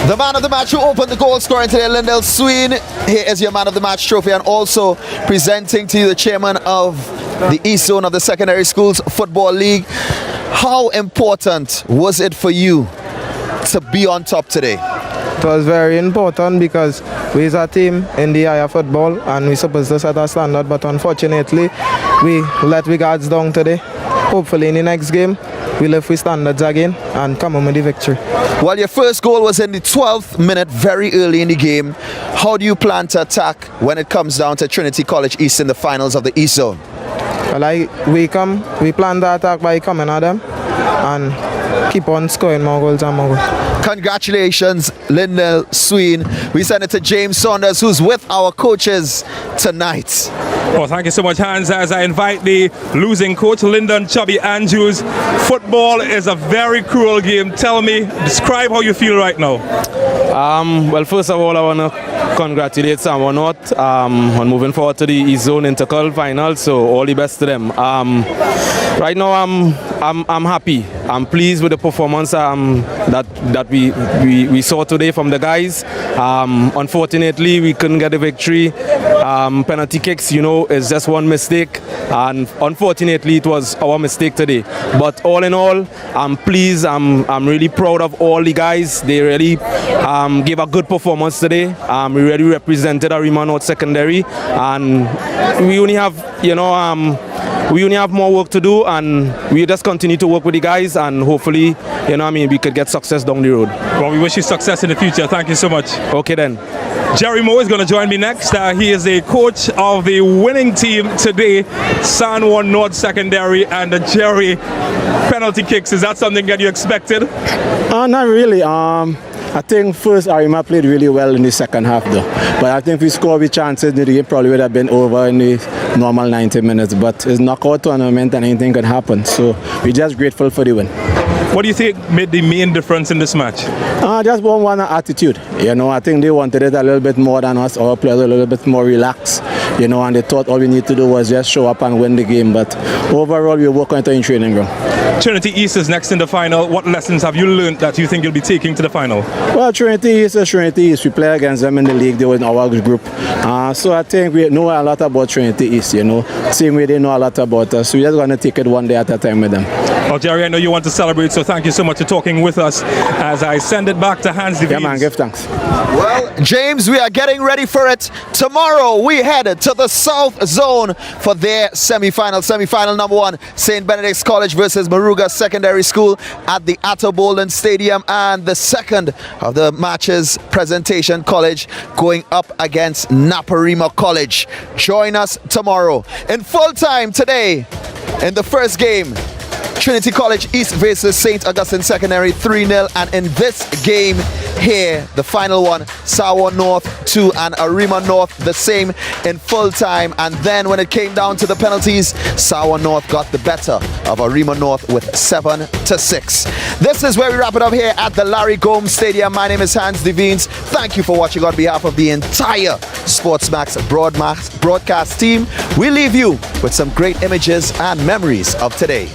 The man of the match who opened the goal scoring today, Lindell Sween. Here is your man of the match trophy, and also presenting to you the chairman of the East Zone of the Secondary Schools Football League. How important was it for you to be on top today? It was very important because we is a team in the higher football and we're supposed to set a standard, but unfortunately we let we guards down today. Hopefully in the next game we lift with standards again and come home with the victory. Well, your first goal was in the 12th minute, very early in the game. How do you plan to attack when it comes down to Trinity College East in the finals of the East Zone? Well, we plan the attack by coming at them and keep on scoring more goals and more goals. Congratulations, Lindell Sween. We send it to James Saunders, who's with our coaches tonight. Well, thank you so much, Hans. As I invite the losing coach, Lyndon Chubby Andrews. Football is a very cruel game. Tell me, describe how you feel right now. Well, first of all, I want to congratulate Samoa North on moving forward to the East Zone Intercol final. So all the best to them. Right now, I'm happy. I'm pleased with the performance that we saw today from the guys. Unfortunately, we couldn't get the victory. Penalty kicks, is just one mistake, and unfortunately, it was our mistake today. But all in all, I'm pleased. I'm really proud of all the guys. They really gave a good performance today. We really represented Arima North Secondary, and we only have, we only have more work to do, and we just continue to work with the guys, and hopefully, we could get success down the road. Well, we wish you success in the future. Thank you so much. Okay then. Jerry Moore is going to join me next. He is the coach of the winning team today, Samoa North Secondary. And Jerry, penalty kicks, is that something that you expected? Not really. I think first Arima played really well in the second half though. But I think if we scored with chances, the game probably would have been over in the normal 90 minutes. But it's knockout tournament and anything can happen. So we're just grateful for the win. What do you think made the main difference in this match? Just one attitude. I think they wanted it a little bit more than us. Our players a little bit more relaxed. you know, and they thought all we need to do was just show up and win the game. But overall, we work on it in training ground. Trinity East is next in the final. What lessons have you learned that you think you'll be taking to the final? Well, Trinity East is Trinity East. We play against them in the league. They were in our group. So I think we know a lot about Trinity East, you know. Same way they know a lot about us. So we're just going to take it one day at a time with them. Well, Jerry, I know you want to celebrate, so thank you so much for talking with us as I send it back to Hans DeVries. Yeah, man, give thanks. Well, James, we are getting ready for it. Tomorrow, we head to the South Zone for their semi-final. Semi-final number 1, St. Benedict's College versus Maruga Secondary School at the Atto Bolden Stadium. And the second of the matches, Presentation College going up against Naparima College. Join us tomorrow. In full time today, in the first game, Trinity College East versus St. Augustine Secondary 3-0, and in this game here, the final one, Sawa North 2 and Arima North the same in full time. And then when it came down to the penalties, Sawa North got the better of Arima North with 7-6. This is where we wrap it up here at the Larry Gomes Stadium. My name is Hans DeVries. Thank you for watching on behalf of the entire SportsMax broadcast team. We leave you with some great images and memories of today.